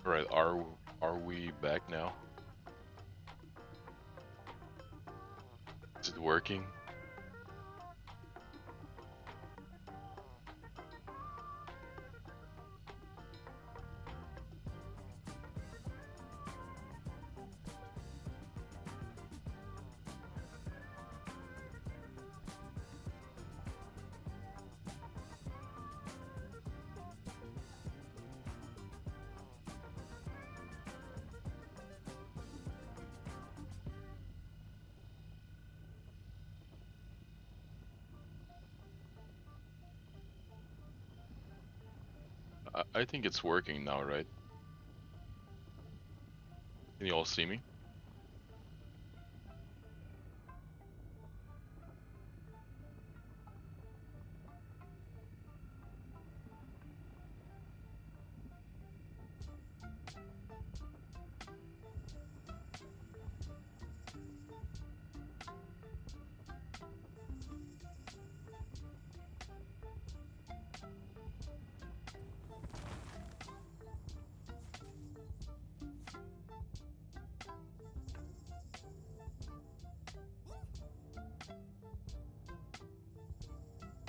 All right, are we back now? Is it working? I think it's working now, right? Can you all see me?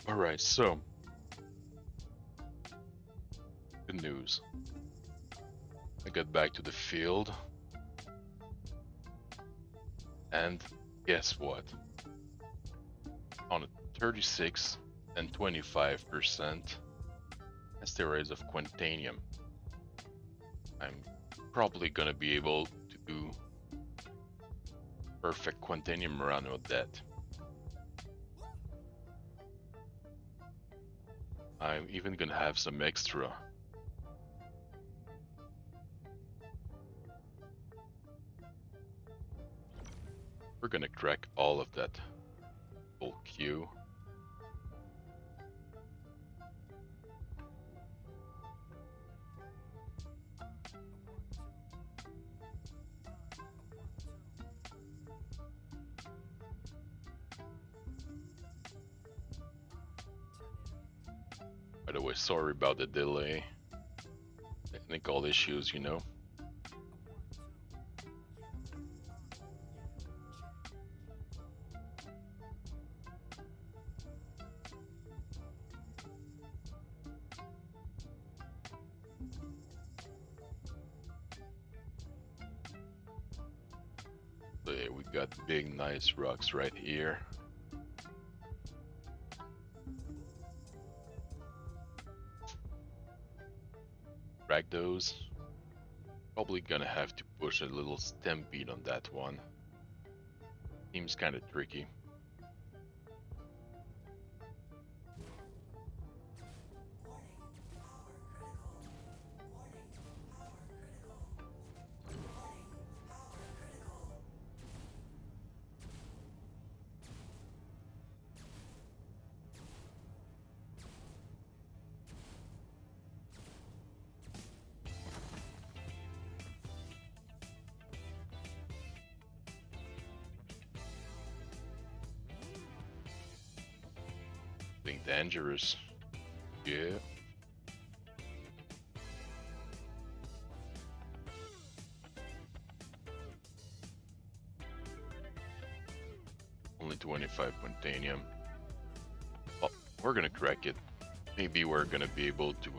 All right, so good news. I got back to the field, and guess what? On a 36 and 25% asteroids of Quantanium, I'm probably gonna be able to do perfect Quantanium run with that. I'm even gonna have some extra. We're gonna crack all of that full queue. By the way, sorry about the delay. Technical issues, you know. So yeah, we got big, nice rocks right here. Crack those. Probably gonna have to push a little stampede on that one. Seems kinda tricky. Being dangerous. Yeah. Only 25 Quantanium. Oh, we're gonna crack it. Maybe we're gonna be able to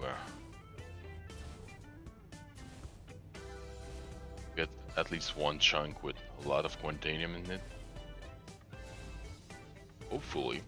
get at least one chunk with a lot of Quantanium in it. Hopefully.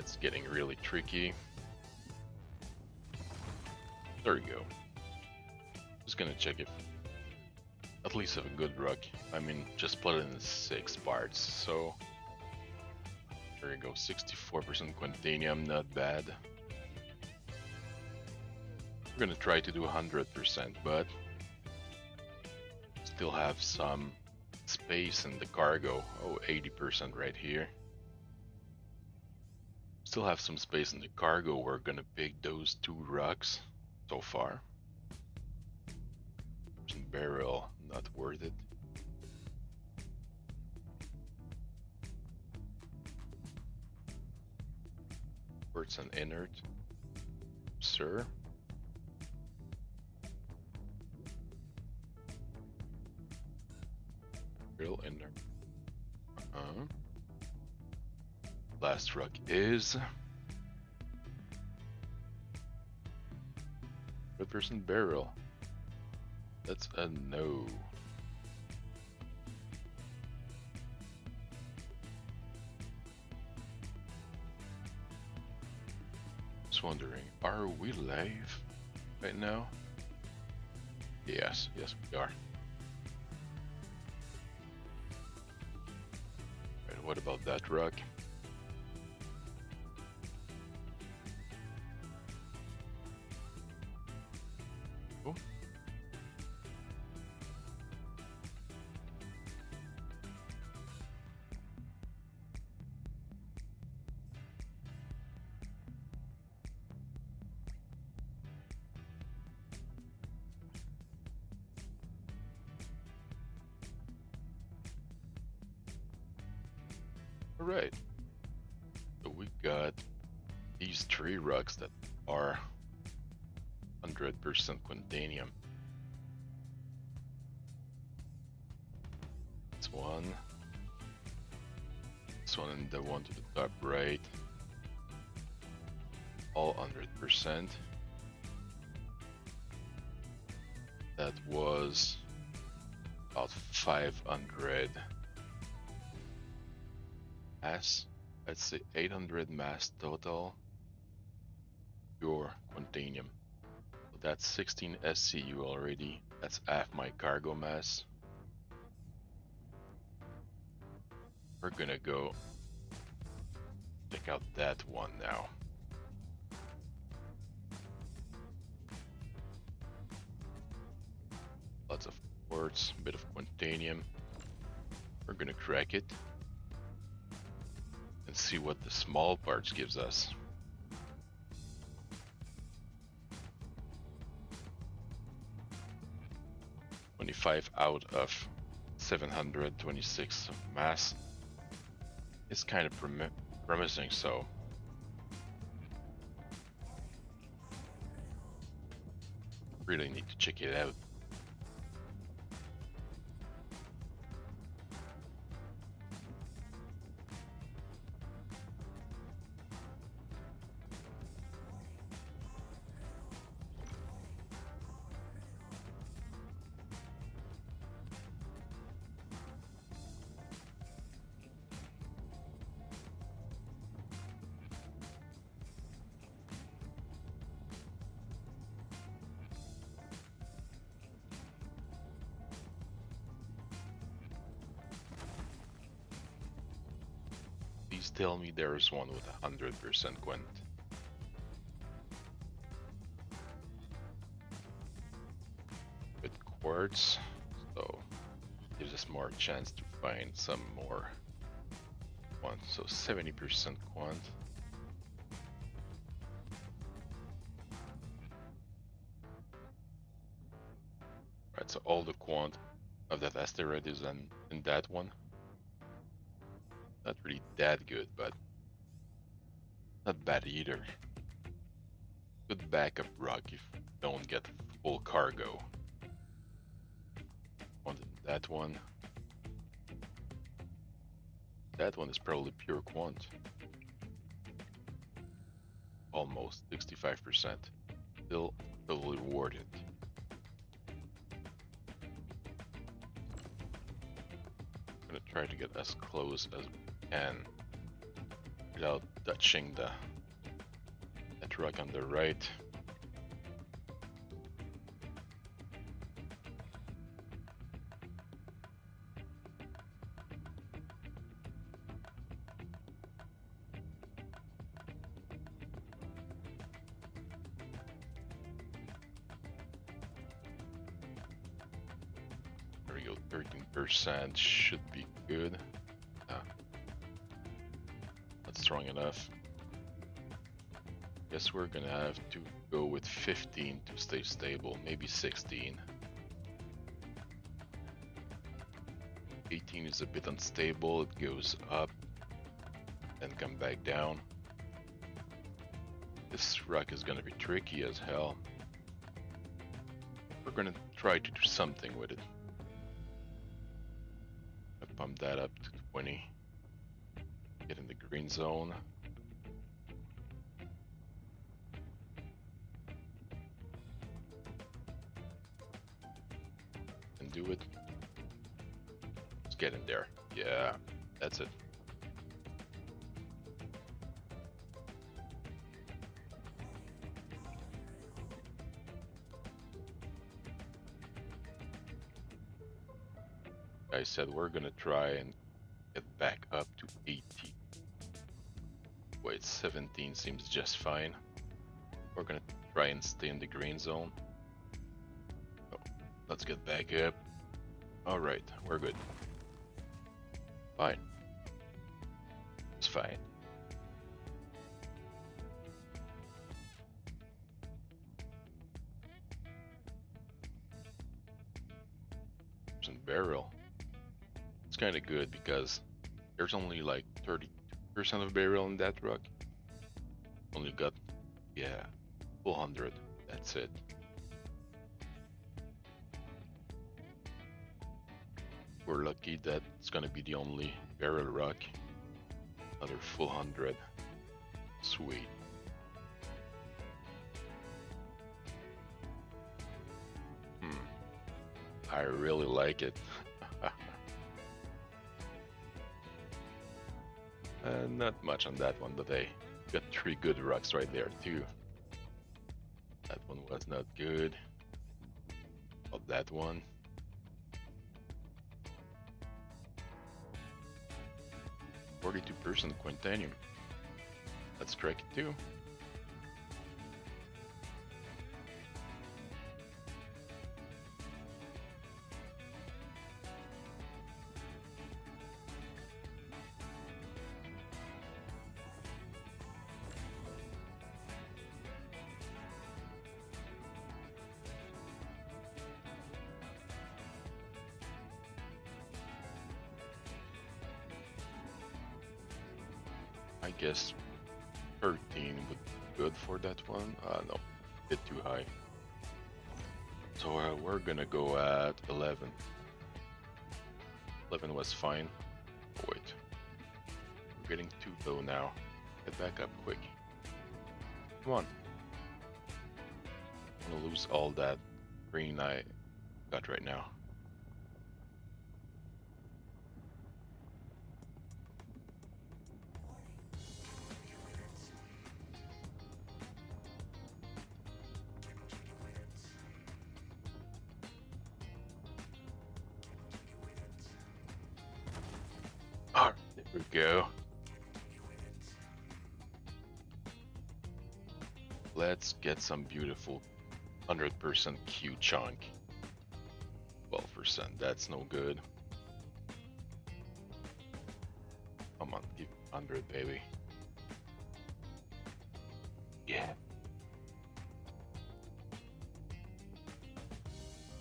It's getting really tricky. There we go. Just gonna check if at least have a good rock. I mean, just split it in 6 parts, so there you go. 64% Quantanium, not bad. We're gonna try to do 100%, but still have some space in the cargo. Oh, 80% right here. Still have some space in the cargo. We're gonna pick those 2 rocks so far. Barrel, not worth it. Quartz and inert, sir. Real inert. Last rock is 100% barrel. That's a no. Just wondering, are we live right now? Yes, yes we are. Right, what about that rock? Oh. Alright, so we got these 3 rocks that are 100% Quantanium. This one, and the one to the top right, all 100%. That was about 500 mass. Let's say 800 mass total. Pure Quantanium. So that's 16 SCU already. That's half my cargo mass. We're gonna go check out that one now. Lots of quartz, a bit of Quantanium. We're gonna crack it and see what the small parts gives us. $25 out of 726 of mass. It's kind of promising, so really need to check it out. Please tell me there's one with 100% Quant. With quartz, so gives us more chance to find some more Quant. So 70% Quant. Right, so all the Quant of that asteroid is in that one. Not really that good, but not bad either. Good backup rock if you don't get full cargo. Wanted that one. That one is probably pure Quant. Almost 65%. Still totally worth it. I'm gonna try to get as close as we can without touching that rock on the right. There we go, 13% should be good. Not strong enough. Guess we're gonna have to go with 15 to stay stable, maybe 16. 18 is a bit unstable, it goes up, then come back down. This rock is gonna be tricky as hell. We're gonna try to do something with it. I pump that up to 20. Get in the green zone. And do it. Let's get in there. Yeah, that's it. I said we're gonna try and get back up to 18. Wait, 17 seems just fine. We're gonna try and stay in the green zone. Oh, let's get back up. Alright, we're good. Fine. It's fine. Percent barrel. It's kinda good because there's only like 30% of barrel in that rock. Only got, yeah, 400. That's it. We're lucky that it's gonna be the only barrel rock. Another full 100. Sweet. I really like it. Not much on that one, but hey, got 3 good rocks right there too. That one was not good. But that one. %, Quintanium. Let's crack it too. I guess 13 would be good for that one. No, a bit too high. So we're gonna go at 11. 11 was fine. Oh, wait. We're getting too low now. Get back up quick. Come on. I'm gonna lose all that green I got right now. Alright, there we go. Let's get some beautiful 100% Q chunk. 12%, that's no good. Come on, give 100, baby. Yeah.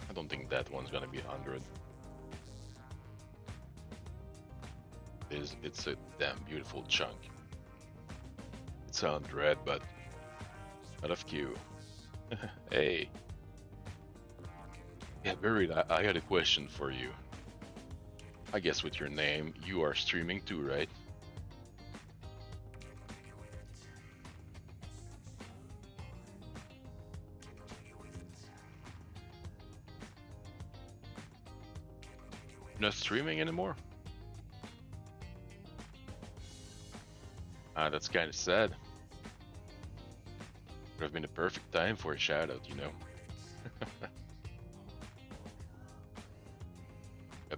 I don't think that one's gonna be 100. It's a damn beautiful chunk. It's 100, but out of Q. Hey. Yeah, Buried, I got a question for you. I guess with your name, you are streaming too, right? You're not streaming anymore? That's kind of sad. Would have been the perfect time for a shout out, you know.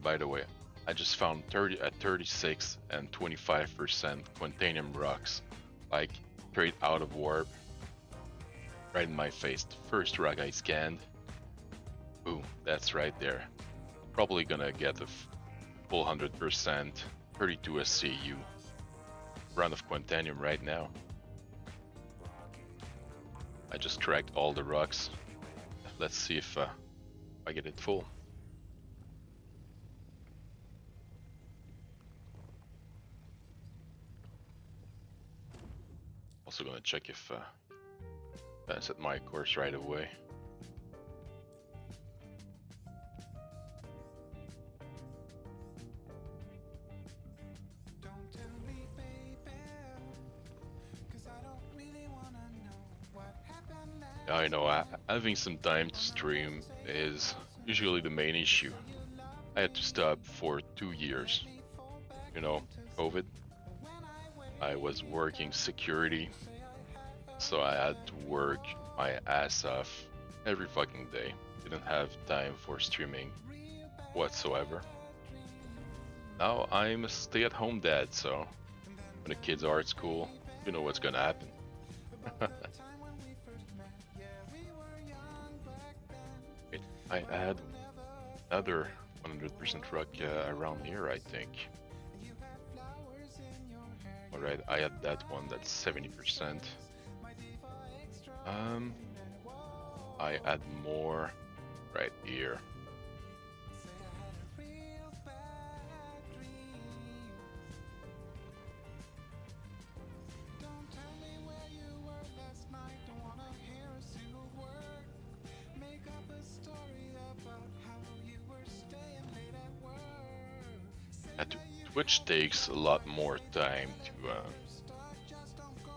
By the way, I just found 36 and 25% Quantanium rocks, like straight out of warp, right in my face. The first rock I scanned. Ooh, that's right there. Probably gonna get a full 100% 32 SCU run of Quantanium right now. I just cracked all the rocks. Let's see if I get it full. Also gonna check if I set my course right away. I know, having some time to stream is usually the main issue. I had to stop for 2 years. You know, COVID. I was working security, so I had to work my ass off every fucking day. Didn't have time for streaming whatsoever. Now I'm a stay-at-home dad, so when the kids are at school, you know what's gonna happen. I had another 100% rock around here, I think. Alright, I had that one that's 70%. I add more right here. Twitch takes a lot more time to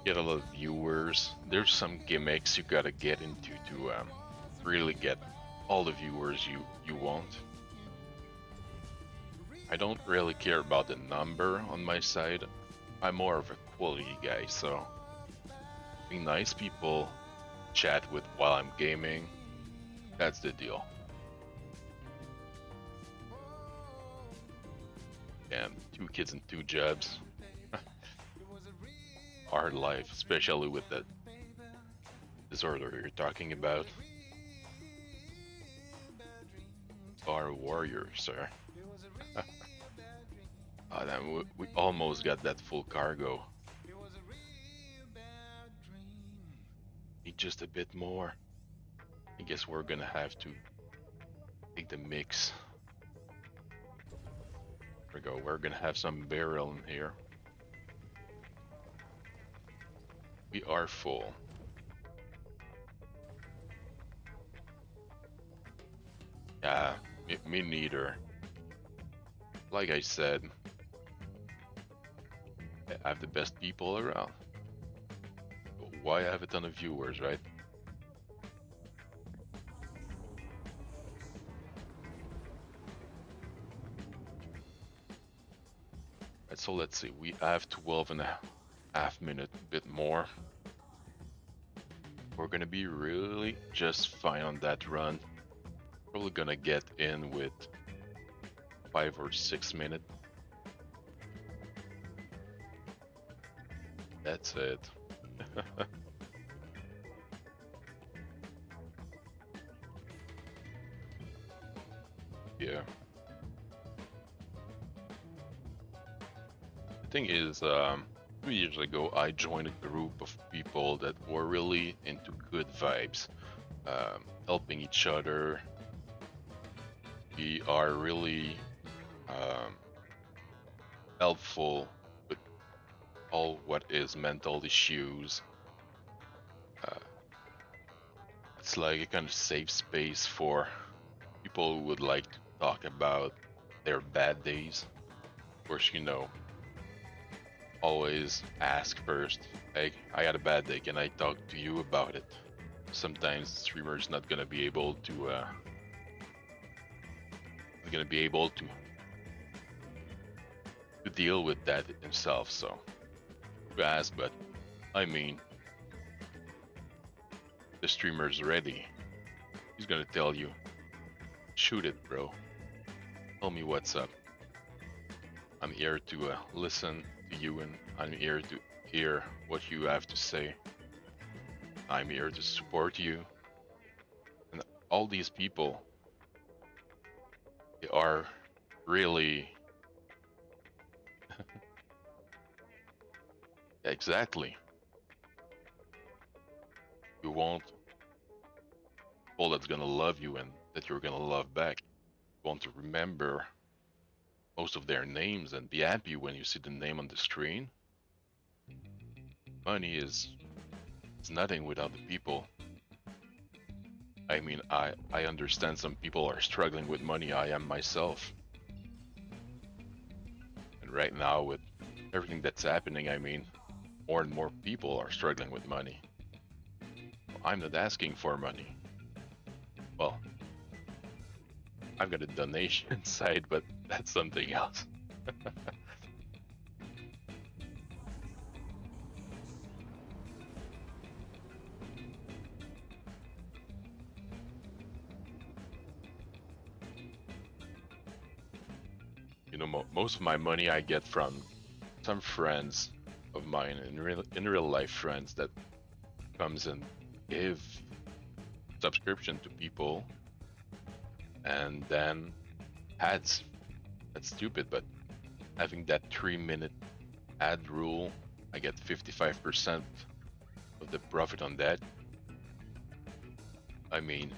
get a lot of viewers. There's some gimmicks you gotta get into to really get all the viewers you want. I don't really care about the number on my side. I'm more of a quality guy, so being nice people chat with while I'm gaming, that's the deal. And 2 kids and 2 jobs. Hard life, especially with that disorder you're talking about. Are a warrior, sir. Oh, damn, we almost got that full cargo. Need just a bit more. I guess we're gonna have to take the mix. There we go, we're gonna have some barrel in here. We are full. Yeah, me neither. Like I said, I have the best people around. Why have a ton of viewers, right? Right, so let's see, we have 12.5 minutes, a bit more. We're gonna be really just fine on that run. Probably gonna get in with 5 or 6 minutes. That's it. Yeah. The thing is, 2 years ago, I joined a group of people that were really into good vibes, helping each other. We are really helpful with all what is mental issues. It's like a kind of safe space for people who would like to talk about their bad days. Of course, you know, always ask first, hey, I had a bad day, can I talk to you about it? Sometimes the streamer is not gonna be able to deal with that himself, so to ask, but I mean, the streamer's ready. He's gonna tell you, shoot it, bro. Tell me what's up. I'm here to listen to you, and I'm here to hear what you have to say. I'm here to support you. And all these people, they are really exactly. You want people that's gonna love you and that you're gonna love back. You want to remember most of their names and be happy when you see the name on the screen. Money is nothing without the people. I mean, I understand some people are struggling with money. I am myself. And right now, with everything that's happening, I mean, more and more people are struggling with money. I'm not asking for money. Well, I've got a donation side, but that's something else. You know, most of my money I get from some friends of mine, in real life friends that comes and give subscription to people, and then ads. That's stupid, but having that 3-minute ad rule, I get 55% of the profit on that. I mean,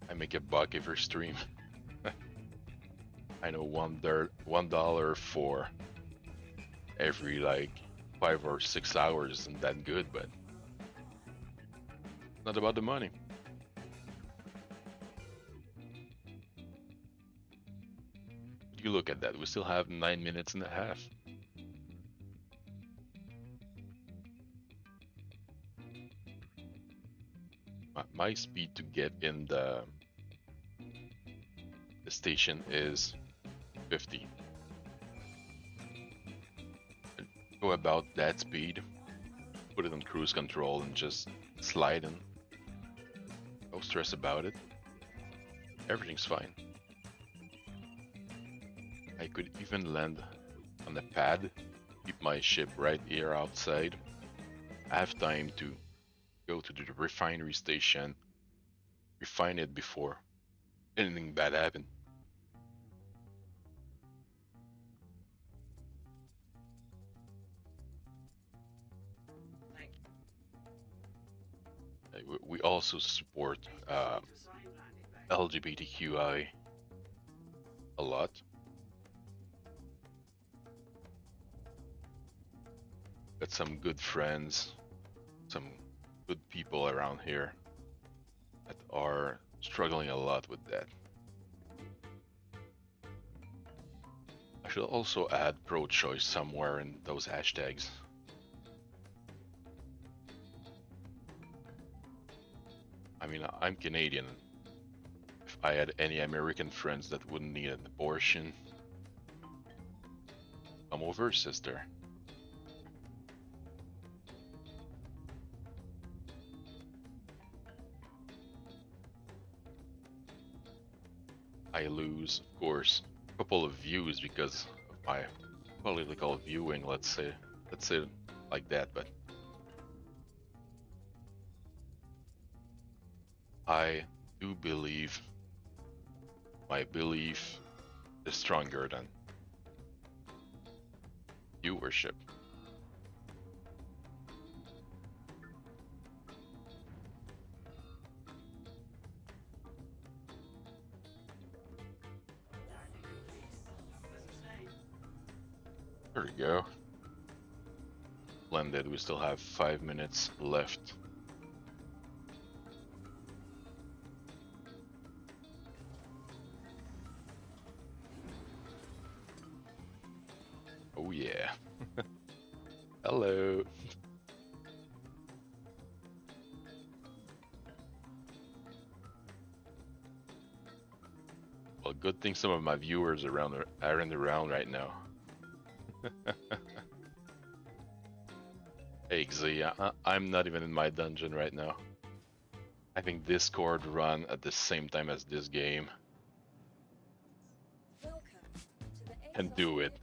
I make $1 every stream. I know $1 for every like 5 or 6 hours isn't that good, but not about the money. You look at that, we still have 9 minutes and a half. My speed to get in the station is 50. Go about that speed, put it on cruise control and just slide in. No stress about it. Everything's fine. I could even land on the pad, keep my ship right here outside. I have time to go to the refinery station, refine it before anything bad happens. We also support LGBTQI a lot. Got some good friends, some good people around here that are struggling a lot with that. I should also add pro-choice somewhere in those hashtags. I mean, I'm Canadian. If I had any American friends that wouldn't need an abortion, come over, sister. I lose, of course, a couple of views because of my political viewing, let's say it like that, but I do believe my belief is stronger than viewership. There we go. Blended, we still have 5 minutes left. Oh yeah. Hello. Well, good thing some of my viewers aren't around right now. Xi. I'm not even in my dungeon right now. I think Discord run at the same time as this game. And do it.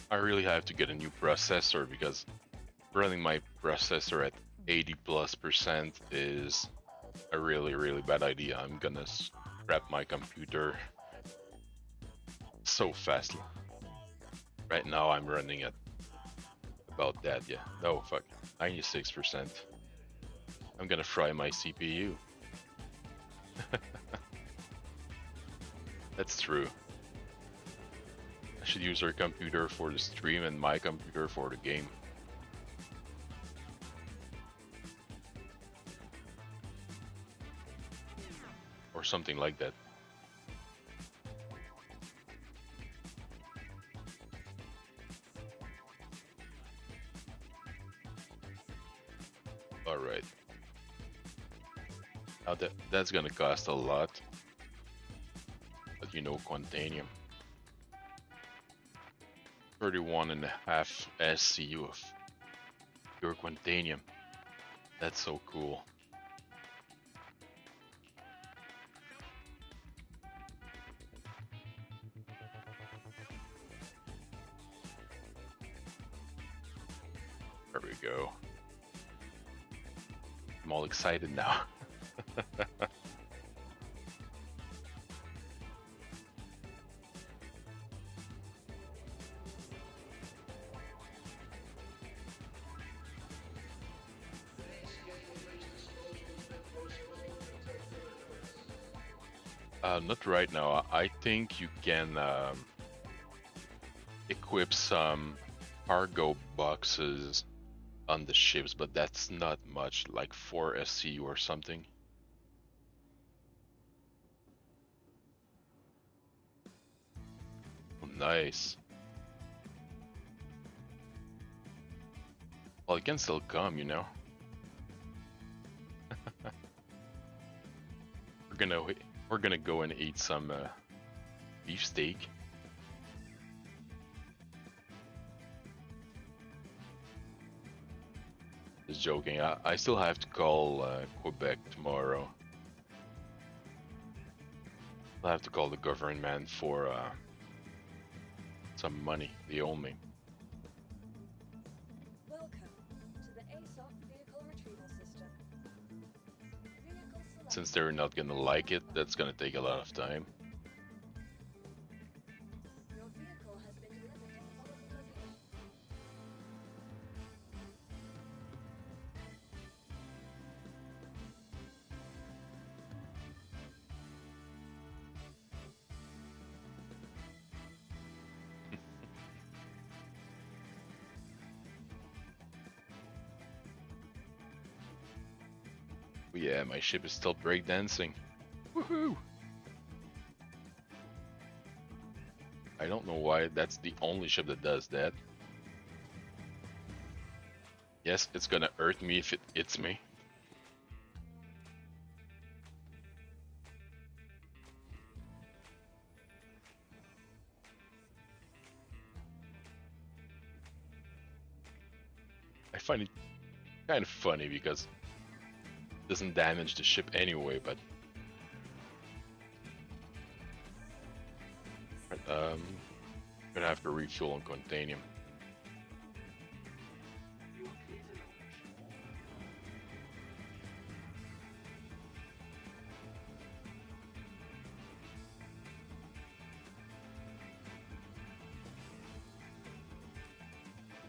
I really have to get a new processor because running my processor at 80+% is a really bad idea. I'm gonna scrap my computer so fast. Right now I'm running at about that, yeah. No, fuck, 96%. I'm gonna fry my CPU. That's true. I should use her computer for the stream and my computer for the game. Or something like that. Alright. Now that's gonna cost a lot. But you know, Quantanium. 31.5 SCU of pure Quantanium. That's so cool. There we go. I'm all excited now. Not right now. I think you can equip some cargo boxes on the ships, but that's not much, like 4 SCU or something. Oh, nice. Well, it can still come, you know. We're gonna go and eat some beefsteak. Just joking. I still have to call Quebec tomorrow. I'll have to call the government for some money they owe me. Since they're not gonna like it, that's gonna take a lot of time. Yeah, my ship is still breakdancing. Woohoo! I don't know why that's the only ship that does that. Yes, it's gonna hurt me if it hits me. I find it kind of funny because doesn't damage the ship anyway, but gonna have to refuel on Quantanium.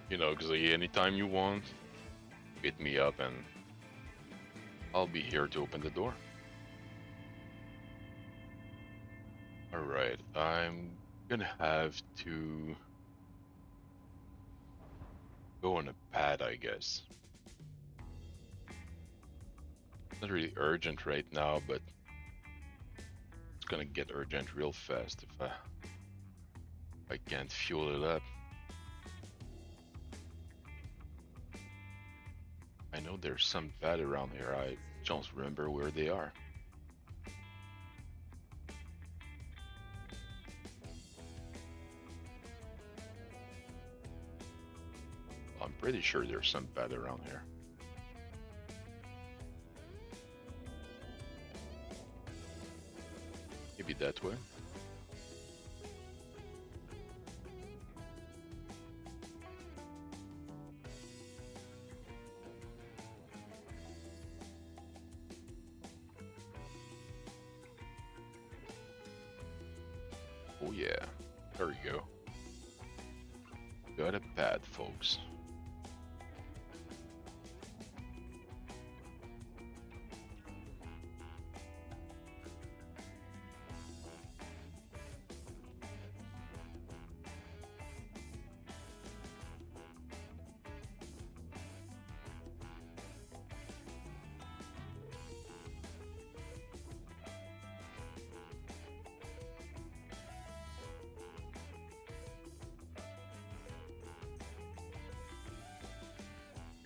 You know, Xi, anytime you want, hit me up and I'll be here to open the door. Alright, I'm gonna have to go on a pad, I guess. Not really urgent right now, but gonna get urgent real fast if I can't fuel it up. I know there's some bad around here, I don't remember where they are. I'm pretty sure there's some bad around here. Maybe that way. Oh yeah, there we go. Got a pad, folks.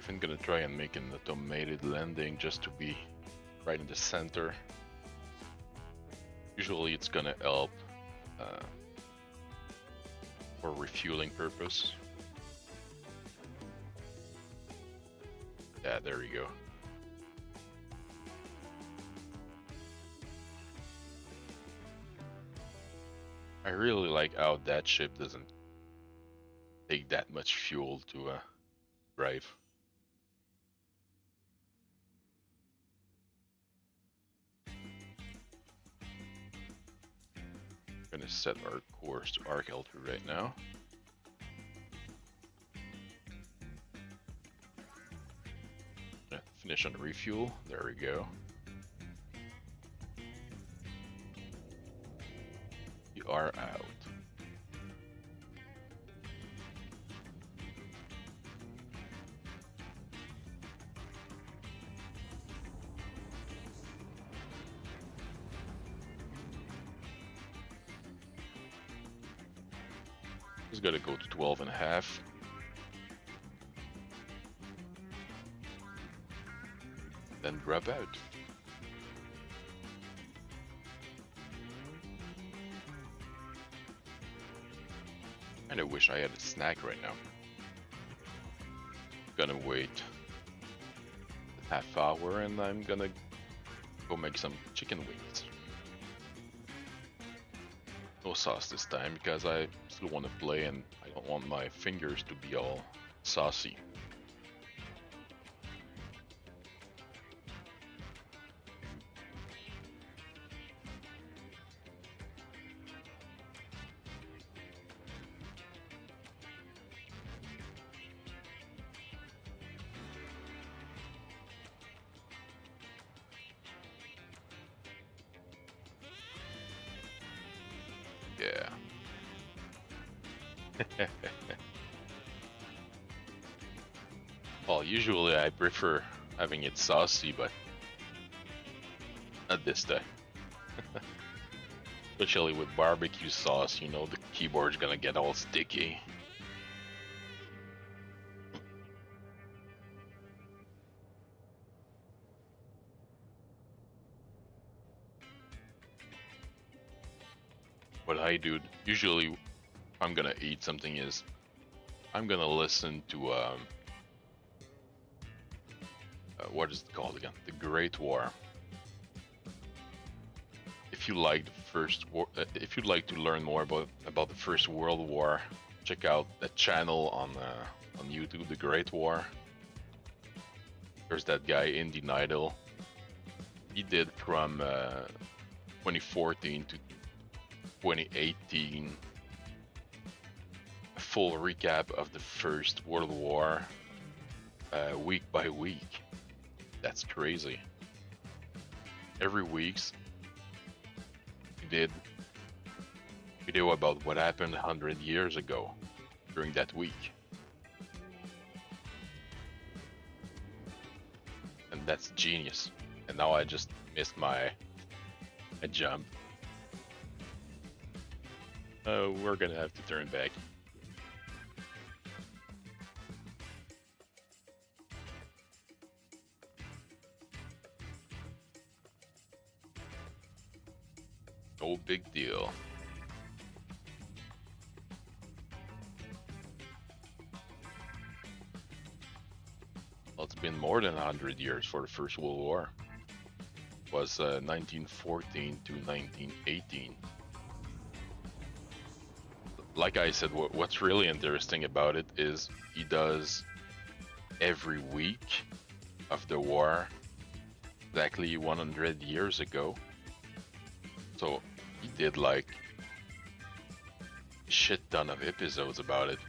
I'm gonna try and make an automated landing just to be right in the center. Usually it's gonna help for refueling purpose. Yeah, there we go. I really like how that ship doesn't take that much fuel to drive. Gonna set our course to Arkelter right now. Gonna finish on refuel. There we go. We are out. Just gotta go to 12.5. Then drop out. Kinda wish I had a snack right now. Gonna wait a half hour and I'm gonna go make some chicken wings. No sauce this time because I still want to play and I don't want my fingers to be all saucy. Yeah. Well, usually I prefer having it saucy, but not this time. Especially with barbecue sauce, you know, the keyboard's gonna get all sticky. What I do usually if I'm gonna eat something is I'm gonna listen to what is it called again? The Great War. If you like the first war, if you'd like to learn more about the First World War, check out that channel on YouTube, The Great War. There's that guy Indy Neidl. He did from 2014 to 2018 a full recap of the First World War, week by week. That's crazy. Every week's he did video about what happened 100 years ago during that week. And that's genius. And now I just missed my jump. We're gonna have to turn back. No big deal. Well, it's been more than 100 years for the First World War. It was 1914 to 1918. Like I said, what's really interesting about it is he does every week of the war exactly 100 years ago. So he did like a shit ton of episodes about it.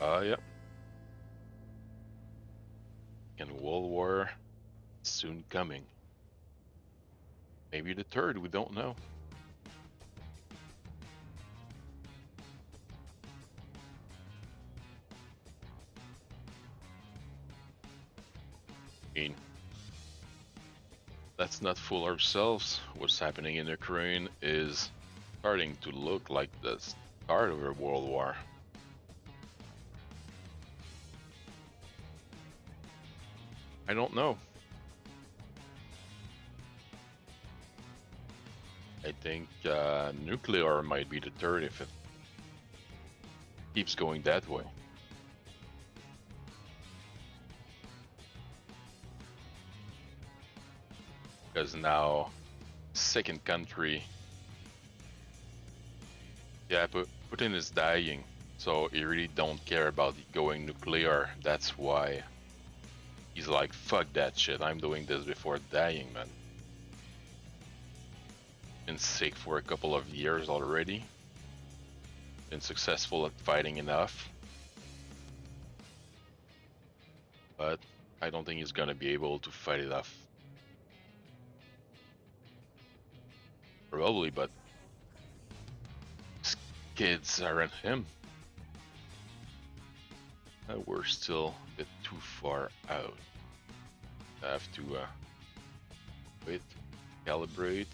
Yeah. And World War soon coming. Maybe the third, we don't know. I mean, let's not fool ourselves. What's happening in Ukraine is starting to look like the start of a world war. I don't know. I think nuclear might be the third if it keeps going that way. Because now, second country, yeah, Putin is dying, so he really don't care about going nuclear. That's why he's like, fuck that shit, I'm doing this before dying, man. Been sick for a couple of years already. Been successful at fighting enough. But I don't think he's gonna be able to fight it off. Probably, but kids aren't him. We're still a bit too far out. I have to wait, calibrate.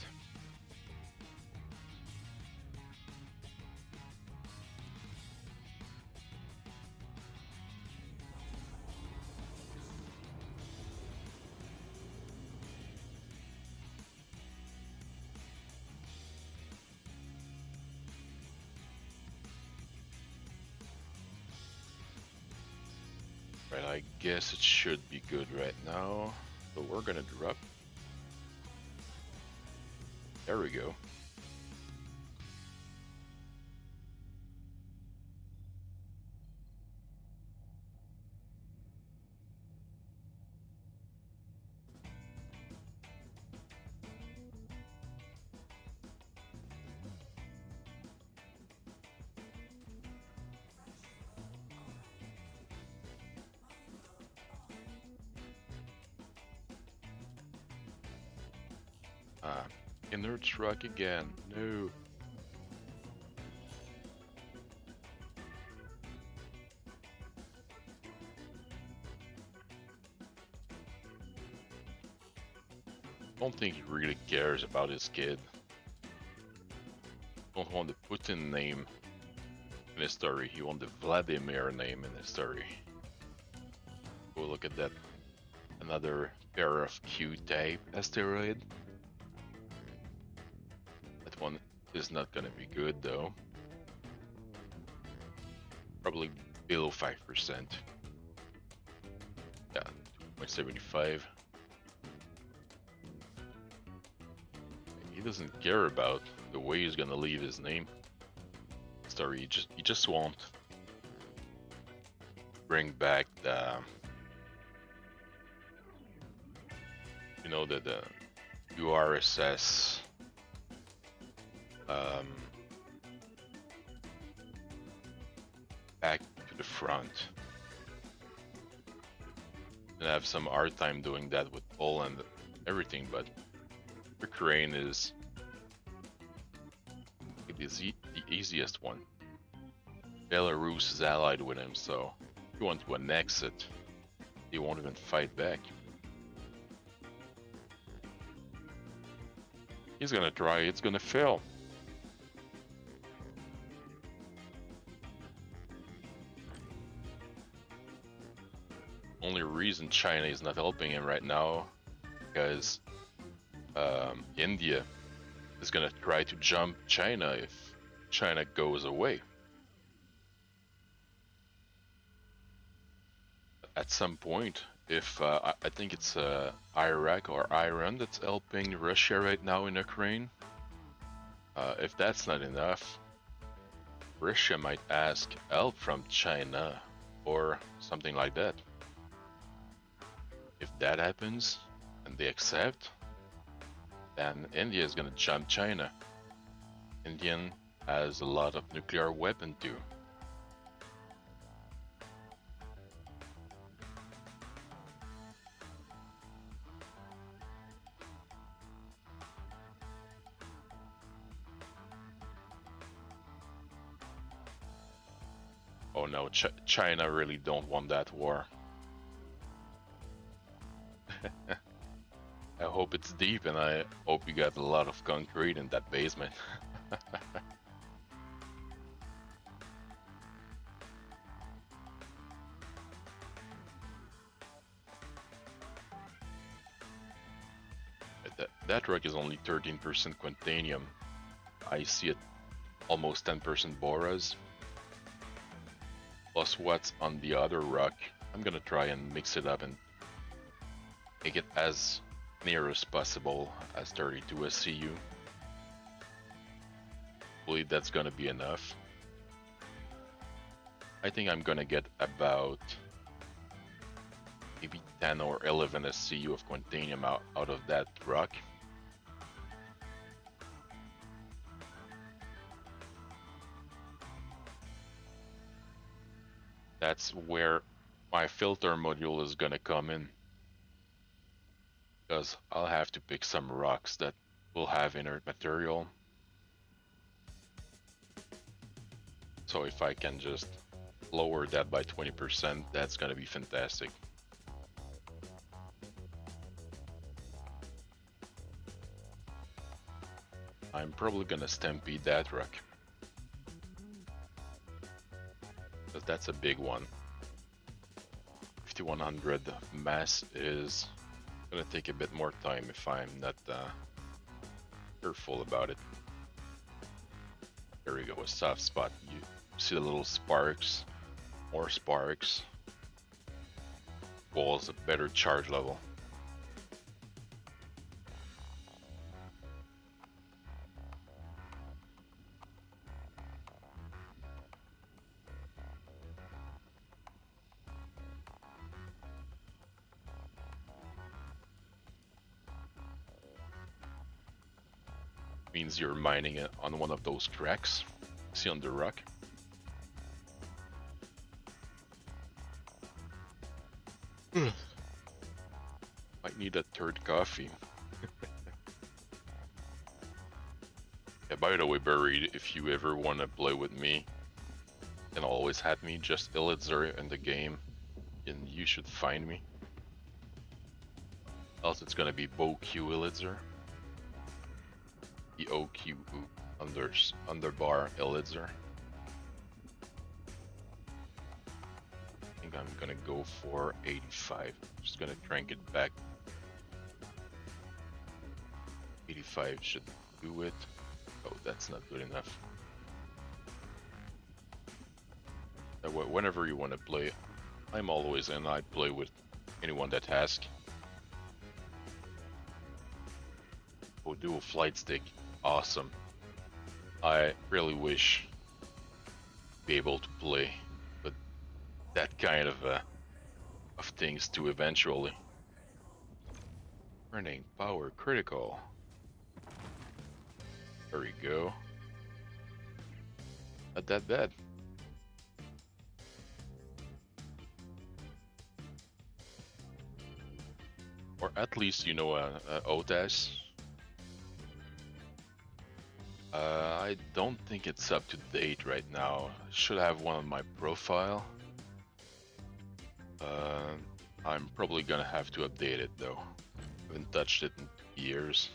Right, I guess it should be good right now. So we're gonna drop. There we go. Inner truck again. No. Don't think he really cares about his kid. Don't want the Putin name in his story. He want the Vladimir name in his story. Oh, look at that. Another pair of Q-type asteroid. That one is not gonna be good though. Probably below 5%. Yeah, 2.75. He doesn't care about the way he's gonna leave his name. Story, he just won't bring back the, you know, the URSS back to the front. And I have some hard time doing that with Poland, everything, but Ukraine is the easiest one. Belarus is allied with him, so if you want to annex it, he won't even fight back. He's gonna try, it's gonna fail. Only reason China is not helping him right now, because India is gonna try to jump China if China goes away. At some point, if I think it's Iraq or Iran that's helping Russia right now in Ukraine, if that's not enough, Russia might ask help from China or something like that. If that happens and they accept, then India is gonna jump China. India has a lot of nuclear weapon too. Oh no, China really don't want that war. I hope it's deep and I hope you got a lot of concrete in that basement. That rock is only 13% quantanium. I see it almost 10% boras. Plus what's on the other rock. I'm gonna try and mix it up and make it as near as possible as 32 SCU. Hopefully that's gonna be enough. I think I'm gonna get about maybe 10 or 11 SCU of quantanium out of that rock. That's where my filter module is gonna come in. Because I'll have to pick some rocks that will have inert material. So if I can just lower that by 20%, that's gonna be fantastic. I'm probably gonna stampede that rock. Because that's a big one. 5100 mass is gonna take a bit more time if I'm not careful about it. There we go, a soft spot. You see the little sparks, more sparks. Equals a better charge level. Means you're mining it on one of those tracks. See on the rock. Might need a third coffee. Yeah, by the way, Buried, if you ever want to play with me, you can always have me, just Illitzer in the game, and you should find me. Else it's gonna be BoQ Illitzer. BOQ underbar Illitzer. I think I'm gonna go for 85. Just gonna crank it back. 85 should do it. Oh, that's not good enough. Whenever you want to play, I'm always in. I play with anyone that asks. Oh, dual flight stick. Awesome. I really wish to be able to play with that kind of things too eventually. Burning power critical. There we go. Not that bad. Or at least, you know, OTAS. I don't think it's up to date right now. Should have one on my profile. I'm probably gonna have to update it though. Haven't touched it in 2 years.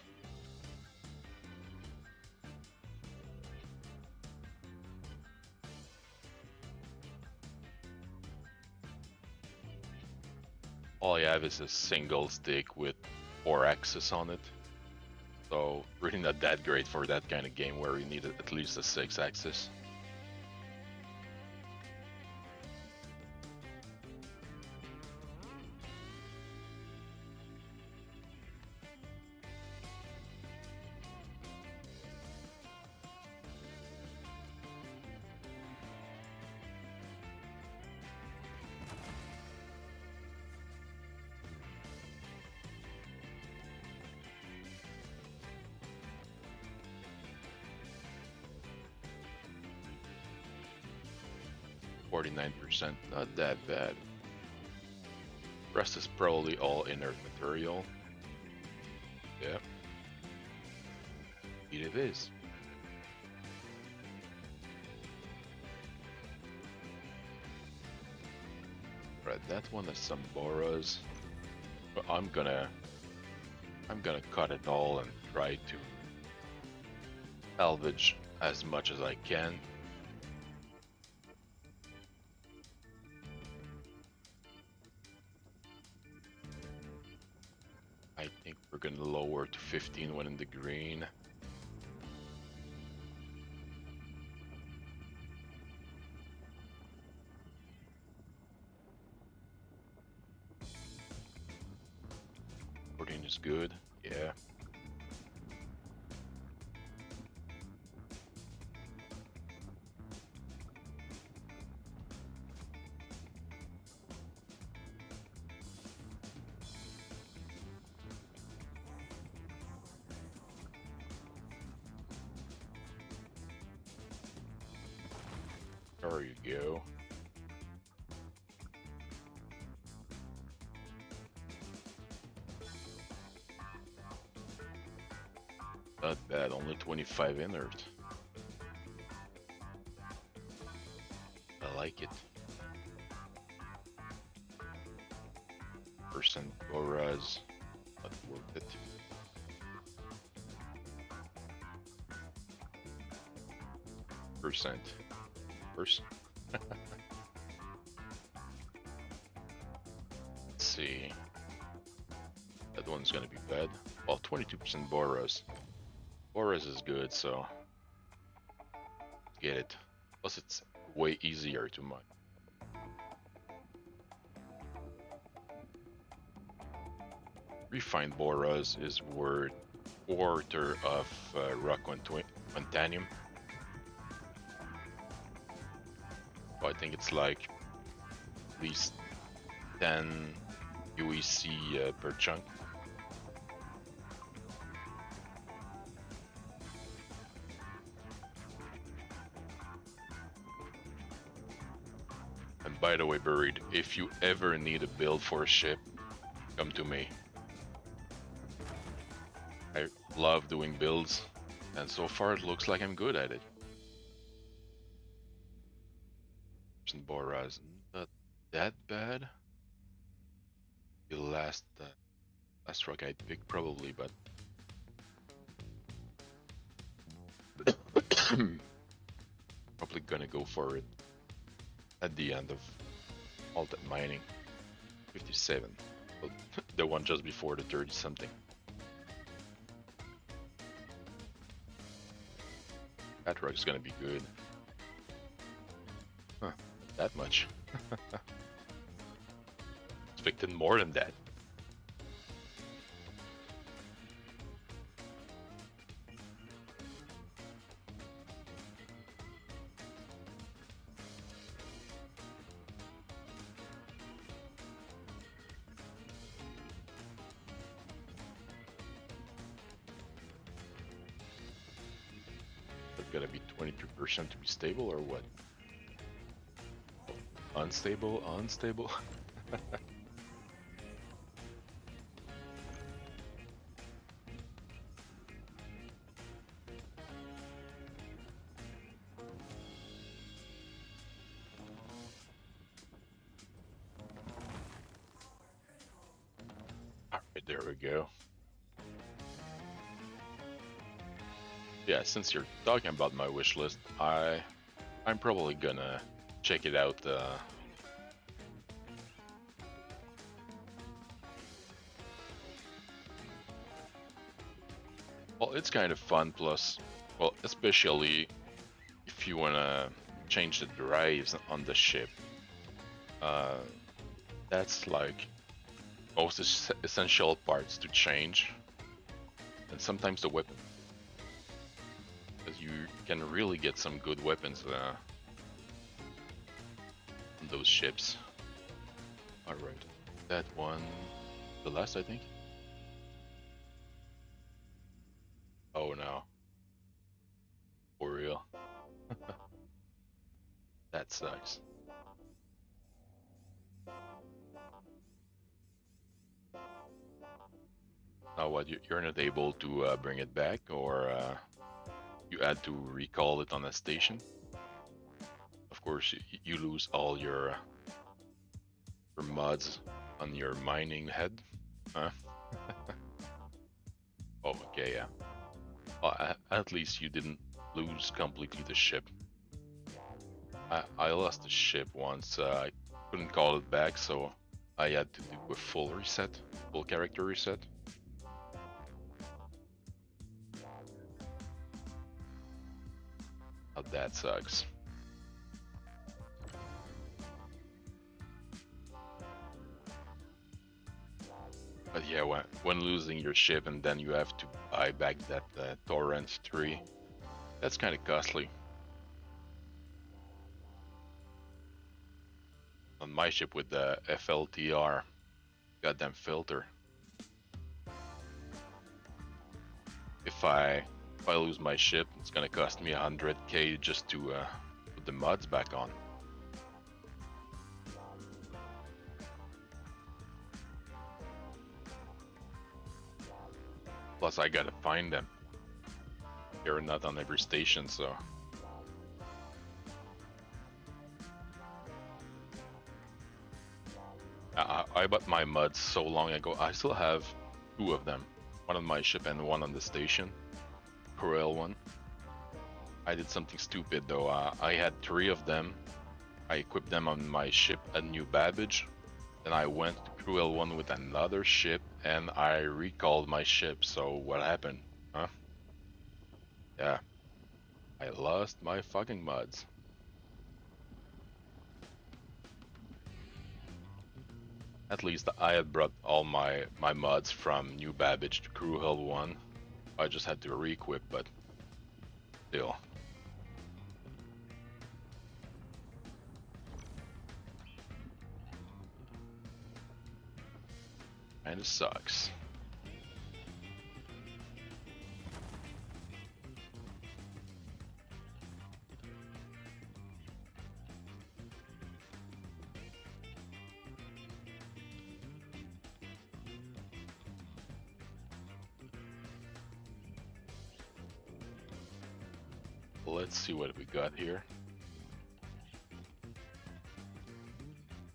all I have is a single stick with 4 axes on it. So really not that great for that kind of game where you need at least a 6 axis. %, not that bad. Rest is probably all inert material. Yeah. It is. Right, that one has some boras. But I'm gonna cut it all and try to salvage as much as I can. I think we're gonna lower to 15 when in the green. Is good, yeah. There you go. Not bad, only 25 inert. I like it. Percent boras, not worth it. Percent. Let's see. That one's gonna be bad. Well, 22% boras. Boras is good, so get it. Plus, it's way easier to mine. Refined boras is worth quarter of rock quantanium. So I think it's like at least 10 UEC per chunk. And by the way, Buried, if you ever need a build for a ship, come to me. I love doing builds, and so far it looks like I'm good at it. Boras, not that bad. The last rock I'd pick probably, but probably gonna go for it at the end of all that mining. 57, well, the one just before the 30 something. That rock's gonna be good. Huh, that much. Expected more than that. Gotta be 22% to be stable or what? Unstable, unstable. Alright, there we go. Yeah, since you're talking about my wish list, I'm probably gonna check it out Well, it's kind of fun. Plus, well, especially if you wanna change the drives on the ship. Uh, that's like most essential parts to change, and sometimes the weapon, because you can really get some good weapons on those ships. All right, that one, the last I think. Oh no, for real. That sucks. Now what? You're not able to bring it back, or you had to recall it on a station. Of course, you lose all your mods on your mining head. Huh? Oh, okay, yeah. Well, at least you didn't lose completely the ship. I lost the ship once. I couldn't call it back, so I had to do a full reset, full character reset. Oh, that sucks. But yeah, when losing your ship and then you have to buy back that torrent tree, that's kind of costly. On my ship with the FLTR, goddamn filter. If I lose my ship, it's gonna cost me 100k just to put the mods back on. Plus, I gotta find them. They're not on every station, so. I bought my mods so long ago. I still have 2 of them. One on my ship and one on the station. Cruel one. I did something stupid though. I had 3 of them. I equipped them on my ship at New Babbage. Then I went to Cruel one with another ship and I recalled my ship. So what happened? Huh? Yeah. I lost my fucking mods. At least I had brought all my mods from New Babbage to Cruel 1. I just had to re-equip, but still. Kinda sucks. Let's see what we got here.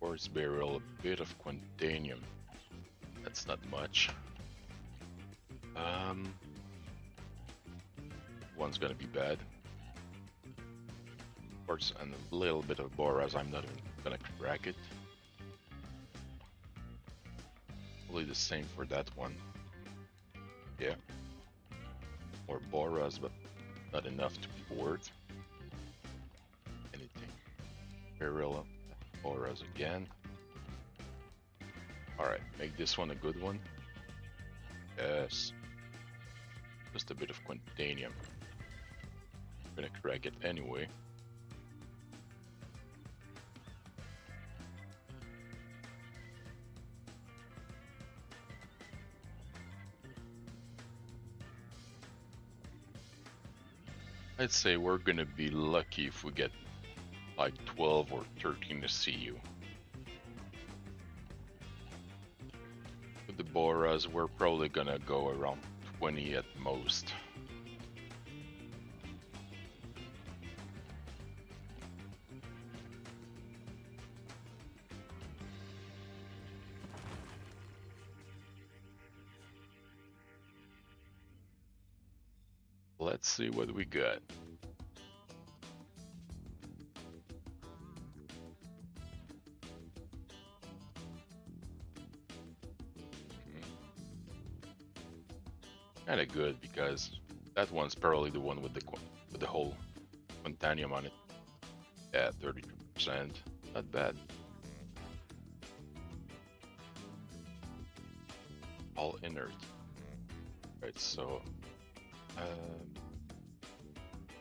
Quartz barrel, a bit of Quantanium. That's not much. One's gonna be bad. Quartz and a little bit of Boraz. I'm not even gonna crack it. Probably the same for that one. Yeah. More Boraz, but not enough to be worth anything. Barrel, Boraz again. Alright, make this one a good one. Yes. Just a bit of Quantanium. I'm gonna crack it anyway. I'd say we're gonna be lucky if we get like 12 or 13 to CU. With the Boras, we're probably gonna go around 20 at most. Let's see what we got. kind of good because that one's probably the one with the whole quantanium on it. Yeah, 33%. Not bad. All inert. Right, so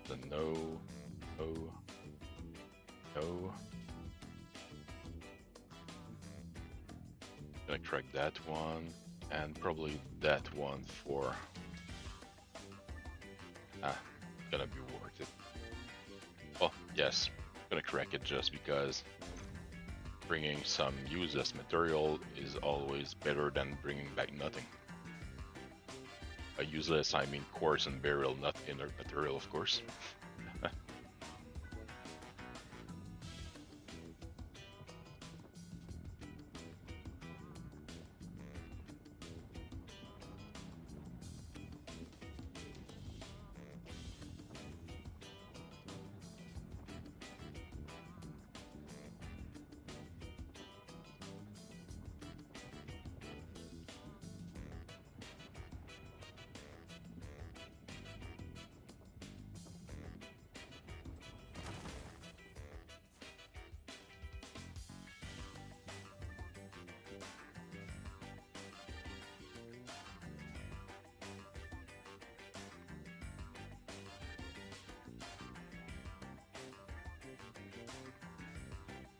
the no, no. Gonna crack that one, and probably that one for gonna be worth it. Well, yes, gonna crack it just because bringing some useless material is always better than bringing back nothing. By useless, I mean quartz and beryl, not inert material, of course.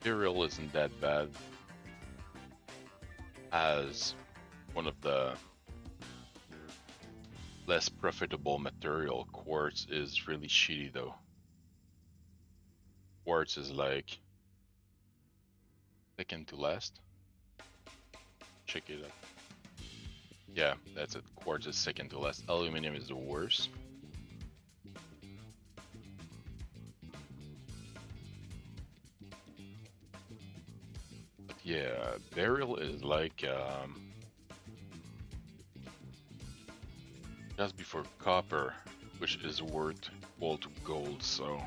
Beryl isn't that bad as one of the less profitable material. Quartz is really shitty though. Quartz is like second to last. Check it out. Yeah, that's it. Quartz is second to last. Aluminum is the worst. But yeah, beryl is like just before copper, which is worth equal to gold, so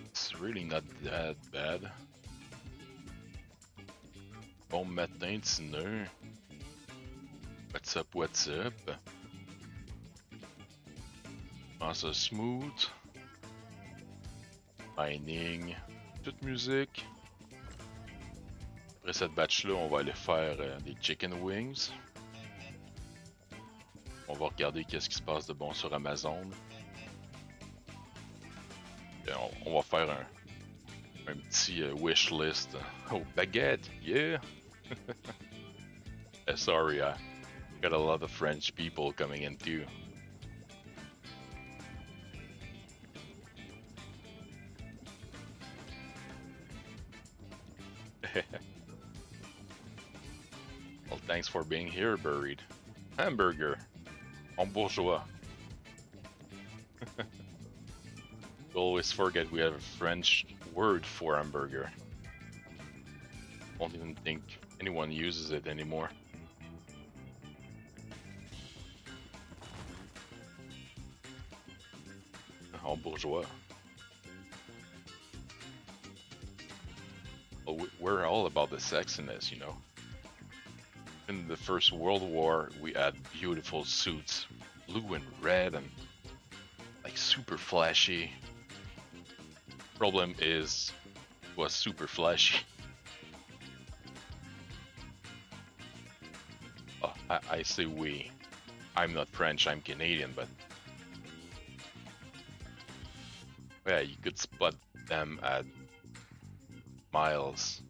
it's really not that bad. Bon matin, Tinu. What's up, what's up? Comment ça, smooth? Mining, toute musique. Après cette batch-là, on va aller faire des chicken wings. On va regarder qu'est-ce qui se passe de bon sur Amazon. Et on va faire un petit wish list. Oh, baguette, yeah! Sorry, I got a lot of French people coming in too. Well, thanks for being here, Buried. Hamburger. En bourgeois. We always forget we have a French word for hamburger. Don't even think anyone uses it anymore. En bourgeois. Well, we're all about the sexiness, you know. In the First World War, we had beautiful suits, blue and red, and like super flashy. Problem is, it was super flashy. Oh, I say we. I'm not French, I'm Canadian, but yeah, you could spot them at miles.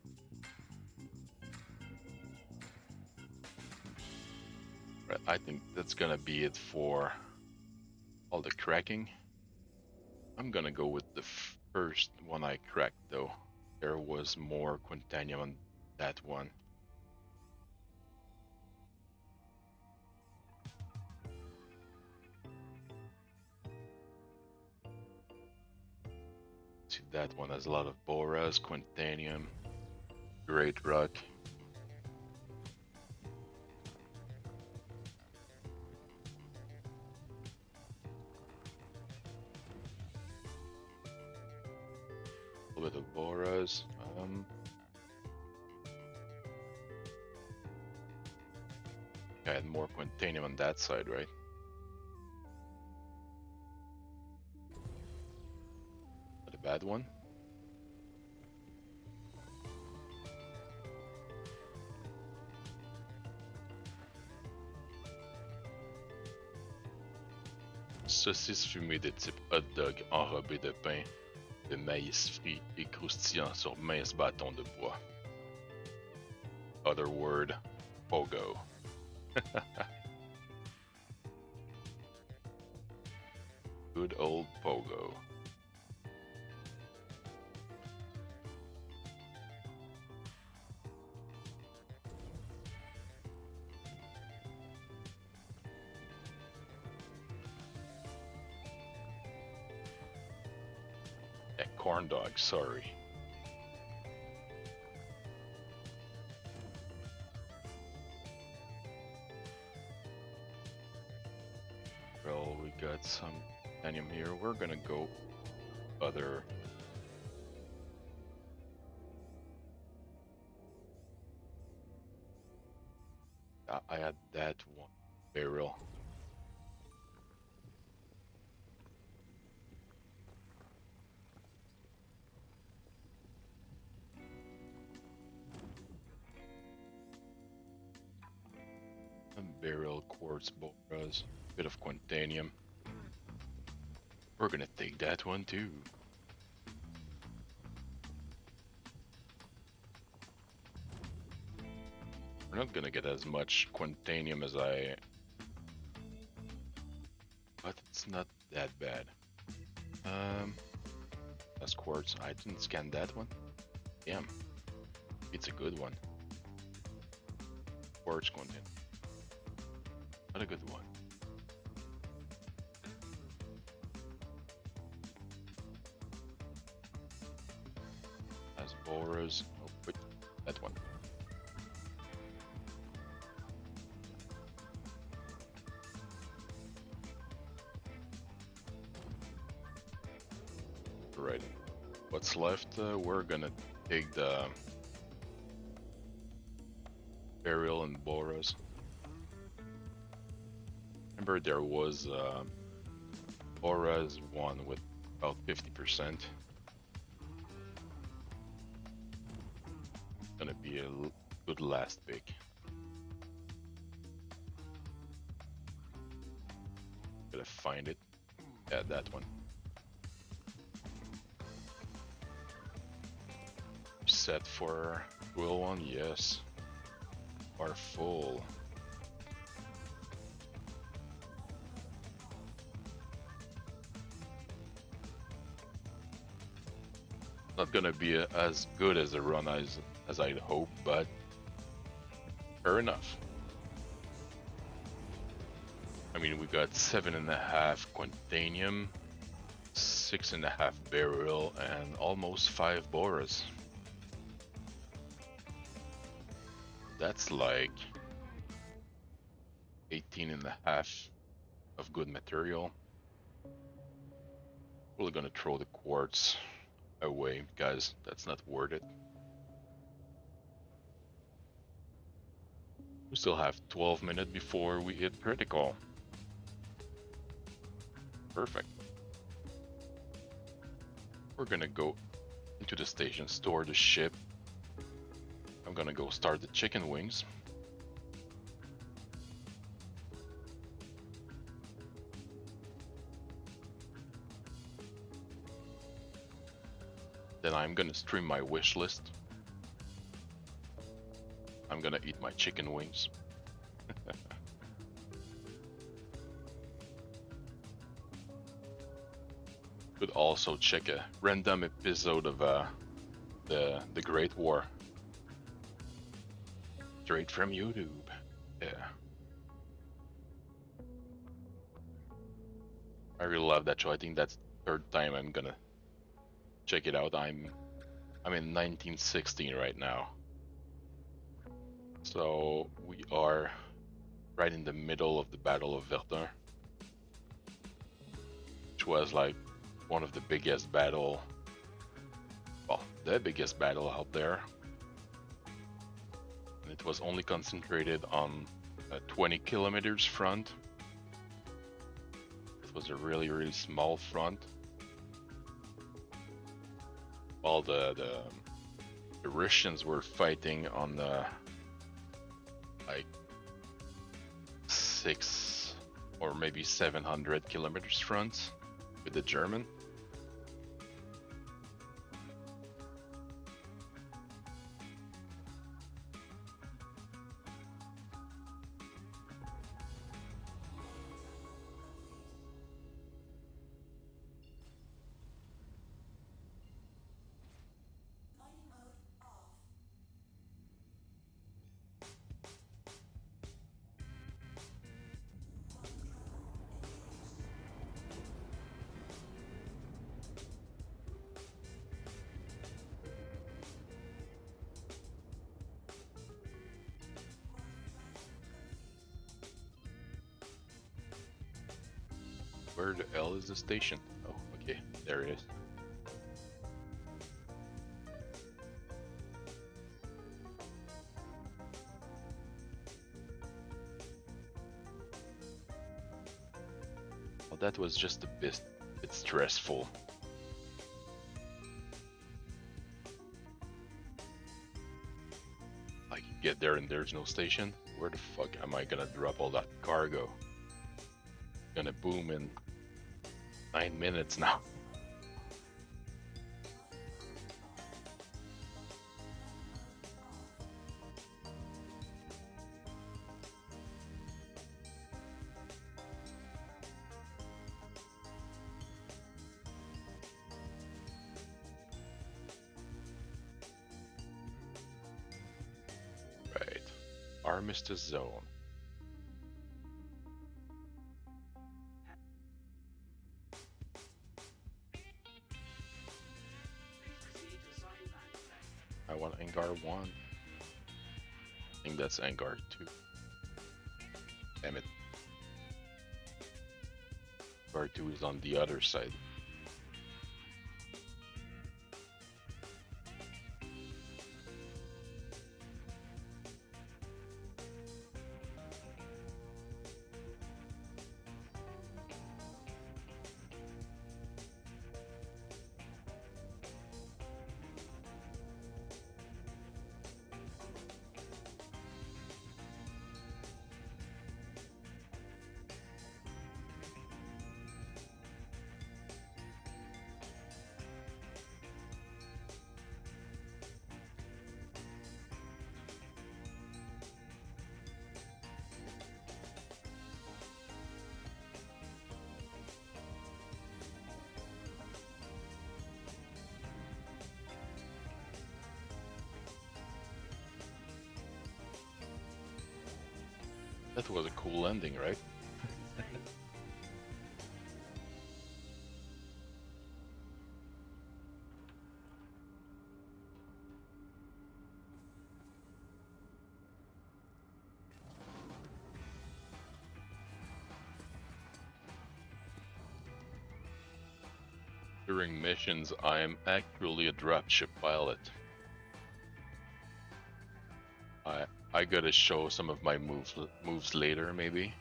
Right, I think that's gonna be it for all the cracking. I'm gonna go with the first one I cracked though. There was more quantanium on that one. See, that one has a lot of boras, quantanium, great rock. A little bit of boras. I had more quantanium on that side, right? that one. Saucisse fumée de type hot dog enrobée de pain de maïs frit et croustillant sur mince bâton de bois. Other word, pogo. Good old pogo. Corn dog, sorry. Well, we got some titanium here. We're gonna go other. I had that one barrel. Barrel, quartz, boras, bit of quantanium. We're gonna take that one too. We're not gonna get as much quantanium as but it's not that bad. That's quartz. I didn't scan that one. Damn, it's a good one. Quartz quantanium. Not a good one. As boras. Oh, wait, that one. Right. What's left? We're gonna take the burial and boras. Remember there was boras one with about 50%. Gonna be a good last pick. Gotta find it. Yeah, that one. Set for Will one, yes. Are full. Not gonna be as good as a run as I'd hope, but fair enough. I mean, we got 7.5 quantanium, 6.5 barrel, and almost 5 boras. That's like 18.5 of good material. We're gonna throw the quartz away, guys. That's not worth it. We still have 12 minutes before we hit critical. Perfect. We're gonna go into the station, store the ship. I'm gonna go start the chicken wings. Then I'm gonna stream my wish list. I'm gonna eat my chicken wings. Could also check a random episode of the Great War. Straight from YouTube. Yeah. I really love that show. I think that's the third time I'm gonna check it out. I'm in 1916 right now. So we are right in the middle of the Battle of Verdun, which was like one of the biggest battle, well, the biggest battle out there. And it was only concentrated on a 20 kilometers front. It was a really, really small front. all the Russians were fighting on the like 6 or maybe 700 kilometers front with the German. Where the hell is the station? Oh, okay, there it is. Well, that was just a bit stressful. Like, get there and there's no station? Where the fuck am I gonna drop all that cargo? Gonna boom in 9 minutes now. Right. Armistice zone. I want Angar 1. I think that's Angar 2. Damn it. Angar 2 is on the other side. That was a cool ending, right? During missions, I am actually a dropship pilot. I gotta show some of my moves later, maybe.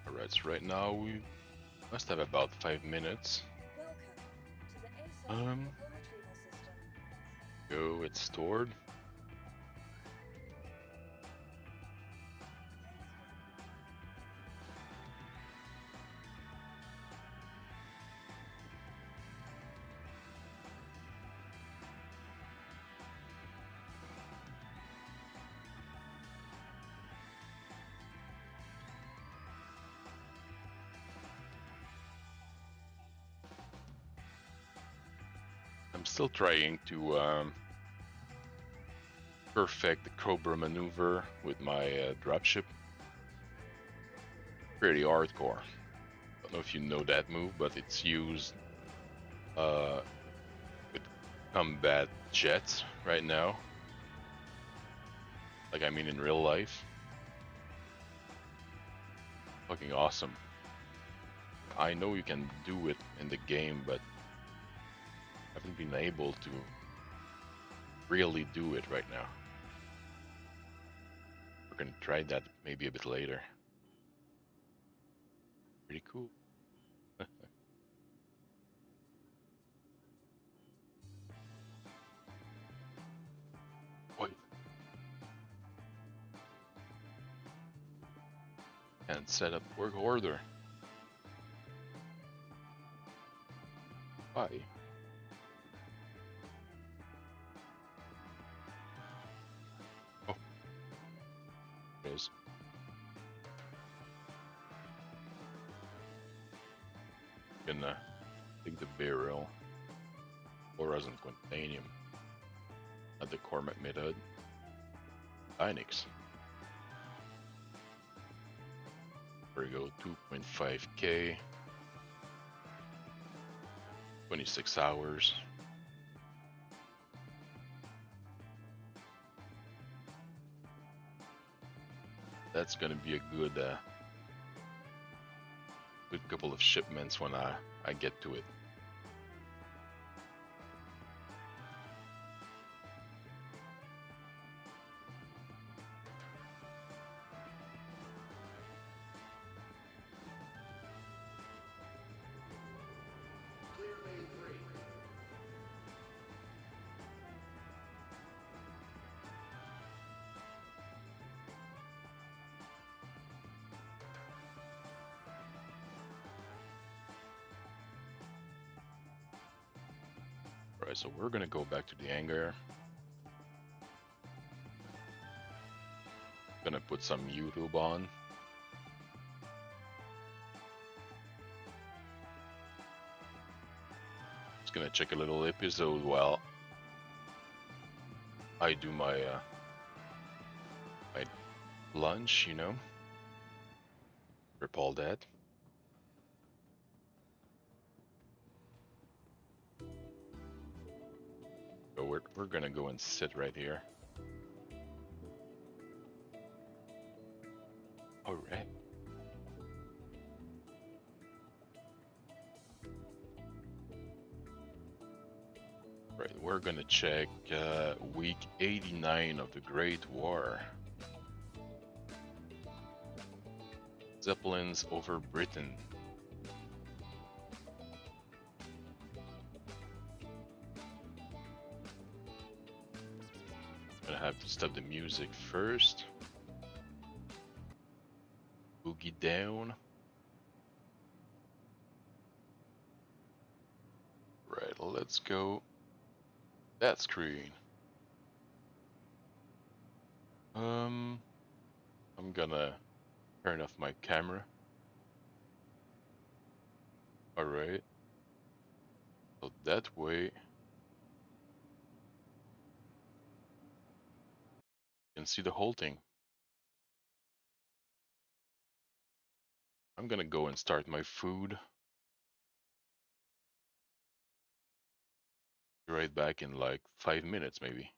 Alright, so right now we must have about 5 minutes. Go, it's stored. I'm still trying to perfect the Cobra maneuver with my dropship. Pretty hardcore. Don't know if you know that move, but it's used with combat jets right now. Like, I mean in real life. fucking awesome. I know you can do it in the game, but I haven't been able to really do it right now. We're gonna try that maybe a bit later. Pretty cool. Wait. And set up work order. Why? Oh. Yes. Gonna take the barrel. Fluorescent titanium. At the Cormac method. Dynix. There we go, 2.5k. 26 hours. That's gonna be a good good couple of shipments when I get to it. Alright, so we're gonna go back to the hangar. Gonna put some YouTube on. Just gonna check a little episode while I do my my lunch, you know. Rip all that. So we're gonna go and sit right here. All right. Right, we're gonna check week 89 of the Great War. Zeppelins over Britain. Gonna have to stop the music first. Boogie down. Right, let's go. That screen. I'm gonna turn off my camera. Alright. So that way you can see the whole thing. I'm gonna go and start my food. Be right back in like 5 minutes maybe.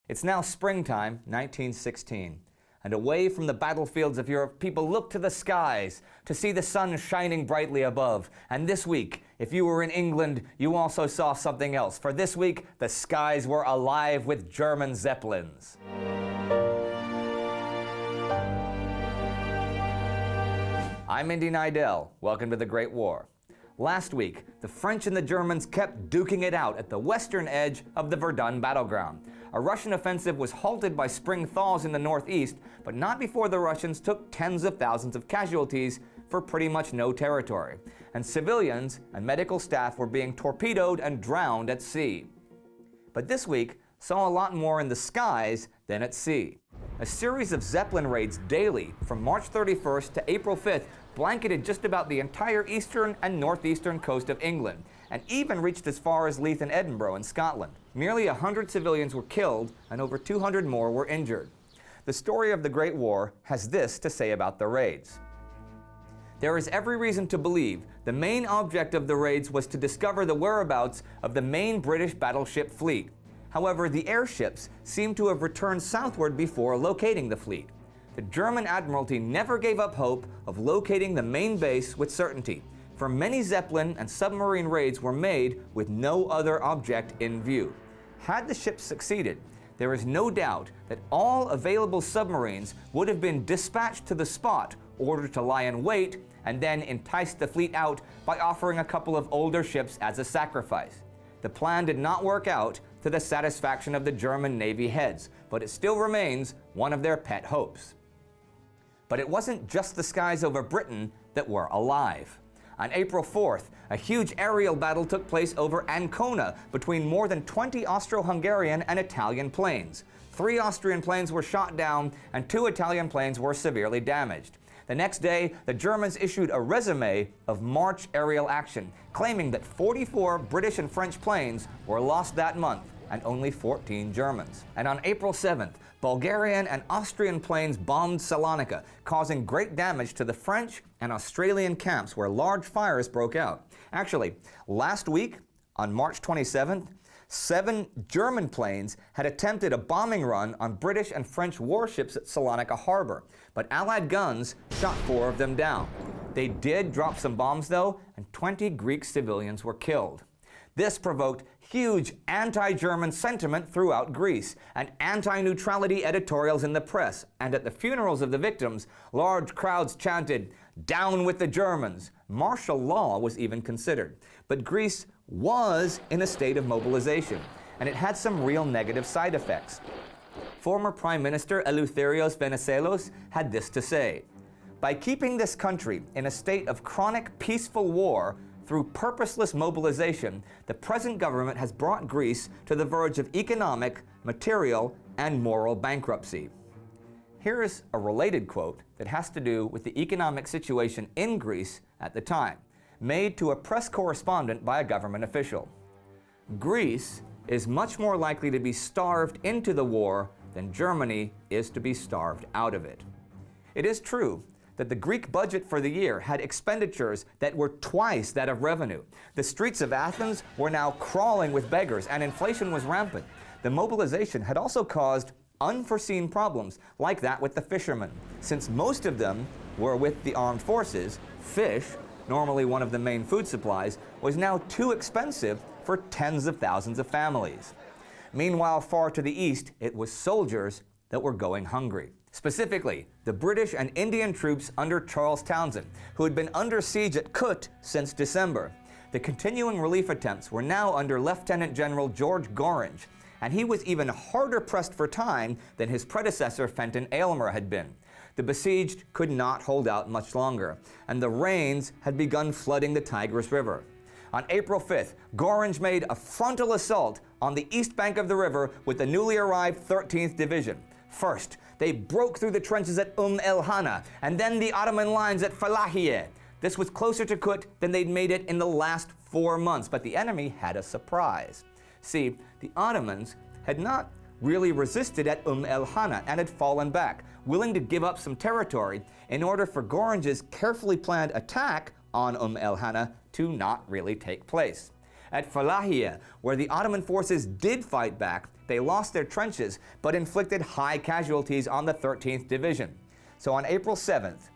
It's now springtime, 1916, and away from the battlefields of Europe, people look to the skies to see the sun shining brightly above. And this week, if you were in England, you also saw something else. For this week, the skies were alive with German Zeppelins. I'm Indy Neidell. Welcome to the Great War. Last week, the French and the Germans kept duking it out at the western edge of the Verdun battleground. A Russian offensive was halted by spring thaws in the northeast, but not before the Russians took tens of thousands of casualties for pretty much no territory. And civilians and medical staff were being torpedoed and drowned at sea. But this week saw a lot more in the skies than at sea. A series of Zeppelin raids daily from March 31st to April 5th blanketed just about the entire eastern and northeastern coast of England, and even reached as far as Leith and Edinburgh in Scotland. Nearly 100 civilians were killed and over 200 more were injured. The story of the Great War has this to say about the raids. There is every reason to believe the main object of the raids was to discover the whereabouts of the main British battleship fleet. However, the airships seem to have returned southward before locating the fleet. the German Admiralty never gave up hope of locating the main base with certainty, for many Zeppelin and submarine raids were made with no other object in view. Had the ships succeeded, there is no doubt that all available submarines would have been dispatched to the spot, ordered to lie in wait, and then entice the fleet out by offering a couple of older ships as a sacrifice. The plan did not work out to the satisfaction of the German Navy heads, but it still remains one of their pet hopes. But it wasn't just the skies over Britain that were alive. On April 4th, a huge aerial battle took place over Ancona between more than 20 Austro-Hungarian and Italian planes. 3 Austrian planes were shot down and 2 Italian planes were severely damaged. The next day, the Germans issued a resume of March aerial action, claiming that 44 British and French planes were lost that month and only 14 Germans. And on April 7th, Bulgarian and Austrian planes bombed Salonika, causing great damage to the French and Australian camps where large fires broke out. Actually, last week, on March 27th, 7 German planes had attempted a bombing run on British and French warships at Salonika Harbor, but Allied guns shot 4 of them down. They did drop some bombs though, and 20 Greek civilians were killed. This provoked huge anti-German sentiment throughout Greece and anti-neutrality editorials in the press, and at the funerals of the victims, large crowds chanted, "Down with the Germans." Martial law was even considered. But Greece was in a state of mobilization, and it had some real negative side effects. Former Prime Minister Eleutherios Venizelos had this to say: "By keeping this country in a state of chronic peaceful war, through purposeless mobilization, the present government has brought Greece to the verge of economic, material, and moral bankruptcy." Here is a related quote that has to do with the economic situation in Greece at the time, made to a press correspondent by a government official. "Greece is much more likely to be starved into the war than Germany is to be starved out of it." It is true that the Greek budget for the year had expenditures that were twice that of revenue. The streets of Athens were now crawling with beggars, and inflation was rampant. The mobilization had also caused unforeseen problems, like that with the fishermen. Since most of them were with the armed forces, fish, normally one of the main food supplies, was now too expensive for tens of thousands of families. Meanwhile, far to the east, it was soldiers that were going hungry. Specifically, the British and Indian troops under Charles Townshend, who had been under siege at Kut since December. The continuing relief attempts were now under Lieutenant General George Gorringe, and he was even harder pressed for time than his predecessor Fenton Aylmer had been. The besieged could not hold out much longer, and the rains had begun flooding the Tigris River. On April 5th, Gorringe made a frontal assault on the east bank of the river with the newly arrived 13th Division. First, they broke through the trenches at el-Hana, and then the Ottoman lines at Falahiye. This was closer to Kut than they'd made it in the last 4 months, but the enemy had a surprise. See, the Ottomans had not really resisted at el-Hana and had fallen back, willing to give up some territory in order for Gorringe's carefully planned attack on el-Hana to not really take place. At Falahiye, where the Ottoman forces did fight back, they lost their trenches but inflicted high casualties on the 13th Division. So on April 7th,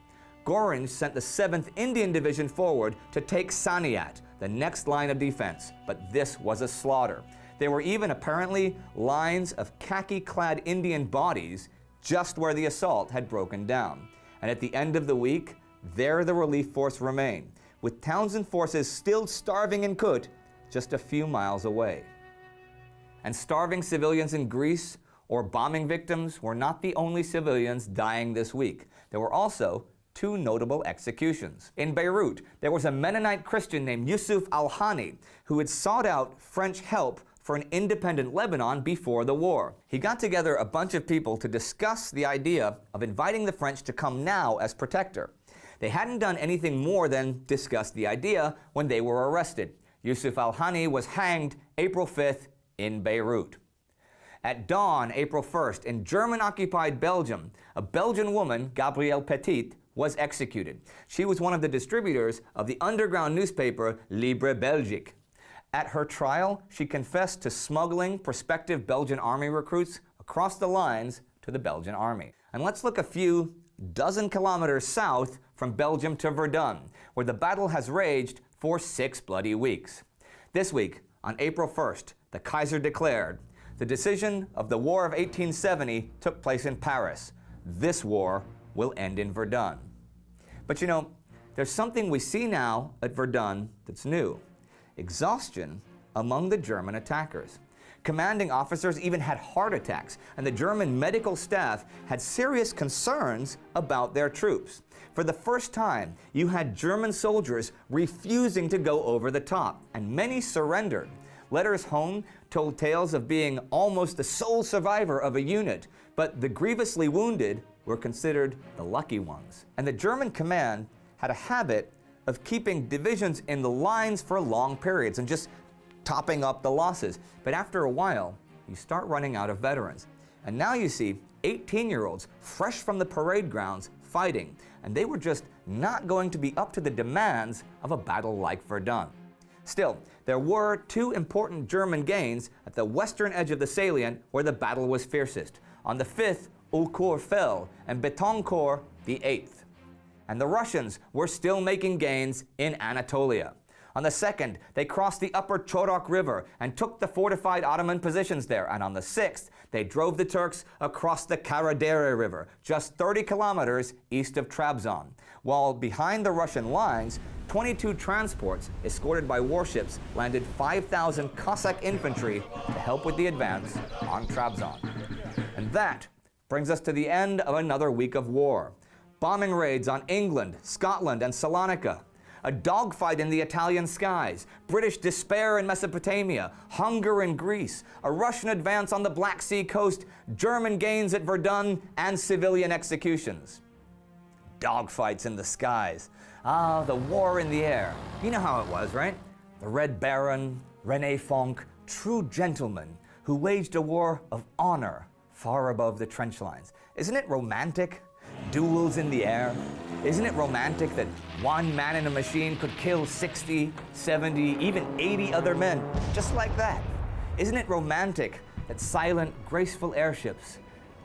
Gorringe sent the 7th Indian Division forward to take Saniat, the next line of defense, but this was a slaughter. There were even apparently lines of khaki-clad Indian bodies just where the assault had broken down. And at the end of the week, there the relief force remained, with Townshend forces still starving in Kut, just a few miles away. And starving civilians in Greece or bombing victims were not the only civilians dying this week. There were also 2 notable executions. In Beirut, there was a Mennonite Christian named Yusuf al-Hani who had sought out French help for an independent Lebanon before the war. He got together a bunch of people to discuss the idea of inviting the French to come now as protector. They hadn't done anything more than discuss the idea when they were arrested. Yusuf al-Hani was hanged April 5th in Beirut. At dawn, April 1st, in German-occupied Belgium, a Belgian woman, Gabrielle Petit, was executed. She was one of the distributors of the underground newspaper Libre Belgique. At her trial, she confessed to smuggling prospective Belgian army recruits across the lines to the Belgian army. And let's look a few dozen kilometers south from Belgium to Verdun, where the battle has raged for 6 bloody weeks. This week, on April 1st, the Kaiser declared, the decision of the War of 1870 took place in Paris. This war will end in Verdun. But you know, there's something we see now at Verdun that's new. Exhaustion among the German attackers. Commanding officers even had heart attacks, and the German medical staff had serious concerns about their troops. For the first time, you had German soldiers refusing to go over the top, and many surrendered. Letters home told tales of being almost the sole survivor of a unit, but the grievously wounded were considered the lucky ones. And the German command had a habit of keeping divisions in the lines for long periods and just topping up the losses. But after a while, you start running out of veterans. And now you see 18-year-olds fresh from the parade grounds fighting, and they were just not going to be up to the demands of a battle like Verdun. Still, there were 2 important German gains at the western edge of the salient where the battle was fiercest. On the 5th, Haucourt fell, and Betancourt the 8th. And the Russians were still making gains in Anatolia. On the 2nd, they crossed the upper Chorok River and took the fortified Ottoman positions there. And on the 6th, they drove the Turks across the Karadere River, just 30 kilometers east of Trabzon. While behind the Russian lines, 22 transports escorted by warships landed 5,000 Cossack infantry to help with the advance on Trabzon. And that brings us to the end of another week of war. Bombing raids on England, Scotland, and Salonika. A dogfight in the Italian skies, British despair in Mesopotamia, hunger in Greece, a Russian advance on the Black Sea coast, German gains at Verdun, and civilian executions. Dogfights in the skies. Ah, the war in the air. You know how it was, right? The Red Baron, René Fonck, true gentlemen who waged a war of honor far above the trench lines. Isn't it romantic? Duels in the air. Isn't it romantic that one man in a machine could kill 60, 70, even 80 other men just like that? Isn't it romantic that silent, graceful airships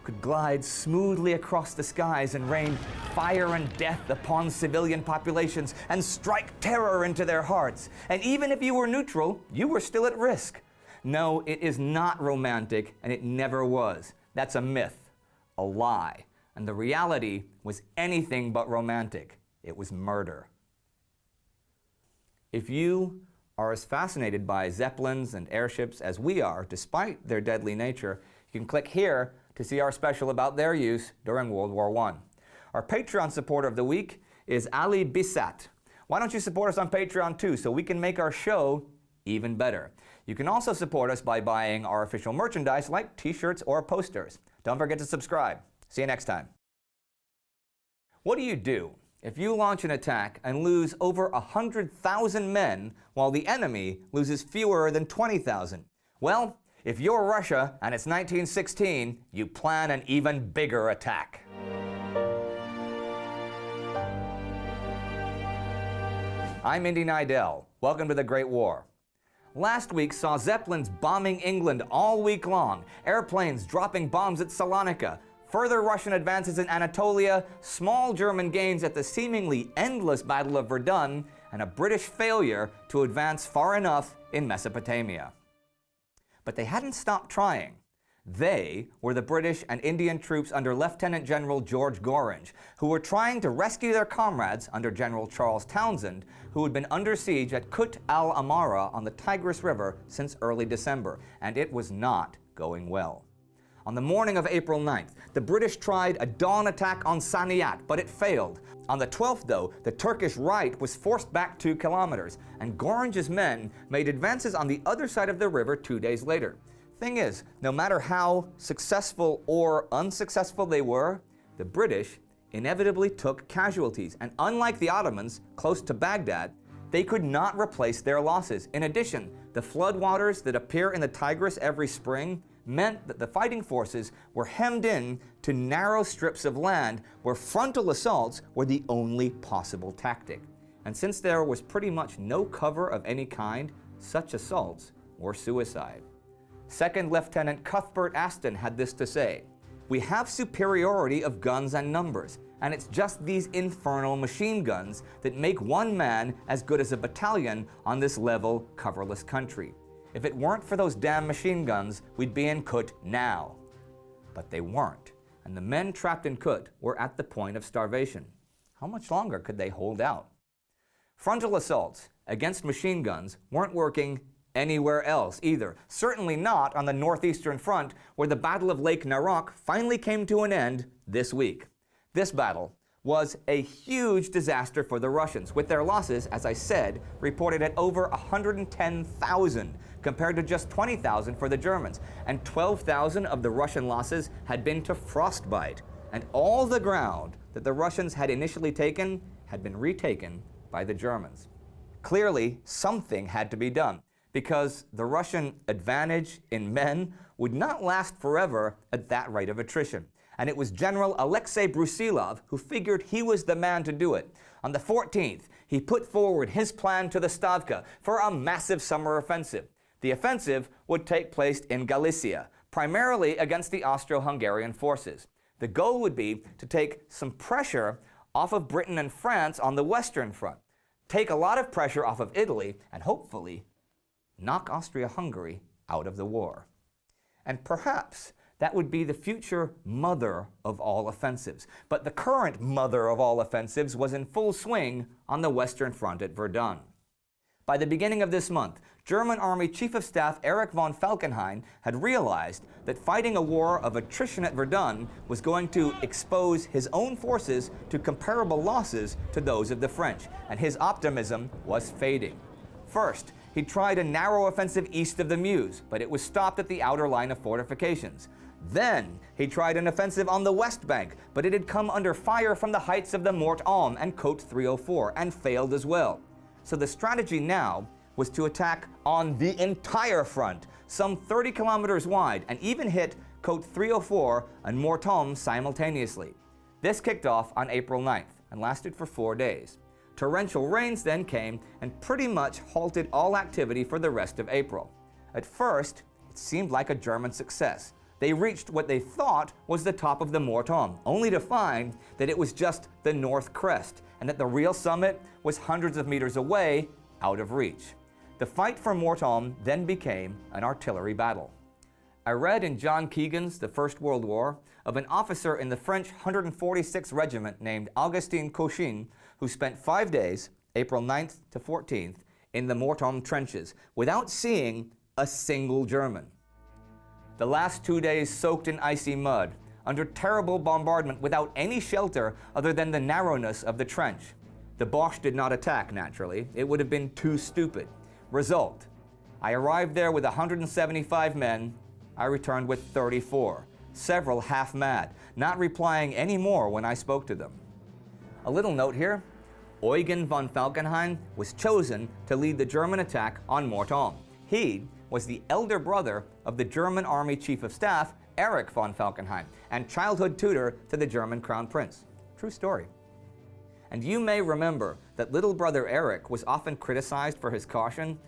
could glide smoothly across the skies and rain fire and death upon civilian populations and strike terror into their hearts? And even if you were neutral, you were still at risk. No, it is not romantic, and it never was. That's a myth, a lie. And the reality was anything but romantic. It was murder. If you are as fascinated by Zeppelins and airships as we are, despite their deadly nature, you can click here to see our special about their use during World War I. Our Patreon supporter of the week is Ali Bisat. Why don't you support us on Patreon too, so we can make our show even better? You can also support us by buying our official merchandise like t-shirts or posters. Don't forget to subscribe. See you next time. What do you do if you launch an attack and lose over 100,000 men while the enemy loses fewer than 20,000? Well, if you're Russia and it's 1916, you plan an even bigger attack. I'm Indy Neidell. Welcome to the Great War. Last week saw Zeppelins bombing England all week long, airplanes dropping bombs at Salonika, further Russian advances in Anatolia, small German gains at the seemingly endless Battle of Verdun, and a British failure to advance far enough in Mesopotamia. But they hadn't stopped trying. They were the British and Indian troops under Lieutenant General George Gorringe, who were trying to rescue their comrades under General Charles Townsend, who had been under siege at Kut al-Amara on the Tigris River since early December, and it was not going well. On the morning of April 9th, the British tried a dawn attack on Saniyat, but it failed. On the 12th, though, the Turkish right was forced back 2 kilometers, and Gorringe's men made advances on the other side of the river 2 days later. Thing is, no matter how successful or unsuccessful they were, the British inevitably took casualties, and unlike the Ottomans close to Baghdad, they could not replace their losses. In addition, the floodwaters that appear in the Tigris every spring meant that the fighting forces were hemmed in to narrow strips of land where frontal assaults were the only possible tactic. And since there was pretty much no cover of any kind, such assaults were suicide. Second Lieutenant Cuthbert Aston had this to say: We have superiority of guns and numbers, and it's just these infernal machine guns that make one man as good as a battalion on this level, coverless country. If it weren't for those damn machine guns, we'd be in Kut now. But they weren't, and the men trapped in Kut were at the point of starvation. How much longer could they hold out? Frontal assaults against machine guns weren't working anywhere else either. Certainly not on the northeastern front, where the Battle of Lake Narok finally came to an end this week. This battle was a huge disaster for the Russians, with their losses, as I said, reported at over 110,000, compared to just 20,000 for the Germans. And 12,000 of the Russian losses had been to frostbite. And all the ground that the Russians had initially taken had been retaken by the Germans. Clearly, something had to be done, because the Russian advantage in men would not last forever at that rate of attrition. And it was General Alexei Brusilov who figured he was the man to do it. On the 14th, he put forward his plan to the Stavka for a massive summer offensive. The offensive would take place in Galicia, primarily against the Austro-Hungarian forces. The goal would be to take some pressure off of Britain and France on the Western Front, take a lot of pressure off of Italy, and hopefully knock Austria-Hungary out of the war. And perhaps that would be the future mother of all offensives. But the current mother of all offensives was in full swing on the Western Front at Verdun. By the beginning of this month, German Army Chief of Staff Erich von Falkenhayn had realized that fighting a war of attrition at Verdun was going to expose his own forces to comparable losses to those of the French, and his optimism was fading. First, he tried a narrow offensive east of the Meuse, but it was stopped at the outer line of fortifications. Then he tried an offensive on the west bank, but it had come under fire from the heights of the Mort Homme and Côte 304 and failed as well. So the strategy now was to attack on the entire front, some 30 kilometers wide, and even hit Côte 304 and Mort Homme simultaneously. This kicked off on April 9th and lasted for 4 days. Torrential rains then came and pretty much halted all activity for the rest of April. At first, it seemed like a German success. They reached what they thought was the top of the Mort Homme, only to find that it was just the north crest, and that the real summit was hundreds of meters away, out of reach. The fight for Mort Homme then became an artillery battle. I read in John Keegan's The First World War of an officer in the French 146th Regiment named Augustin Cochin, who spent 5 days, April 9th to 14th, in the Mort Homme trenches without seeing a single German. The last 2 days soaked in icy mud, under terrible bombardment without any shelter other than the narrowness of the trench. The Boche did not attack, naturally. It would have been too stupid. Result: I arrived there with 175 men. I returned with 34, several half mad, not replying any more when I spoke to them. A little note here: Eugen von Falkenhayn was chosen to lead the German attack on Mort Homme. He was the elder brother of the German Army Chief of Staff, Erich von Falkenhayn, and childhood tutor to the German Crown Prince. True story. And you may remember that little brother Erich was often criticized for his caution.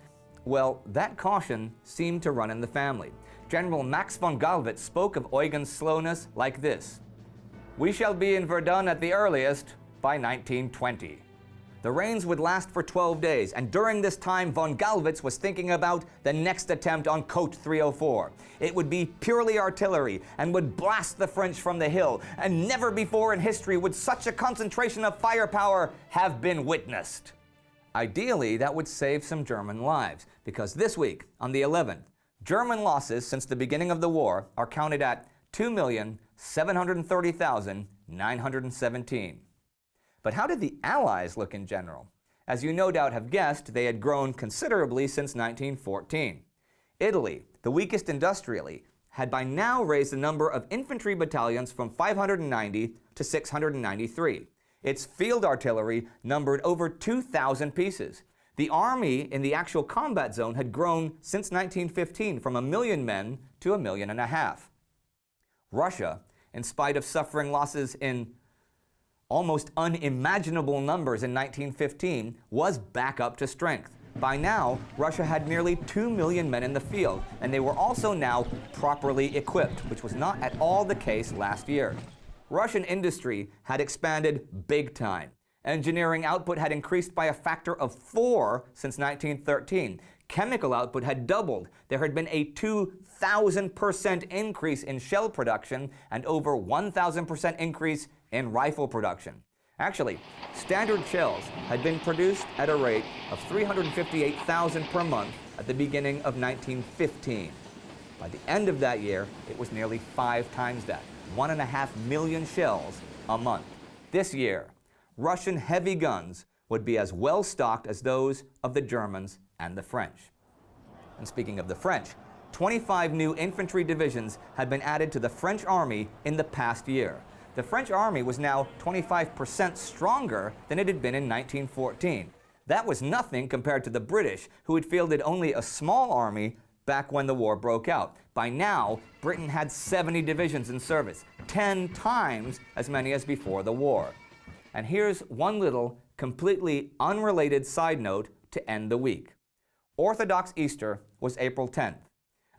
Well, that caution seemed to run in the family. General Max von Gallwitz spoke of Eugen's slowness like this: "We shall be in Verdun at the earliest by 1920. The rains would last for 12 days, and during this time von Gallwitz was thinking about the next attempt on Côte 304. It would be purely artillery and would blast the French from the hill, and never before in history would such a concentration of firepower have been witnessed." Ideally, that would save some German lives, because this week, on the 11th, German losses since the beginning of the war are counted at 2,730,917. But how did the Allies look in general? As you no doubt have guessed, they had grown considerably since 1914. Italy, the weakest industrially, had by now raised the number of infantry battalions from 590 to 693. Its field artillery numbered over 2,000 pieces. The army in the actual combat zone had grown since 1915 from 1 million men to 1.5 million. Russia, in spite of suffering losses in almost unimaginable numbers in 1915, was back up to strength. By now, Russia had nearly 2 million men in the field, and they were also now properly equipped, which was not at all the case last year. Russian industry had expanded big time. Engineering output had increased by a factor of 4 since 1913. Chemical output had doubled. There had been a 2,000% increase in shell production and over 1,000% increase in rifle production. Actually, standard shells had been produced at a rate of 358,000 per month at the beginning of 1915. By the end of that year, it was nearly 5 times that, 1.5 million shells a month. This year, Russian heavy guns would be as well stocked as those of the Germans and the French. And speaking of the French, 25 new infantry divisions had been added to the French army in the past year. The French army was now 25% stronger than it had been in 1914. That was nothing compared to the British, who had fielded only a small army back when the war broke out. By now, Britain had 70 divisions in service, 10 times as many as before the war. And here's one little, completely unrelated side note to end the week. Orthodox Easter was April 10th.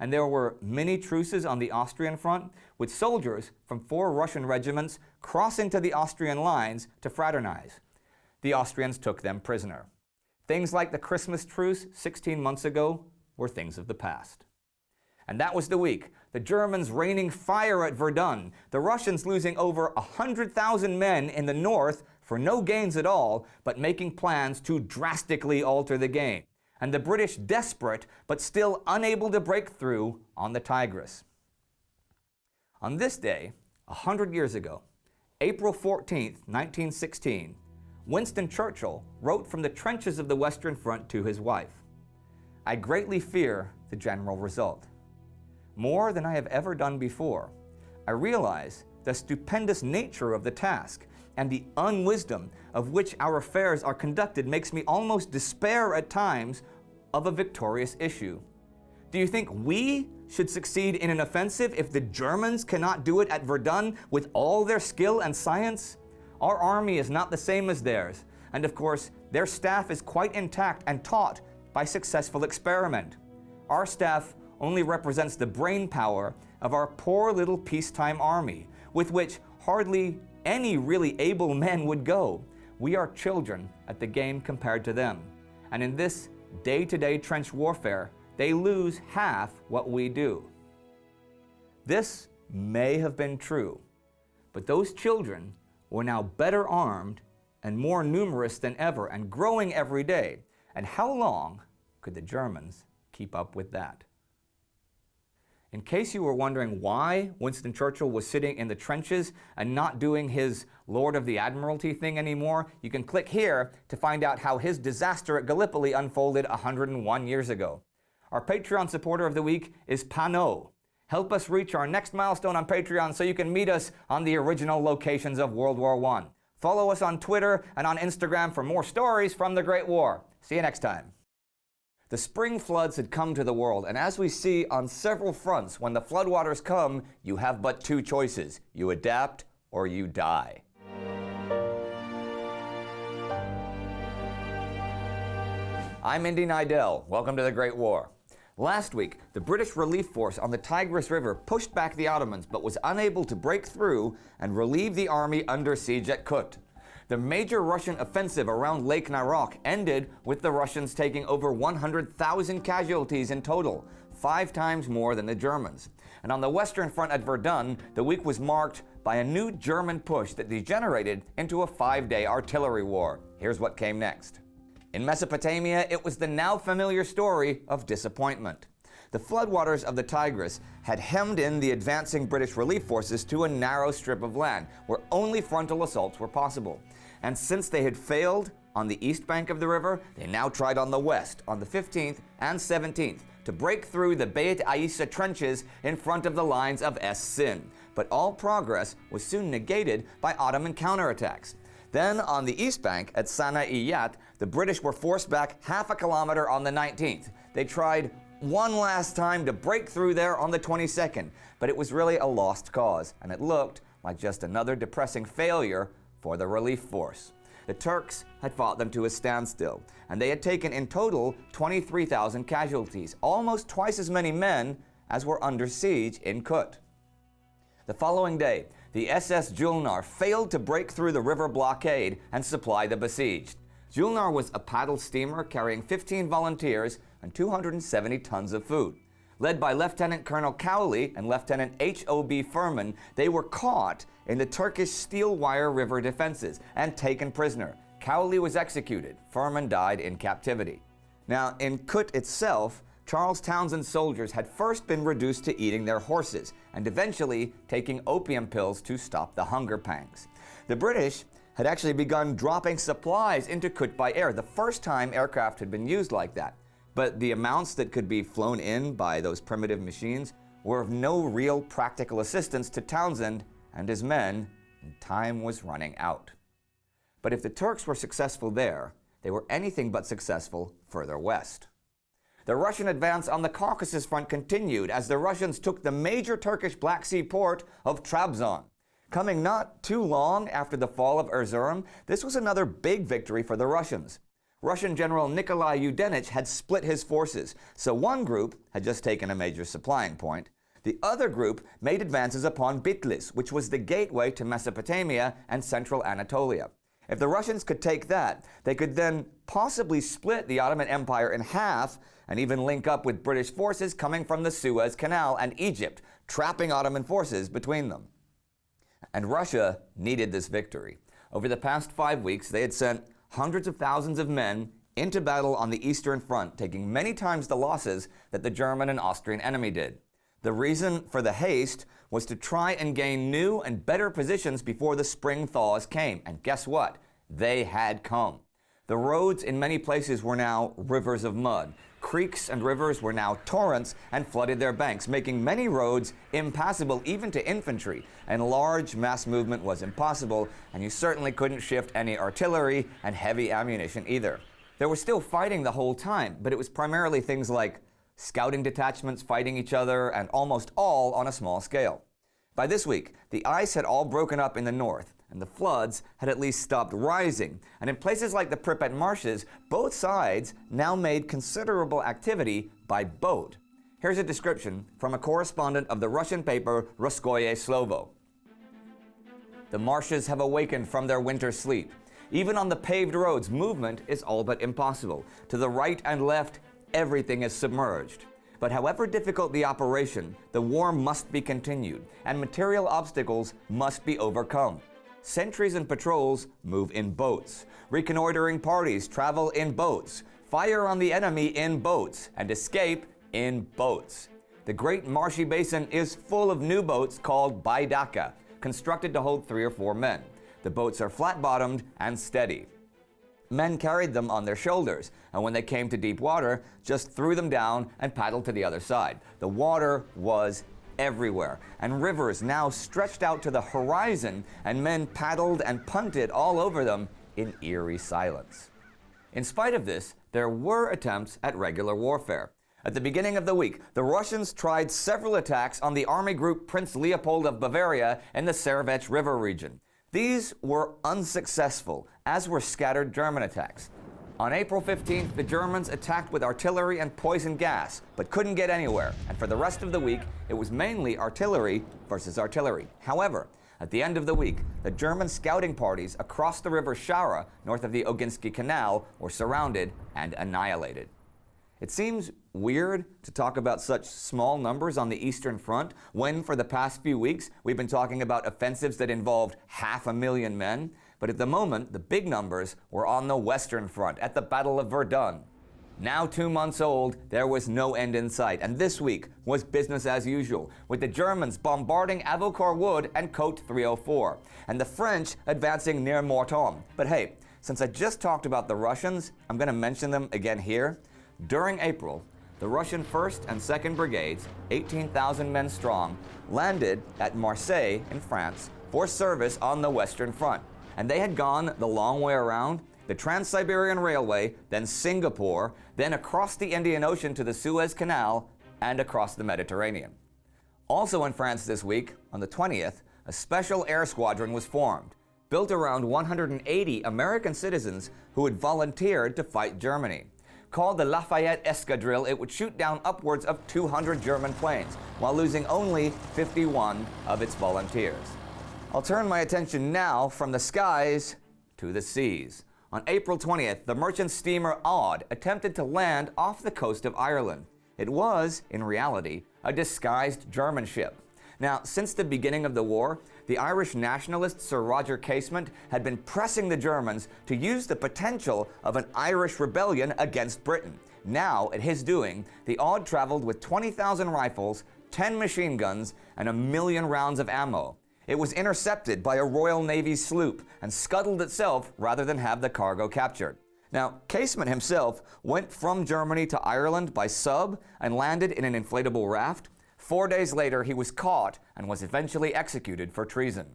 And there were many truces on the Austrian front, with soldiers from 4 Russian regiments crossing to the Austrian lines to fraternize. The Austrians took them prisoner. Things like the Christmas truce 16 months ago were things of the past. And that was the week. The Germans raining fire at Verdun, the Russians losing over 100,000 men in the north for no gains at all, but making plans to drastically alter the game, and the British desperate but still unable to break through on the Tigris. On this day, 100 years ago, April 14th, 1916, Winston Churchill wrote from the trenches of the Western Front to his wife, "I greatly fear the general result. More than I have ever done before, I realize the stupendous nature of the task, and the unwisdom of which our affairs are conducted makes me almost despair at times of a victorious issue. Do you think we should succeed in an offensive if the Germans cannot do it at Verdun with all their skill and science? Our army is not the same as theirs, and of course, their staff is quite intact and taught by successful experiment. Our staff only represents the brain power of our poor little peacetime army, with which hardly any really able men would go. We are children at the game compared to them. And in this day-to-day trench warfare, they lose half what we do." This may have been true, but those children were now better armed and more numerous than ever and growing every day. And how long could the Germans keep up with that? In case you were wondering why Winston Churchill was sitting in the trenches and not doing his Lord of the Admiralty thing anymore, you can click here to find out how his disaster at Gallipoli unfolded 101 years ago. Our Patreon supporter of the week is Pano. Help us reach our next milestone on Patreon so you can meet us on the original locations of World War I. Follow us on Twitter and on Instagram for more stories from the Great War. See you next time. The spring floods had come to the world, and as we see on several fronts, when the floodwaters come, you have but 2 choices. You adapt or you die. I'm Indy Neidell. Welcome to the Great War. Last week, the British relief force on the Tigris River pushed back the Ottomans, but was unable to break through and relieve the army under siege at Kut. The major Russian offensive around Lake Narok ended with the Russians taking over 100,000 casualties in total, 5 times more than the Germans. And on the Western Front at Verdun, the week was marked by a new German push that degenerated into a 5-day artillery war. Here's what came next. In Mesopotamia, it was the now familiar story of disappointment. The floodwaters of the Tigris had hemmed in the advancing British relief forces to a narrow strip of land where only frontal assaults were possible. And since they had failed on the east bank of the river, they now tried on the west, on the 15th and 17th, to break through the Beit Aissa trenches in front of the lines of Es-Sin. But all progress was soon negated by Ottoman counterattacks. Then on the east bank at Sanaiyat, the British were forced back half a kilometer on the 19th. They tried one last time to break through there on the 22nd, but it was really a lost cause, and it looked like just another depressing failure for the relief force. The Turks had fought them to a standstill, and they had taken in total 23,000 casualties, almost twice as many men as were under siege in Kut. The following day, the SS Julnar failed to break through the river blockade and supply the besieged. Julnar was a paddle steamer carrying 15 volunteers and 270 tons of food. Led by Lieutenant Colonel Cowley and Lieutenant H.O.B. Furman, they were caught in the Turkish steel wire river defenses and taken prisoner. Cowley was executed. Furman died in captivity. Now, in Kut itself, Charles Townsend's soldiers had first been reduced to eating their horses and eventually taking opium pills to stop the hunger pangs. The British had actually begun dropping supplies into Kut by air, the first time aircraft had been used like that. But the amounts that could be flown in by those primitive machines were of no real practical assistance to Townsend and his men, and time was running out. But if the Turks were successful there, they were anything but successful further west. The Russian advance on the Caucasus front continued as the Russians took the major Turkish Black Sea port of Trabzon. Coming not too long after the fall of Erzurum, this was another big victory for the Russians. Russian General Nikolai Yudenich had split his forces, so one group had just taken a major supplying point. The other group made advances upon Bitlis, which was the gateway to Mesopotamia and central Anatolia. If the Russians could take that, they could then possibly split the Ottoman Empire in half and even link up with British forces coming from the Suez Canal and Egypt, trapping Ottoman forces between them. And Russia needed this victory. Over the past 5 weeks, they had sent hundreds of thousands of men into battle on the Eastern Front, taking many times the losses that the German and Austrian enemy did. The reason for the haste was to try and gain new and better positions before the spring thaws came. And guess what? They had come. The roads in many places were now rivers of mud. Creeks and rivers were now torrents and flooded their banks, making many roads impassable even to infantry. And large mass movement was impossible, and you certainly couldn't shift any artillery and heavy ammunition either. There was still fighting the whole time, but it was primarily things like scouting detachments fighting each other, and almost all on a small scale. By this week, the ice had all broken up in the north, and the floods had at least stopped rising. And in places like the Pripet marshes, both sides now made considerable activity by boat. Here's a description from a correspondent of the Russian paper Russkoye Slovo. The marshes have awakened from their winter sleep. Even on the paved roads, movement is all but impossible. To the right and left, everything is submerged. But however difficult the operation, the war must be continued, and material obstacles must be overcome. Sentries and patrols move in boats. Reconnoitering parties travel in boats. Fire on the enemy in boats, and escape in boats. The Great Marshy Basin is full of new boats called Baidaka, constructed to hold 3 or 4 men. The boats are flat-bottomed and steady. Men carried them on their shoulders, and when they came to deep water, just threw them down and paddled to the other side. The water was everywhere, and rivers now stretched out to the horizon, and men paddled and punted all over them in eerie silence. In spite of this, there were attempts at regular warfare. At the beginning of the week, the Russians tried several attacks on the army group Prince Leopold of Bavaria in the Servetch River region. These were unsuccessful, as were scattered German attacks. On April 15th, the Germans attacked with artillery and poison gas, but couldn't get anywhere, and for the rest of the week, it was mainly artillery versus artillery. However, at the end of the week, the German scouting parties across the river Shara, north of the Oginsky Canal, were surrounded and annihilated. It seems weird to talk about such small numbers on the Eastern Front when, for the past few weeks, we've been talking about offensives that involved 500,000 men. But at the moment, the big numbers were on the Western Front at the Battle of Verdun. Now 2 months old, there was no end in sight, and this week was business as usual, with the Germans bombarding Avoukar Wood and Côte 304, and the French advancing near Morton. But hey, since I just talked about the Russians, I'm going to mention them again here. During April, the Russian 1st and 2nd Brigades, 18,000 men strong, landed at Marseille in France for service on the Western Front. And they had gone the long way around, the Trans-Siberian Railway, then Singapore, then across the Indian Ocean to the Suez Canal, and across the Mediterranean. Also in France this week, on the 20th, a special air squadron was formed. built around 180 American citizens who had volunteered to fight Germany. Called the Lafayette Escadrille, it would shoot down upwards of 200 German planes, while losing only 51 of its volunteers. I'll turn my attention now from the skies to the seas. On April 20th, the merchant steamer Aud attempted to land off the coast of Ireland. It was, in reality, a disguised German ship. Now, since the beginning of the war, the Irish nationalist Sir Roger Casement had been pressing the Germans to use the potential of an Irish rebellion against Britain. Now, at his doing, the Aud traveled with 20,000 rifles, 10 machine guns, and 1 million rounds of ammo. It was intercepted by a Royal Navy sloop and scuttled itself rather than have the cargo captured. Now, Casement himself went from Germany to Ireland by sub and landed in an inflatable raft. 4 days later, he was caught and was eventually executed for treason.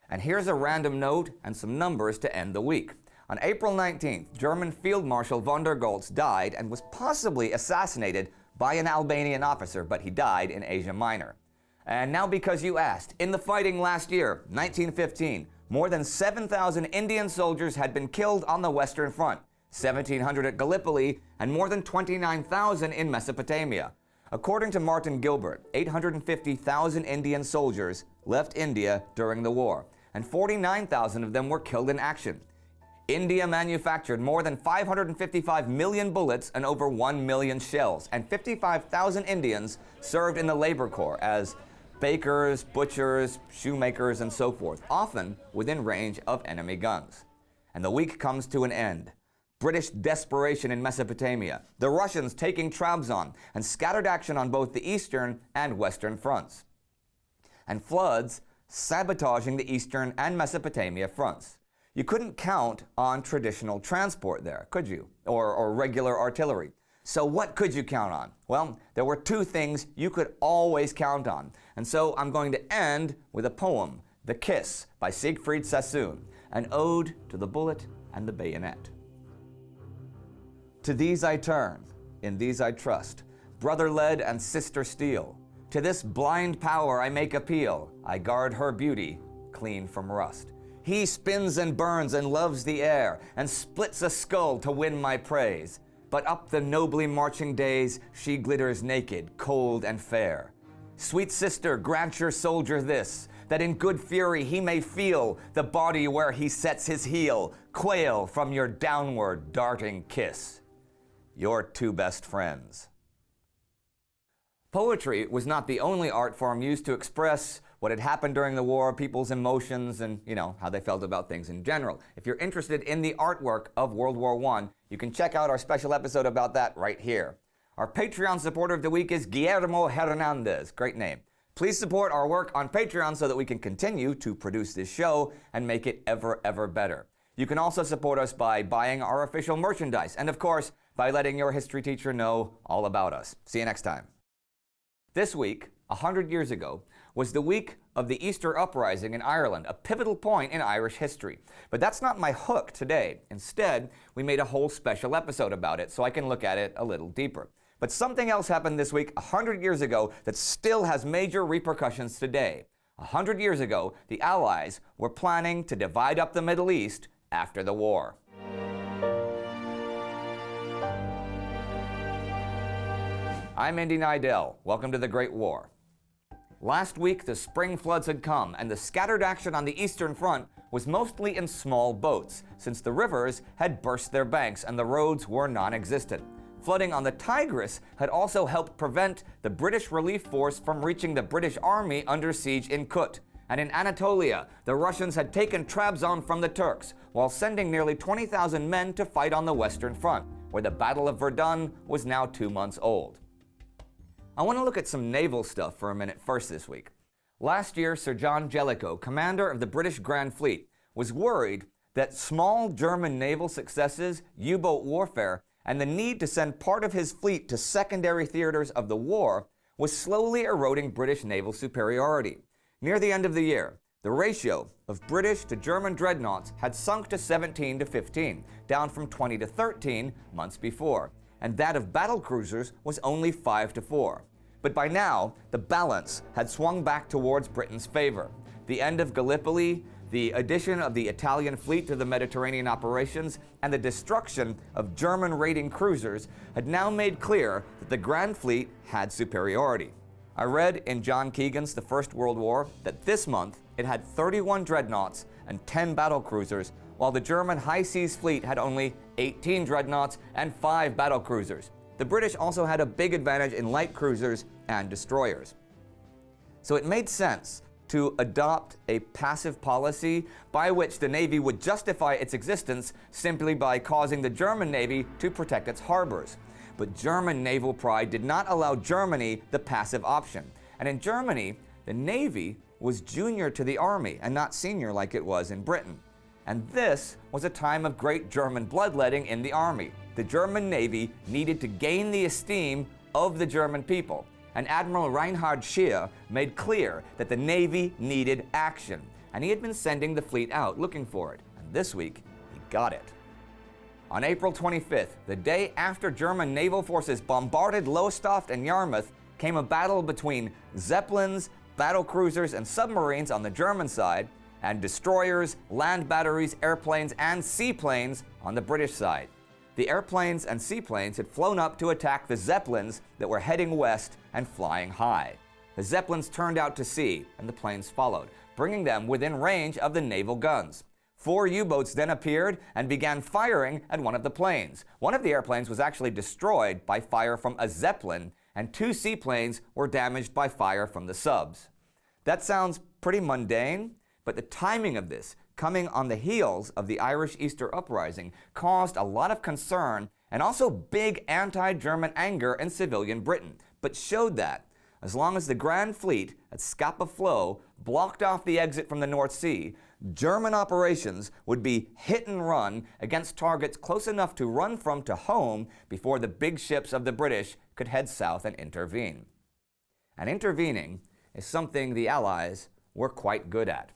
And here's a random note and some numbers to end the week. On April 19th, German Field Marshal von der Goltz died and was possibly assassinated by an Albanian officer, but he died in Asia Minor. And now because you asked, in the fighting last year, 1915, more than 7,000 Indian soldiers had been killed on the Western Front, 1,700 at Gallipoli, and more than 29,000 in Mesopotamia. According to Martin Gilbert, 850,000 Indian soldiers left India during the war, and 49,000 of them were killed in action. India manufactured more than 555 million bullets and over 1 million shells, and 55,000 Indians served in the labor corps as bakers, butchers, shoemakers, and so forth, often within range of enemy guns. And the week comes to an end. British desperation in Mesopotamia, the Russians taking Trabzon, and scattered action on both the eastern and western fronts. And floods sabotaging the eastern and Mesopotamia fronts. You couldn't count on traditional transport there, could you? Or regular artillery. So what could you count on? Well, there were two things you could always count on. And so I'm going to end with a poem, The Kiss by Siegfried Sassoon, an ode to the bullet and the bayonet. To these I turn, in these I trust, brother lead and sister steel. To this blind power I make appeal, I guard her beauty clean from rust. He spins and burns and loves the air, and splits a skull to win my praise. But up the nobly marching days, she glitters naked, cold and fair. Sweet sister, grant your soldier this, that in good fury he may feel the body where he sets his heel, quail from your downward darting kiss. Your two best friends. Poetry was not the only art form used to express what had happened during the war, people's emotions, and, how they felt about things in general. If you're interested in the artwork of World War I, you can check out our special episode about that right here. Our Patreon supporter of the week is Guillermo Hernandez. Great name. Please support our work on Patreon so that we can continue to produce this show and make it ever, ever better. You can also support us by buying our official merchandise, and of course, by letting your history teacher know all about us. See you next time. This week, 100 years ago, was the week of the Easter Uprising in Ireland, a pivotal point in Irish history. But that's not my hook today. Instead, we made a whole special episode about it so I can look at it a little deeper. But something else happened this week 100 years ago that still has major repercussions today. 100 years ago, the Allies were planning to divide up the Middle East after the war. I'm Indy Neidell. Welcome to the Great War. Last week, the spring floods had come, and the scattered action on the Eastern Front was mostly in small boats, since the rivers had burst their banks and the roads were non-existent. Flooding on the Tigris had also helped prevent the British relief force from reaching the British army under siege in Kut. And in Anatolia, the Russians had taken Trabzon from the Turks, while sending nearly 20,000 men to fight on the Western Front, where the Battle of Verdun was now 2 months old. I want to look at some naval stuff for a minute first this week. Last year, Sir John Jellicoe, commander of the British Grand Fleet, was worried that small German naval successes, U-boat warfare, and the need to send part of his fleet to secondary theaters of the war was slowly eroding British naval superiority. Near the end of the year, the ratio of British to German dreadnoughts had sunk to 17 to 15, down from 20 to 13 months before, and that of battle cruisers was only 5 to 4. But by now, the balance had swung back towards Britain's favor. The end of Gallipoli, The addition of the Italian fleet to the Mediterranean operations and the destruction of German raiding cruisers had now made clear that the Grand Fleet had superiority. I read in John Keegan's The First World War that this month it had 31 dreadnoughts and 10 battle cruisers, while the German High Seas Fleet had only 18 dreadnoughts and 5 battle cruisers. The British also had a big advantage in light cruisers and destroyers. So it made sense to adopt a passive policy by which the Navy would justify its existence simply by causing the German Navy to protect its harbors. But German naval pride did not allow Germany the passive option. And in Germany, the Navy was junior to the Army and not senior like it was in Britain. And this was a time of great German bloodletting in the Army. The German Navy needed to gain the esteem of the German people. And Admiral Reinhard Scheer made clear that the Navy needed action, and he had been sending the fleet out looking for it, and this week he got it. On April 25th, the day after German naval forces bombarded Lowestoft and Yarmouth, came a battle between Zeppelins, battle cruisers, and submarines on the German side, and destroyers, land batteries, airplanes, and seaplanes on the British side. The airplanes and seaplanes had flown up to attack the Zeppelins that were heading west and flying high. The Zeppelins turned out to sea, and the planes followed, bringing them within range of the naval guns. 4 U-boats then appeared and began firing at one of the planes. One of the airplanes was actually destroyed by fire from a Zeppelin, and 2 seaplanes were damaged by fire from the subs. That sounds pretty mundane, but the timing of this, coming on the heels of the Irish Easter Uprising, caused a lot of concern and also big anti-German anger in civilian Britain, but showed that as long as the Grand Fleet at Scapa Flow blocked off the exit from the North Sea, German operations would be hit and run against targets close enough to run from to home before the big ships of the British could head south and intervene. And intervening is something the Allies were quite good at.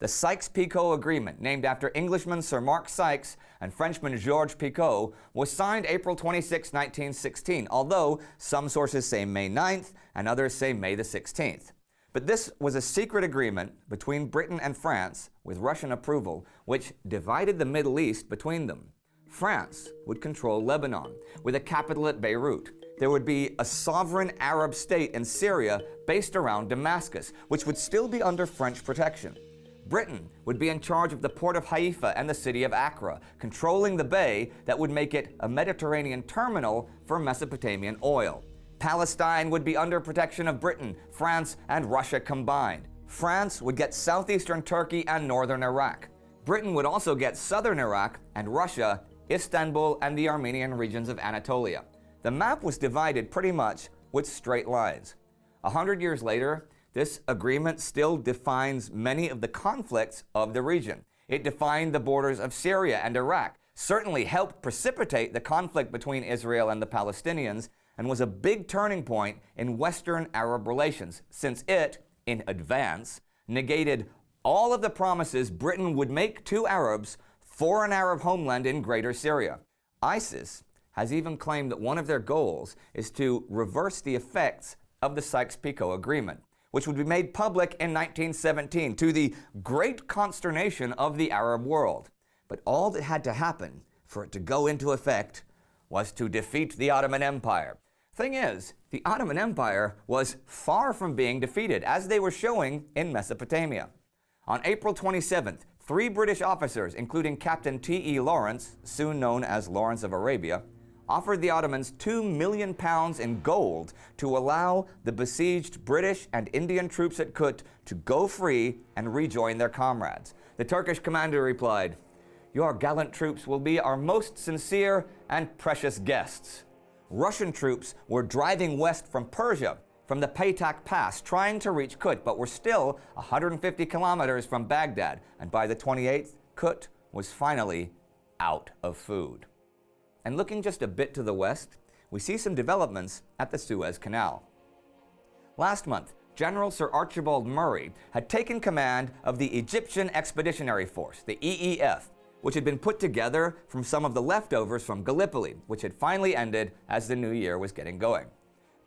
The Sykes-Picot Agreement, named after Englishman Sir Mark Sykes and Frenchman Georges Picot, was signed April 26, 1916, although some sources say May 9th and others say May the 16th. But this was a secret agreement between Britain and France, with Russian approval, which divided the Middle East between them. France would control Lebanon, with a capital at Beirut. There would be a sovereign Arab state in Syria based around Damascus, which would still be under French protection. Britain would be in charge of the port of Haifa and the city of Accra, controlling the bay that would make it a Mediterranean terminal for Mesopotamian oil. Palestine would be under protection of Britain, France, and Russia combined. France would get southeastern Turkey and northern Iraq. Britain would also get southern Iraq, and Russia, Istanbul, and the Armenian regions of Anatolia. The map was divided pretty much with straight lines. 100 years later, this agreement still defines many of the conflicts of the region. It defined the borders of Syria and Iraq, certainly helped precipitate the conflict between Israel and the Palestinians, and was a big turning point in Western Arab relations, since it, in advance, negated all of the promises Britain would make to Arabs for an Arab homeland in Greater Syria. ISIS has even claimed that one of their goals is to reverse the effects of the Sykes-Picot Agreement, which would be made public in 1917 to the great consternation of the Arab world. But all that had to happen for it to go into effect was to defeat the Ottoman Empire. Thing is, the Ottoman Empire was far from being defeated, as they were showing in Mesopotamia. On April 27th, 3 British officers, including Captain T.E. Lawrence, soon known as Lawrence of Arabia, offered the Ottomans £2 million in gold to allow the besieged British and Indian troops at Kut to go free and rejoin their comrades. The Turkish commander replied, "Your gallant troops will be our most sincere and precious guests." Russian troops were driving west from Persia, from the Paytak Pass, trying to reach Kut, but were still 150 kilometers from Baghdad, and by the 28th, Kut was finally out of food. And looking just a bit to the west, we see some developments at the Suez Canal. Last month, General Sir Archibald Murray had taken command of the Egyptian Expeditionary Force, the EEF, which had been put together from some of the leftovers from Gallipoli, which had finally ended as the new year was getting going.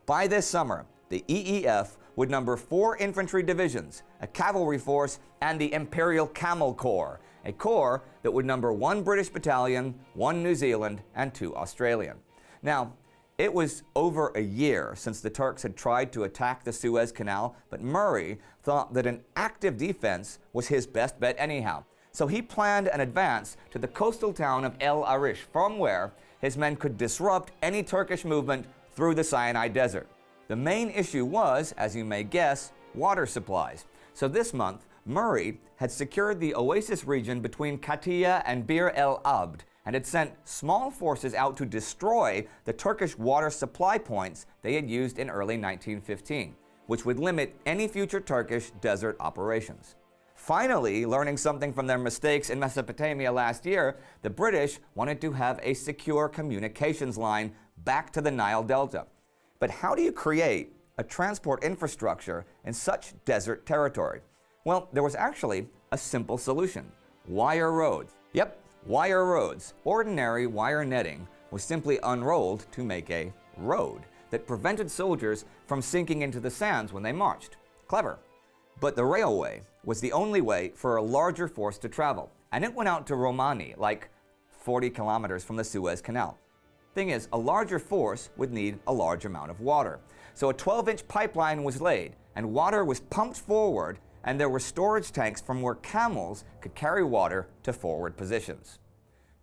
By this summer, the EEF would number 4 infantry divisions, a cavalry force, and the Imperial Camel Corps, a corps that would number 1 British battalion, 1 New Zealand, and 2 Australian. Now, it was over a year since the Turks had tried to attack the Suez Canal, but Murray thought that an active defense was his best bet anyhow. So he planned an advance to the coastal town of El Arish, from where his men could disrupt any Turkish movement through the Sinai Desert. The main issue was, as you may guess, water supplies. So this month, Murray had secured the oasis region between Katia and Bir el Abd, and had sent small forces out to destroy the Turkish water supply points they had used in early 1915, which would limit any future Turkish desert operations. Finally, learning something from their mistakes in Mesopotamia last year, the British wanted to have a secure communications line back to the Nile Delta. But how do you create a transport infrastructure in such desert territory? Well, there was actually a simple solution: wire roads. Yep, wire roads. Ordinary wire netting was simply unrolled to make a road that prevented soldiers from sinking into the sands when they marched. Clever. But the railway was the only way for a larger force to travel, and it went out to Romani, like 40 kilometers from the Suez Canal. Thing is, a larger force would need a large amount of water. So a 12-inch pipeline was laid, and water was pumped forward, and there were storage tanks from where camels could carry water to forward positions.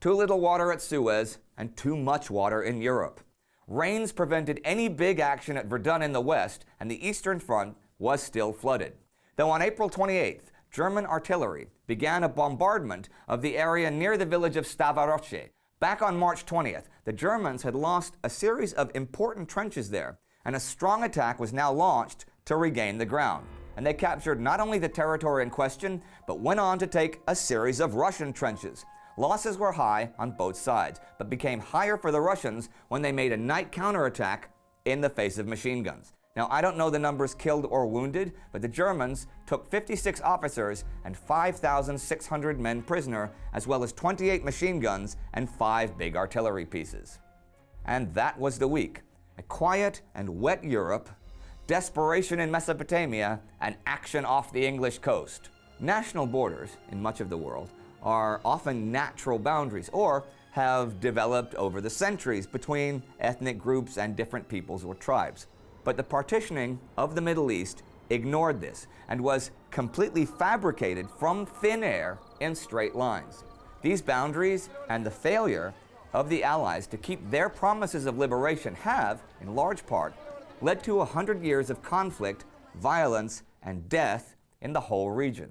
Too little water at Suez, and too much water in Europe. Rains prevented any big action at Verdun in the west, and the Eastern Front was still flooded. Though on April 28th, German artillery began a bombardment of the area near the village of Stavaroche. Back on March 20th, the Germans had lost a series of important trenches there, and a strong attack was now launched to regain the ground. And they captured not only the territory in question, but went on to take a series of Russian trenches. Losses were high on both sides, but became higher for the Russians when they made a night counterattack in the face of machine guns. Now, I don't know the numbers killed or wounded, but the Germans took 56 officers and 5,600 men prisoner, as well as 28 machine guns and 5 big artillery pieces. And that was the week. A quiet and wet Europe, desperation in Mesopotamia, and action off the English coast. National borders in much of the world are often natural boundaries, or have developed over the centuries between ethnic groups and different peoples or tribes. But the partitioning of the Middle East ignored this and was completely fabricated from thin air in straight lines. These boundaries and the failure of the Allies to keep their promises of liberation have, in large part, led to 100 years of conflict, violence, and death in the whole region.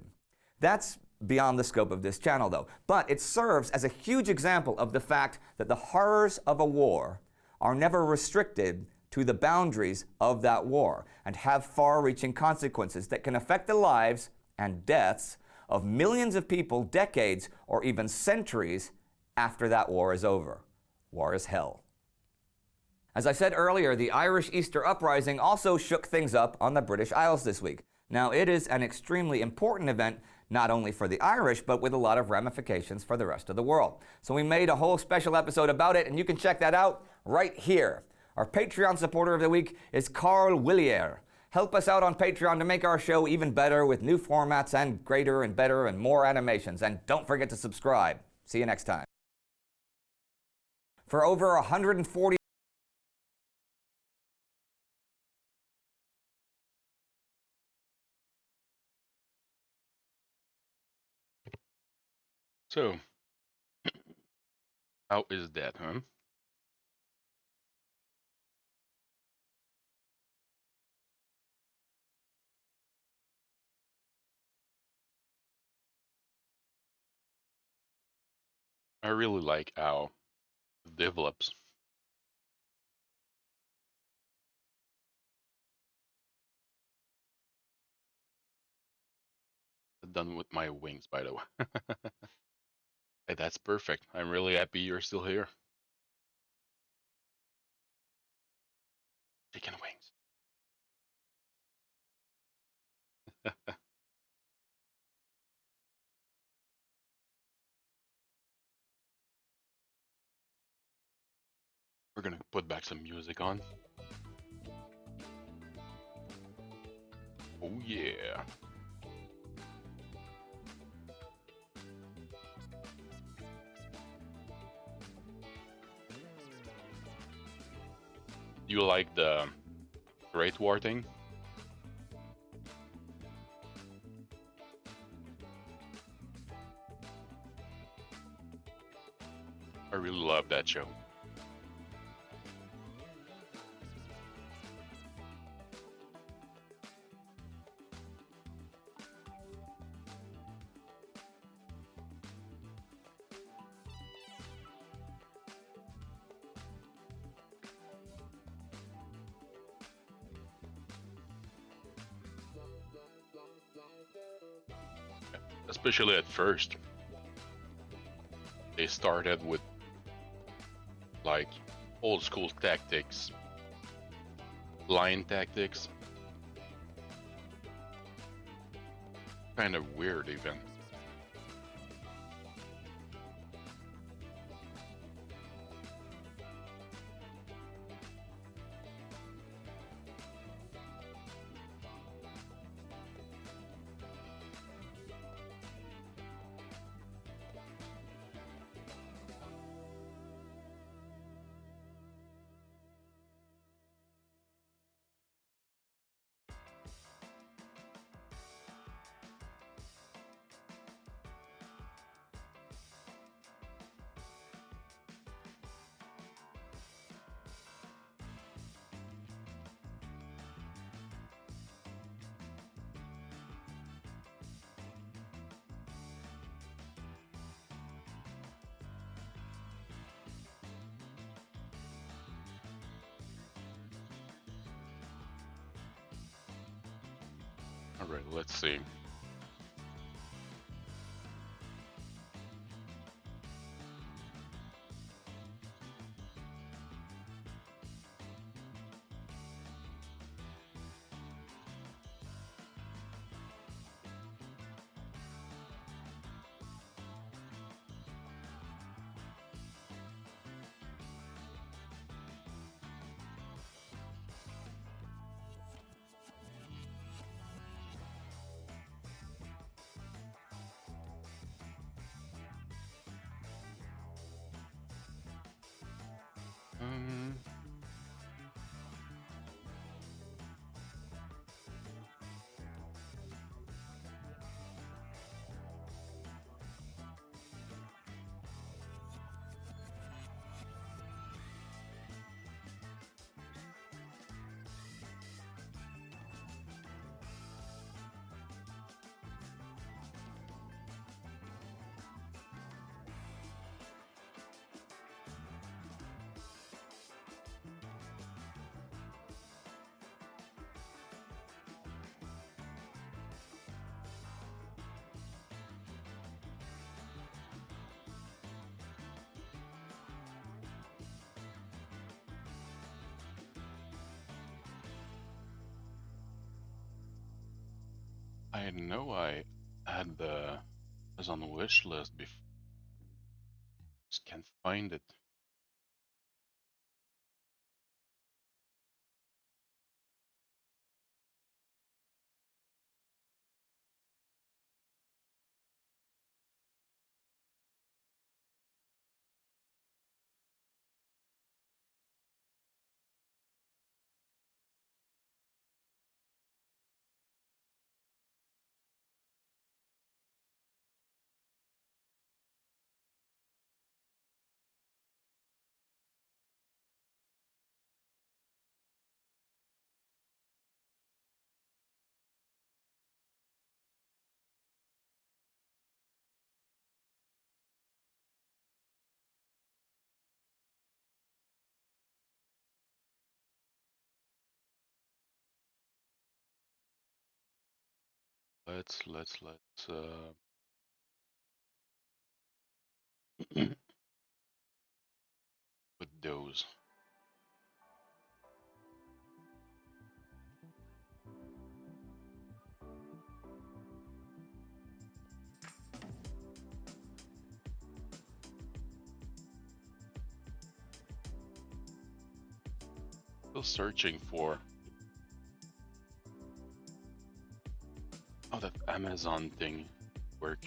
That's beyond the scope of this channel, though, but it serves as a huge example of the fact that the horrors of a war are never restricted to the boundaries of that war and have far-reaching consequences that can affect the lives and deaths of millions of people decades or even centuries after that war is over. War is hell. As I said earlier, the Irish Easter Uprising also shook things up on the British Isles this week. Now, it is an extremely important event, not only for the Irish, but with a lot of ramifications for the rest of the world. So we made a whole special episode about it, and you can check that out right here. Our Patreon supporter of the week is Carl Willier. Help us out on Patreon to make our show even better with new formats and greater and better and more animations. And don't forget to subscribe. See you next time. For over 140 So, how is that, huh? I really like how it develops. Done with my wings, by the way. Hey, that's perfect. I'm really happy you're still here. Chicken wings. We're gonna put back some music on. Oh yeah. You like the Great War thing? I really love that show. Especially at first. They started with like old school tactics, line tactics. Kind of weird even. Alright, let's see. Um, I know I had the as on the wish list before. Just can't find it. Let's put those. Still searching for Amazon thing work.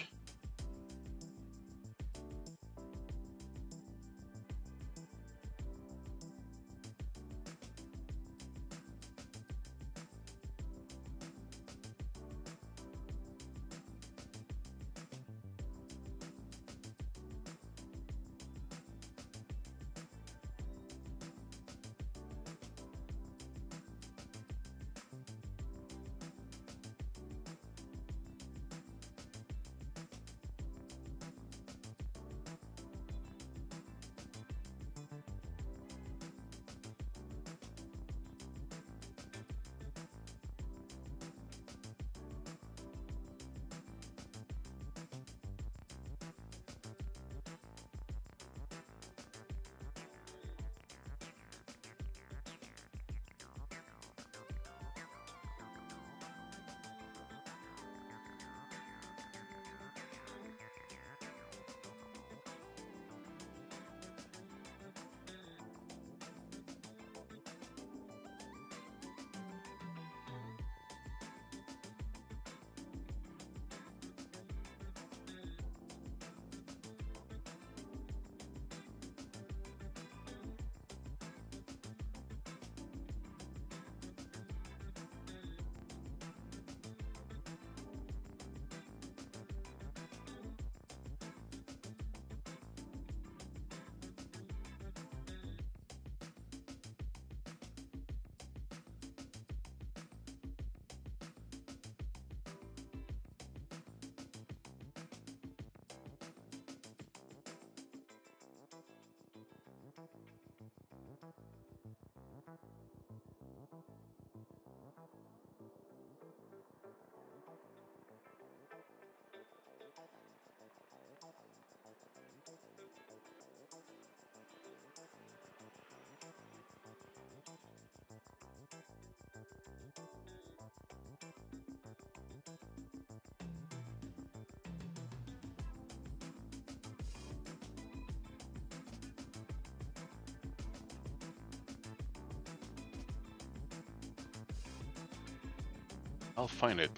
I'll find it.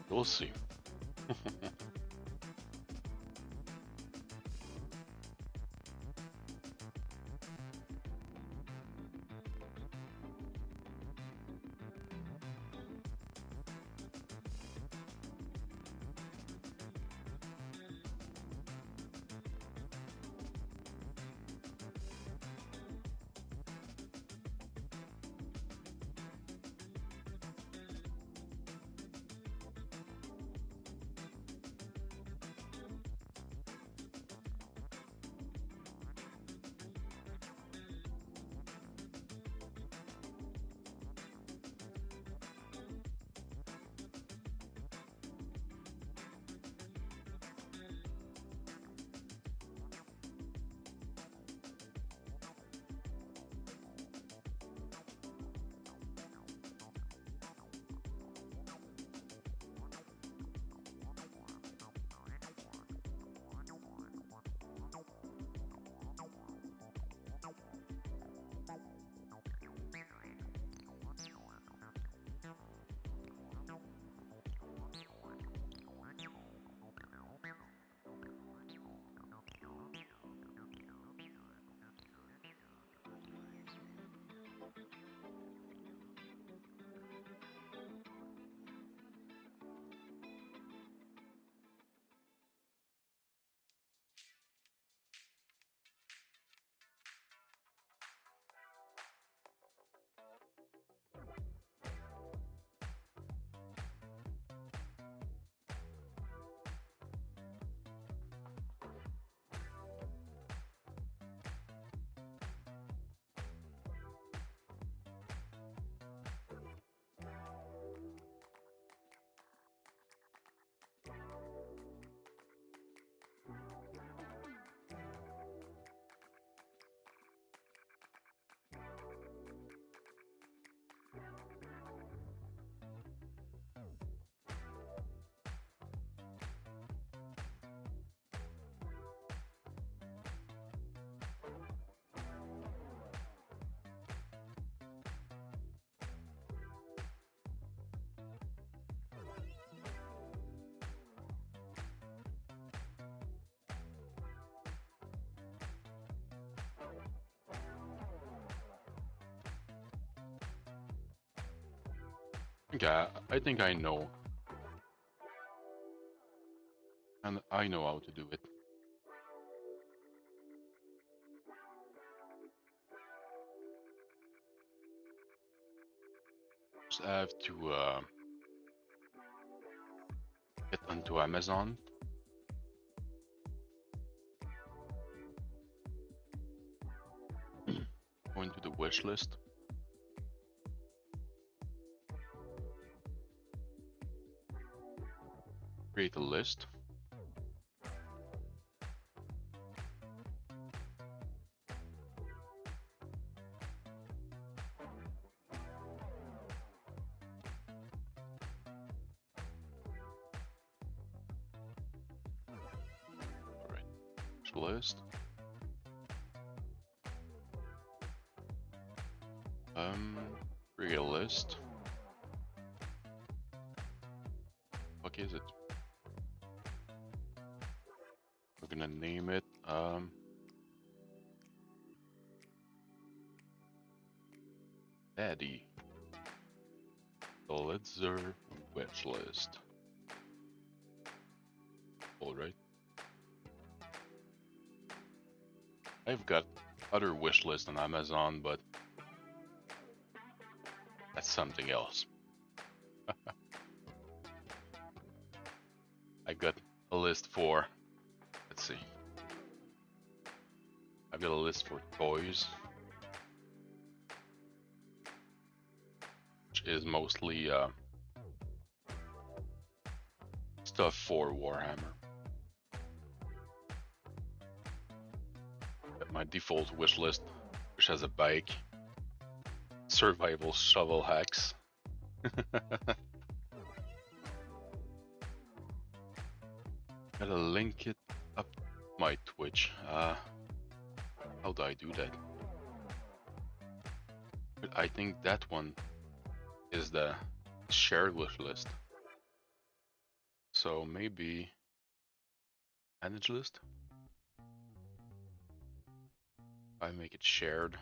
We'll see. I think I know. And I know how to do it. Just have to get onto Amazon. Go into the wish list. Create a list. Alright, list. Create a list. What is it? We're gonna name it Daddy Blitzer wish list. Alright. I've got other wish lists on Amazon, but that's something else. I got a list for, let's see. I've got a list for toys, which is mostly stuff for Warhammer. Got my default wish list, which has a bike, survival shovel hacks. Gotta link it up my Twitch. How do I do that? But I think that one is the shared wish list. So maybe manage list. I make it shared.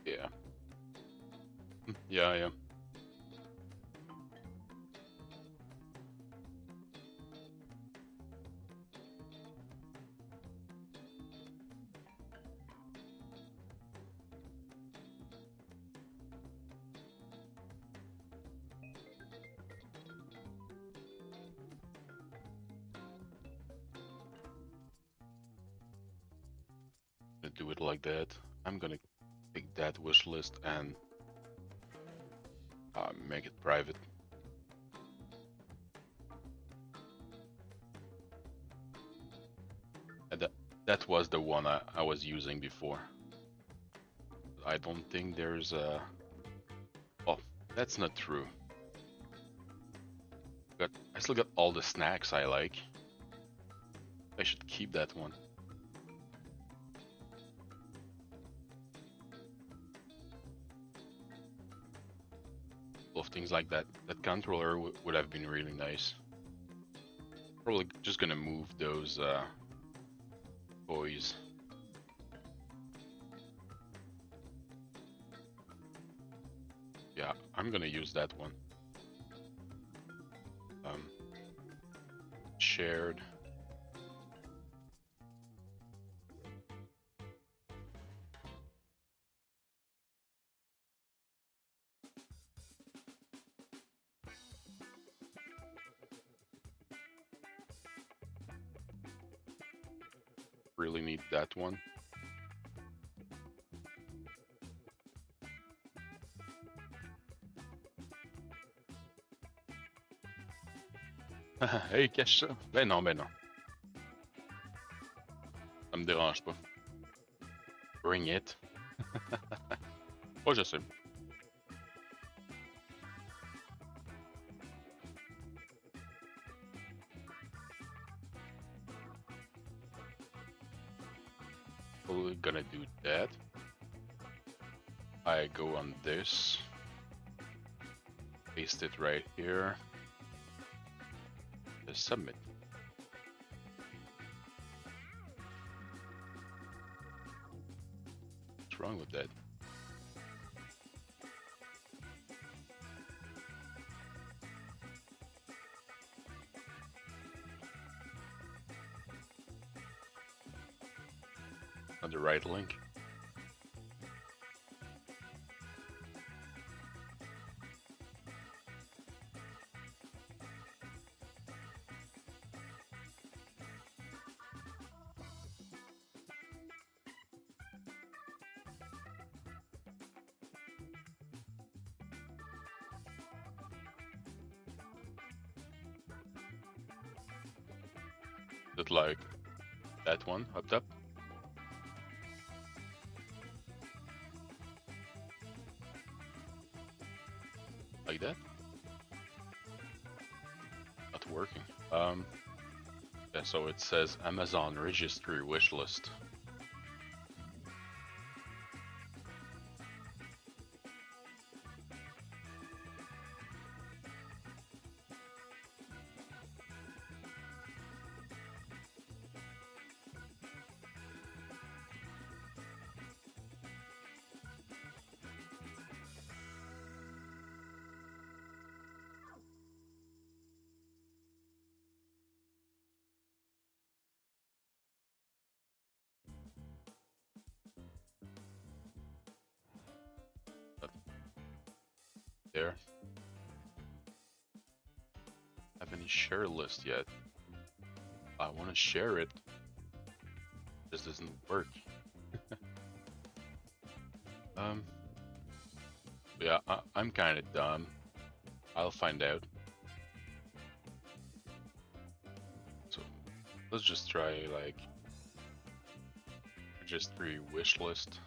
Yeah. Yeah, yeah. Do it like that. I'm gonna take that wish list and make it private. And that was the one I was using before. I don't think there's a... Oh, that's not true. I still got all the snacks I like. I should keep that one. Of things like that. That controller would have been really nice. Probably just gonna move those toys. Yeah, I'm gonna use that one. Shared. Really need that one. Hey, cache ça. Ben non, ben non. me dérange pas. Bring it. Oh, je sais. We're gonna do that. I go on this. Paste it right here. Just submit. What's wrong with that? On the right link. Is it like that one up top? Like that? Not working. Yeah, so it says Amazon registry wishlist. There. Have any share list yet? I want to share it. This doesn't work. Yeah, I'm kind of dumb. I'll find out. So let's just try like registry wish list.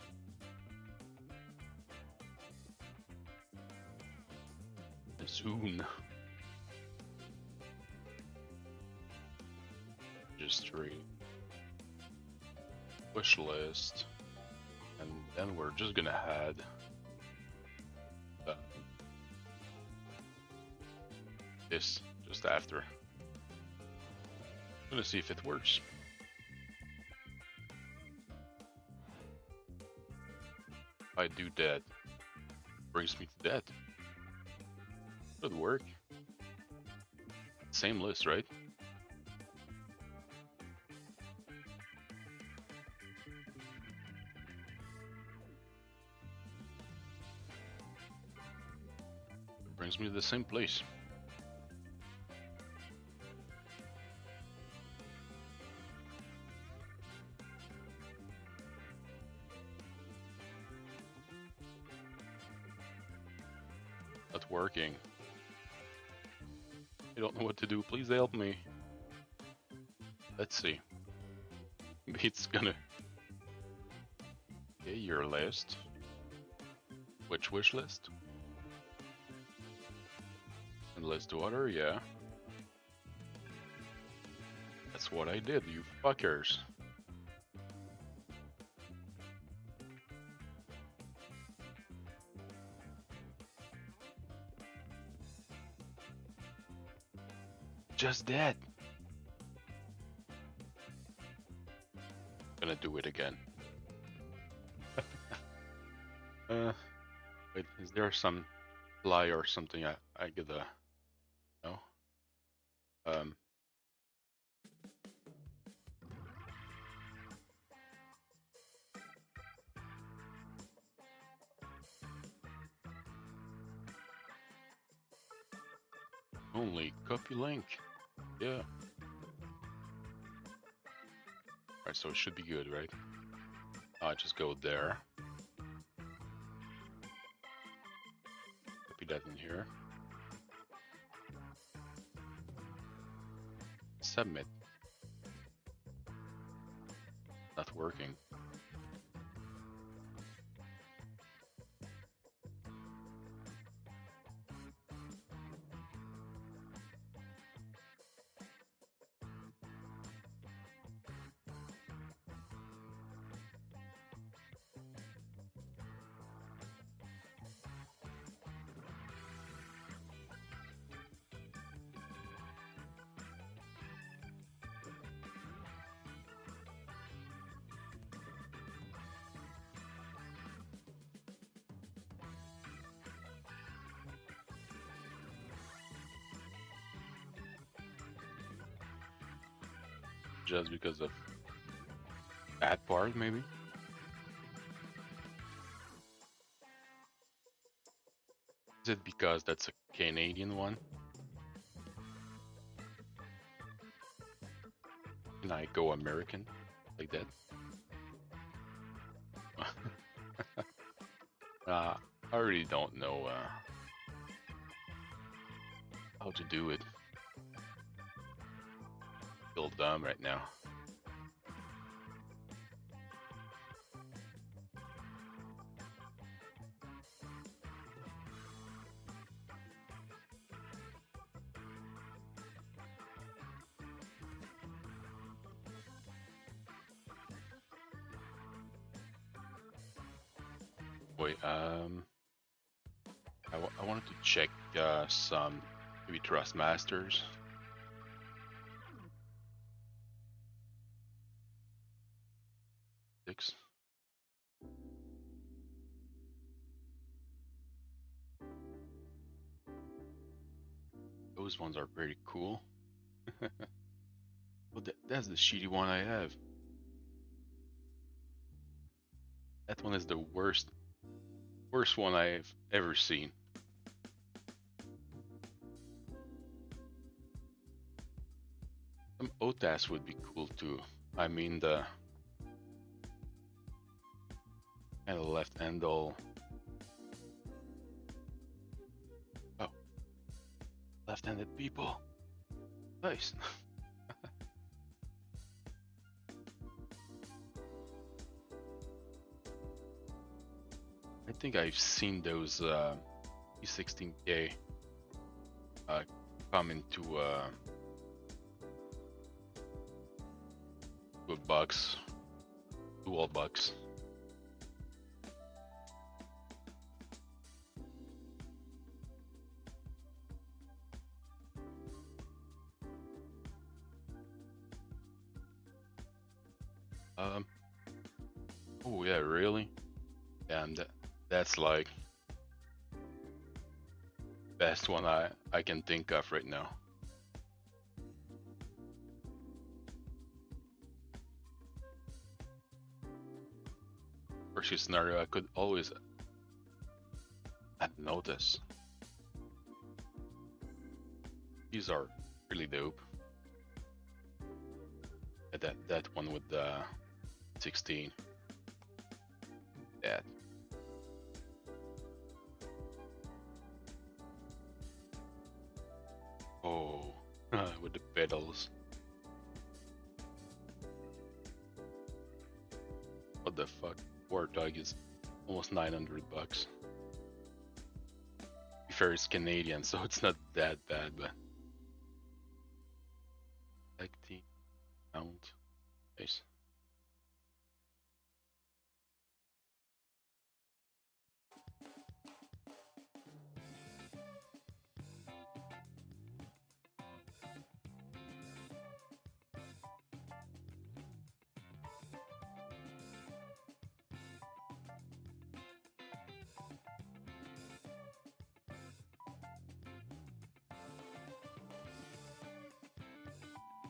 Soon. Registry wish list, and then we're just gonna add this just after. I'm gonna see if it works. If I do that, brings me to that. Should work. Same list, right? It brings me to the same place. Not working. I don't know what to do. Please help me. Let's see. Maybe it's gonna. Okay, your list. Which wish list? And list order, yeah. That's what I did, you fuckers. Just that. Gonna do it again. Wait, is there some fly or something I gotta no? Only copy link. Yeah. Alright, so it should be good, right? I just go there. Copy that in here. Submit. Not not working. Just because of that part, maybe? Is it because that's a Canadian one? Can I go American like that? I really don't know how to do it. Feel dumb right now. Wait, I wanted to check some maybe Trustmasters. Six. Those ones are pretty cool. Well, that's the shitty one I have. That one is the worst one I've ever seen. Some OTAS would be cool too. I mean the kind of left handle. Oh, left-handed people. Nice. I think I've seen those E16K come into a box, dual box. Oh yeah, really? And that's like best one I can think of right now. Worst case scenario, I could always add notice. These are really dope. That one with the 16. That. Oh, with the pedals. What the fuck? Warthog is almost 900 bucks. To be fair, it's Canadian, so it's not that bad, but. Like the mount. Nice.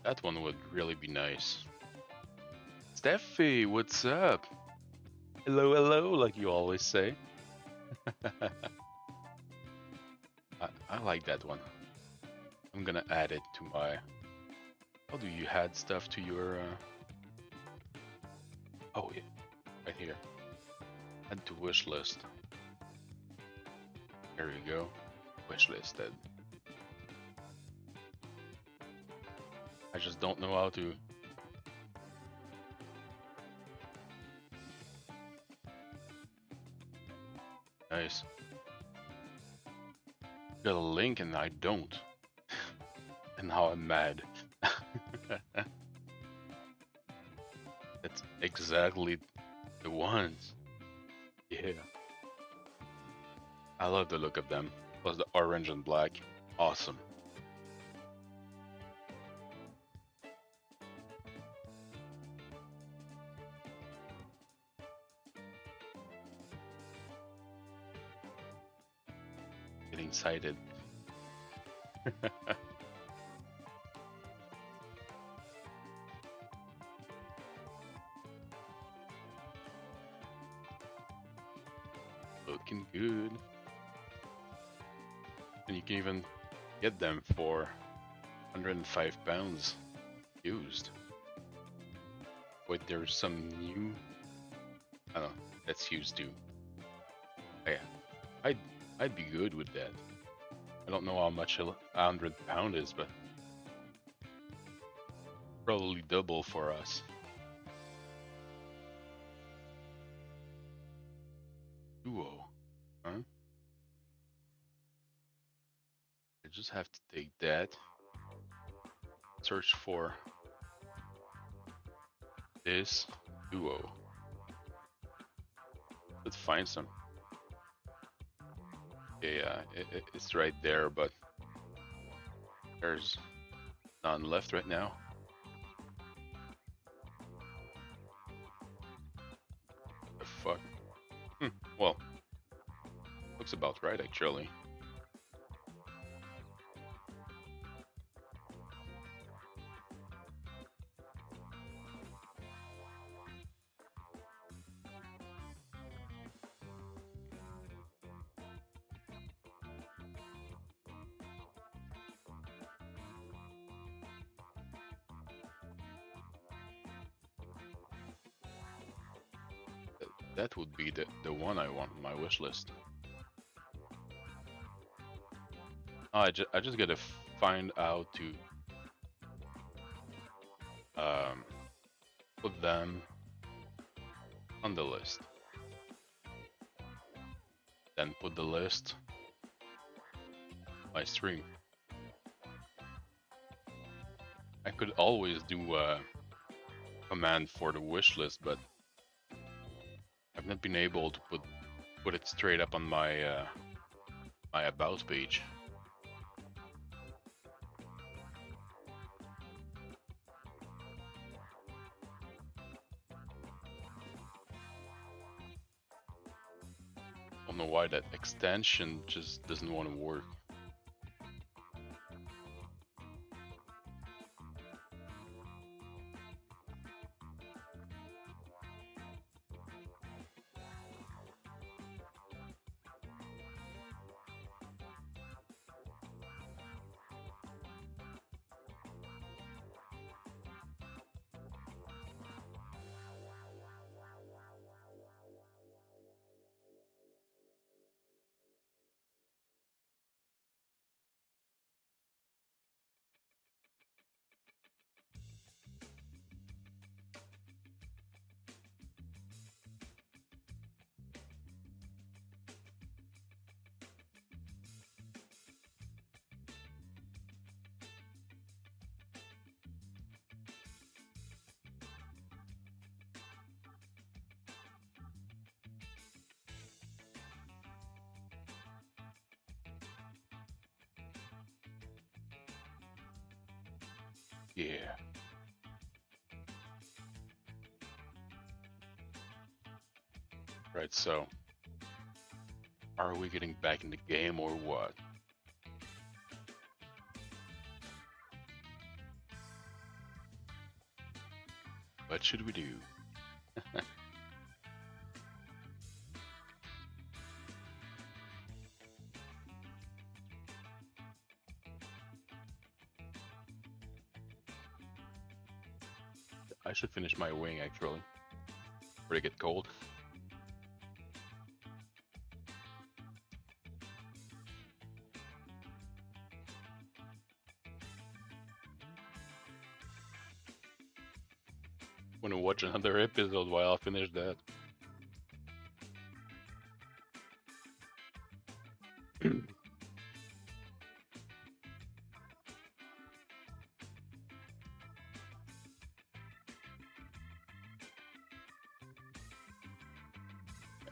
That one would really be nice. Steffi, what's up? Hello, hello, like you always say. I like that one. I'm gonna add it to my... How do you add stuff to your... Oh yeah, right here. Add to wish list. There you go. Wish listed. I just don't know how to Nice. Got a link and I don't. And now I'm mad. That's exactly the ones. Yeah. I love the look of them. Plus the orange and black. Awesome. Getting excited. Looking good. And you can even get them for 105 pounds used. Wait, there's some new. I don't know. That's used too. Yeah, I'd be good with that. I don't know how much 100 pound is, but probably double for us. Duo, huh? I just have to take that. Search for this duo. Let's find some. Yeah, it's right there, but there's none left right now. The fuck? Well, looks about right actually. That would be the one I want on my wish list. I just gotta find out to put them on the list. Then put the list my stream. I could always do a command for the wish list, but I've not been able to put it straight up on my my about page. I don't know why that extension just doesn't want to work. Yeah. Right, so are we getting back in the game or what? What should we do? I should finish my wing actually. Before it get cold. Wanna watch another episode while I finish that?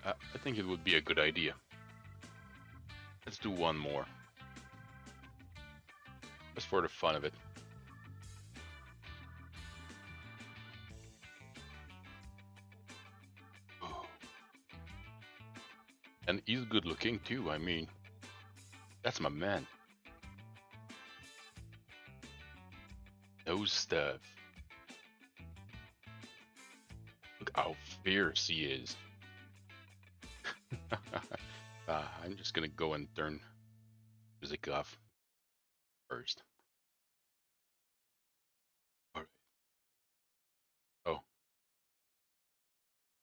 I think it would be a good idea. Let's do one more. Just for the fun of it. Oh. And he's good looking too, I mean. That's my man. Nose stuff. Look how fierce he is. I'm just gonna go and turn music off first. Alright. Oh.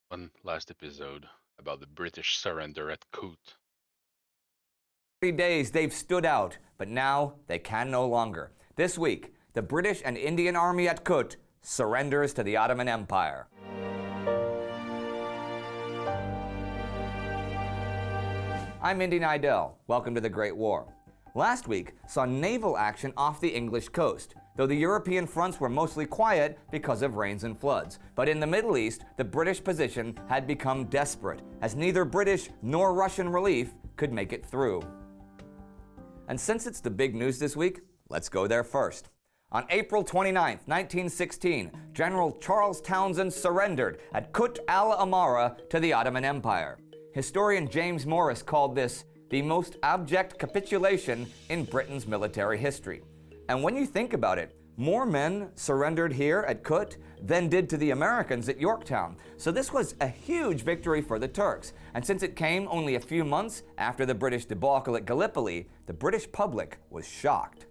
One last episode about the British surrender at Kut. 30 days they've stood out, but now they can no longer. This week, the British and Indian Army at Kut surrenders to the Ottoman Empire. I'm Indy Neidell. Welcome to the Great War. Last week saw naval action off the English coast, though the European fronts were mostly quiet because of rains and floods. But in the Middle East, the British position had become desperate, as neither British nor Russian relief could make it through. And since it's the big news this week, let's go there first. On April 29, 1916, General Charles Townshend surrendered at Kut al-Amara to the Ottoman Empire. Historian James Morris called this the most abject capitulation in Britain's military history. And when you think about it, more men surrendered here at Kut than did to the Americans at Yorktown. So this was a huge victory for the Turks. And since it came only a few months after the British debacle at Gallipoli, the British public was shocked.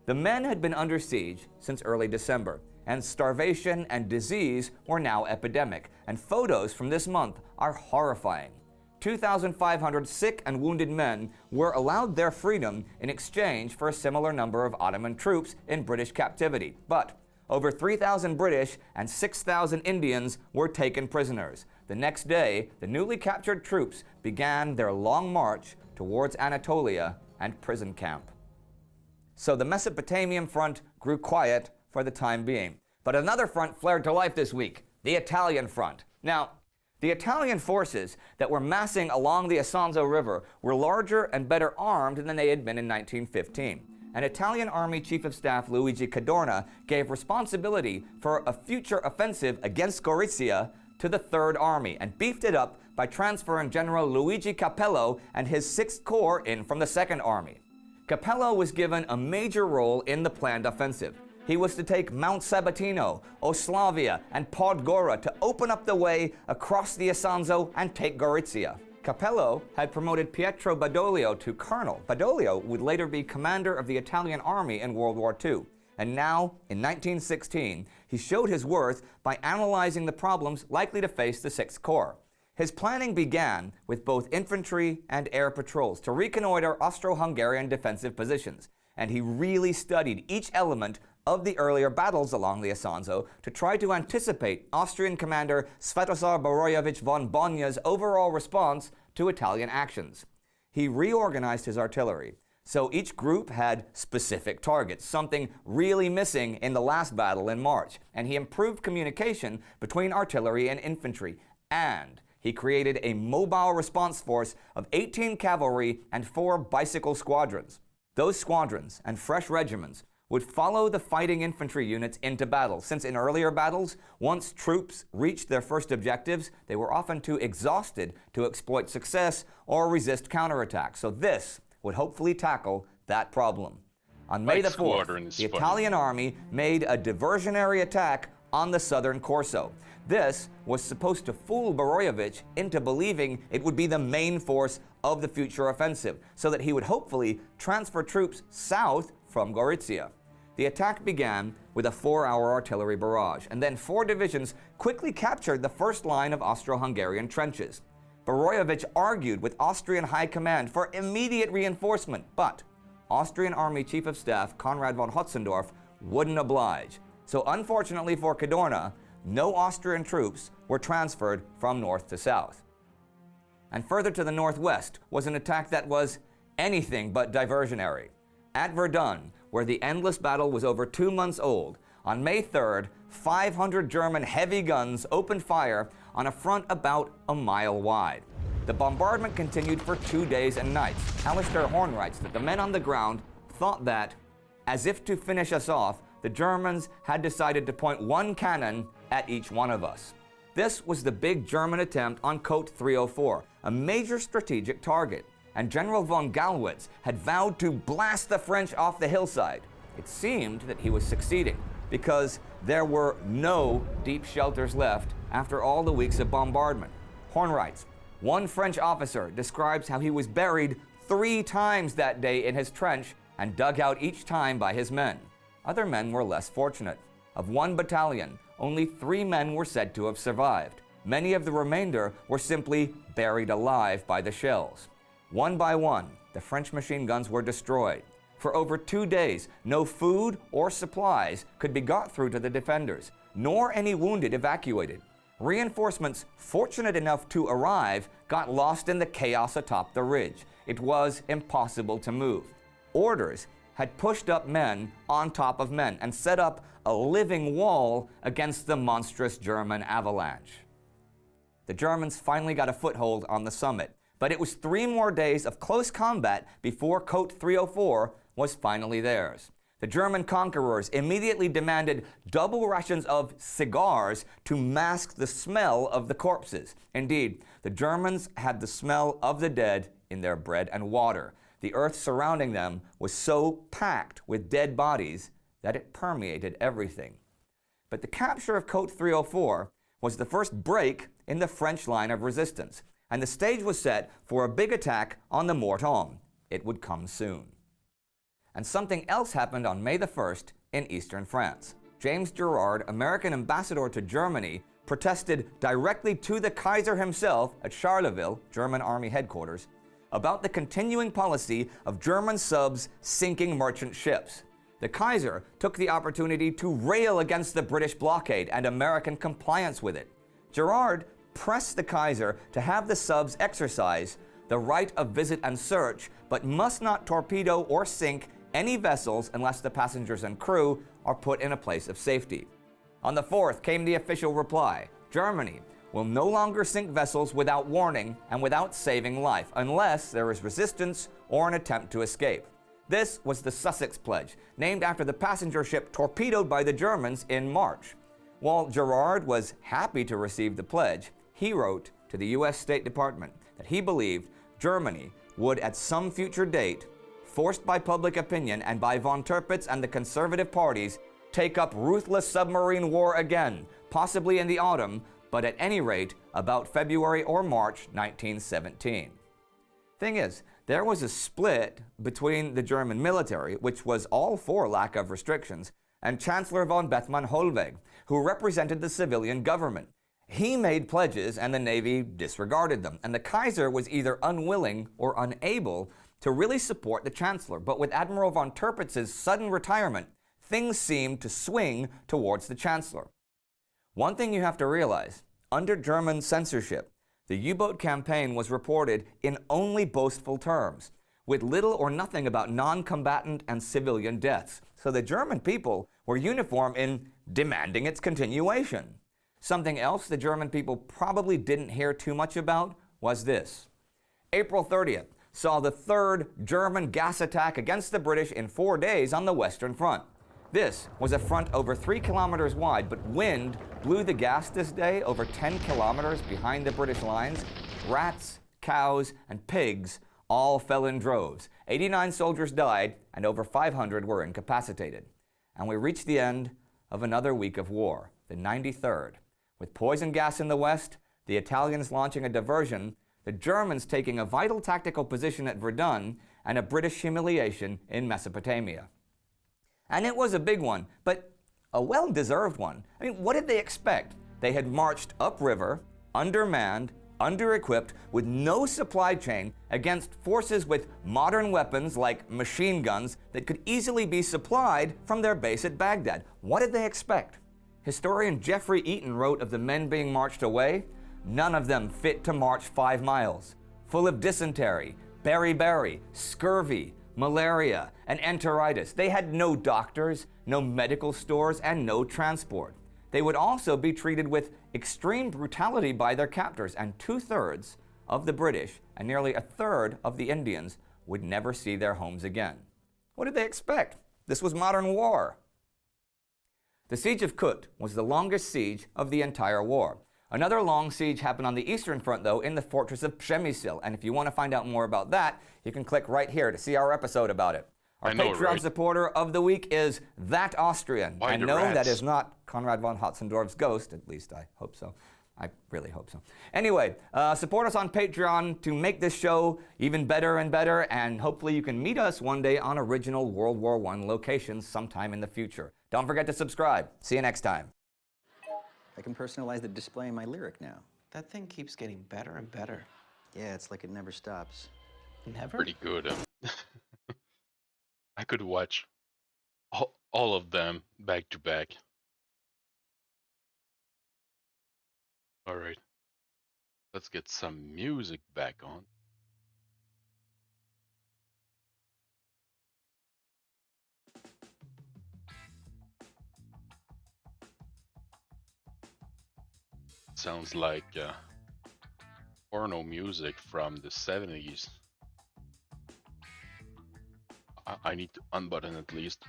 The men had been under siege since early December, and starvation and disease were now epidemic. And photos from this month are horrifying. 2,500 sick and wounded men were allowed their freedom in exchange for a similar number of Ottoman troops in British captivity. But over 3,000 British and 6,000 Indians were taken prisoners. The next day, the newly captured troops began their long march towards Anatolia and prison camp. So the Mesopotamian front grew quiet for the time being. But another front flared to life this week, the Italian front. Now, the Italian forces that were massing along the Isonzo River were larger and better armed than they had been in 1915. And Italian Army Chief of Staff Luigi Cadorna gave responsibility for a future offensive against Gorizia to the Third Army and beefed it up by transferring General Luigi Capello and his 6th Corps in from the Second Army. Capello was given a major role in the planned offensive. He was to take Mount Sabatino, Oslavia, and Podgora to open up the way across the Isonzo and take Gorizia. Capello had promoted Pietro Badoglio to colonel. Badoglio would later be commander of the Italian army in World War II. And now, in 1916, he showed his worth by analyzing the problems likely to face the 6th Corps. His planning began with both infantry and air patrols to reconnoiter Austro-Hungarian defensive positions. And he really studied each element of the earlier battles along the Isonzo to try to anticipate Austrian commander Svetozar Boroyevich von Bonya's overall response to Italian actions. He reorganized his artillery, so each group had specific targets, something really missing in the last battle in March, and he improved communication between artillery and infantry, and he created a mobile response force of 18 cavalry and 4 bicycle squadrons. Those squadrons and fresh regiments would follow the fighting infantry units into battle, since in earlier battles, once troops reached their first objectives, they were often too exhausted to exploit success or resist counterattacks. So this would hopefully tackle that problem. On May the 4th, the Italian army made a diversionary attack on the southern Corso. This was supposed to fool Boroyevich into believing it would be the main force of the future offensive, so that he would hopefully transfer troops south from Gorizia. The attack began with a 4-hour artillery barrage, and then 4 divisions quickly captured the first line of Austro-Hungarian trenches. Boroyevich argued with Austrian High Command for immediate reinforcement, but Austrian Army Chief of Staff Konrad von Hotzendorf wouldn't oblige. So unfortunately for Cadorna, no Austrian troops were transferred from north to south. And further to the northwest was an attack that was anything but diversionary. At Verdun, where the endless battle was over 2 months old, on May 3rd, 500 German heavy guns opened fire on a front about a mile wide. The bombardment continued for 2 days and nights. Alistair Horn writes that the men on the ground thought that, as if to finish us off, the Germans had decided to point one cannon at each one of us. This was the big German attempt on Cote 304, a major strategic target, and General von Gallwitz had vowed to blast the French off the hillside. It seemed that he was succeeding, because there were no deep shelters left after all the weeks of bombardment. Horn writes, one French officer describes how he was buried 3 times that day in his trench and dug out each time by his men. Other men were less fortunate. Of 1 battalion, only 3 men were said to have survived. Many of the remainder were simply buried alive by the shells. One by one, the French machine guns were destroyed. For over 2 days, no food or supplies could be got through to the defenders, nor any wounded evacuated. Reinforcements fortunate enough to arrive got lost in the chaos atop the ridge. It was impossible to move. Orders had pushed up men on top of men and set up a living wall against the monstrous German avalanche. The Germans finally got a foothold on the summit, but it was 3 more days of close combat before Cote 304 was finally theirs. The German conquerors immediately demanded double rations of cigars to mask the smell of the corpses. Indeed, the Germans had the smell of the dead in their bread and water. The earth surrounding them was so packed with dead bodies that it permeated everything. But the capture of Cote 304 was the first break in the French line of resistance, and the stage was set for a big attack on the Mortagne. It would come soon. And something else happened on May the 1st in eastern France. James Gerard, American ambassador to Germany, protested directly to the Kaiser himself at Charleville, German Army headquarters, about the continuing policy of German subs sinking merchant ships. The Kaiser took the opportunity to rail against the British blockade and American compliance with it. Gerard pressed the Kaiser to have the subs exercise the right of visit and search, but must not torpedo or sink any vessels unless the passengers and crew are put in a place of safety. On the 4th came the official reply. Germany will no longer sink vessels without warning and without saving life, unless there is resistance or an attempt to escape. This was the Sussex Pledge, named after the passenger ship torpedoed by the Germans in March. While Gerard was happy to receive the pledge, he wrote to the U.S. State Department that he believed Germany would at some future date, forced by public opinion and by von Tirpitz and the conservative parties, take up ruthless submarine war again, possibly in the autumn, but at any rate about February or March 1917. Thing is, there was a split between the German military, which was all for lack of restrictions, and Chancellor von Bethmann Hollweg, who represented the civilian government. He made pledges and the Navy disregarded them, and the Kaiser was either unwilling or unable to really support the Chancellor. But with Admiral von Tirpitz's sudden retirement, things seemed to swing towards the Chancellor. One thing you have to realize, under German censorship, the U-boat campaign was reported in only boastful terms, with little or nothing about non-combatant and civilian deaths. So the German people were uniform in demanding its continuation. Something else the German people probably didn't hear too much about was this. April 30th saw the 3rd German gas attack against the British in 4 days on the Western Front. This was a front over 3 kilometers wide, but wind blew the gas this day over 10 kilometers behind the British lines. Rats, cows, and pigs all fell in droves. 89 soldiers died, and over 500 were incapacitated. And we reached the end of another week of war, the 93rd. With poison gas in the west, the Italians launching a diversion, the Germans taking a vital tactical position at Verdun, and a British humiliation in Mesopotamia. And it was a big one, but a well-deserved one. I mean, what did they expect? They had marched upriver, undermanned, under-equipped, with no supply chain against forces with modern weapons like machine guns that could easily be supplied from their base at Baghdad. What did they expect? Historian Geoffrey Eaton wrote of the men being marched away, none of them fit to march 5 miles, full of dysentery, beriberi, scurvy, malaria, and enteritis. They had no doctors, no medical stores, and no transport. They would also be treated with extreme brutality by their captors, and 2/3 of the British and nearly a third of the Indians would never see their homes again. What did they expect? This was modern war. The Siege of Kut was the longest siege of the entire war. Another long siege happened on the Eastern Front, though, in the fortress of Przemyśl, and if you want to find out more about that, you can click right here to see our episode about it. Our Patreon right? supporter of the week is That Austrian. Why And the no, that rats? is not Konrad von Hotzendorf's ghost, at least I hope so. I really hope so. Anyway, support us on Patreon to make this show even better and better, and hopefully you can meet us one day on original World War I locations sometime in the future. Don't forget to subscribe. See you next time. I can personalize the display in my lyric now. That thing keeps getting better and better. Yeah, it's like it never stops. Never? Pretty good. I could watch all of them back to back. Alright. Let's get some music back on. Sounds like porno music from the 70s. I need to unbutton at least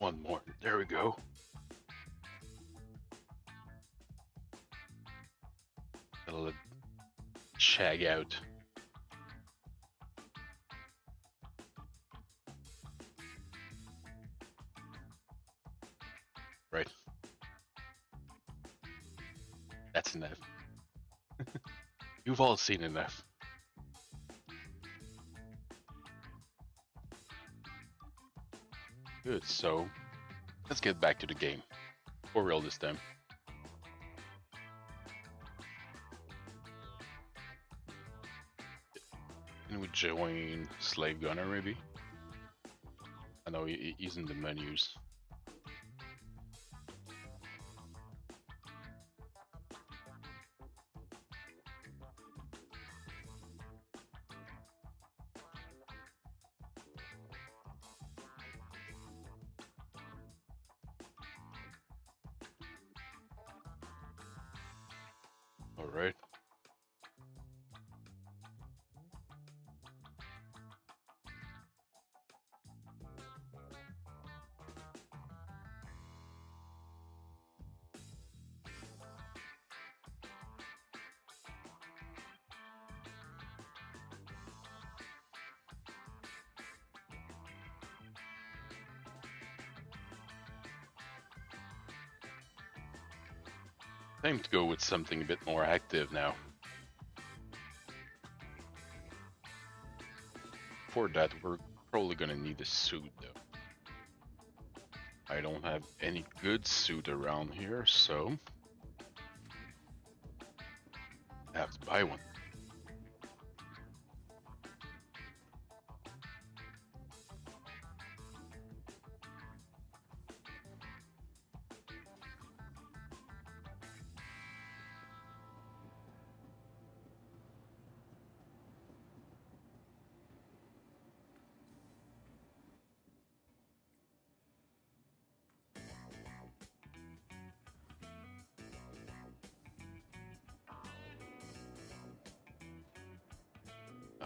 one more. There we go. Gotta let shag out. Right. That's enough. You've all seen enough. Good, so let's get back to the game. For real this time. Can we join Slave Gunner maybe? I know he's in the menus. All right. Time to go with something a bit more active now. For that, we're probably gonna need a suit though. I don't have any good suit around here, so I have to buy one.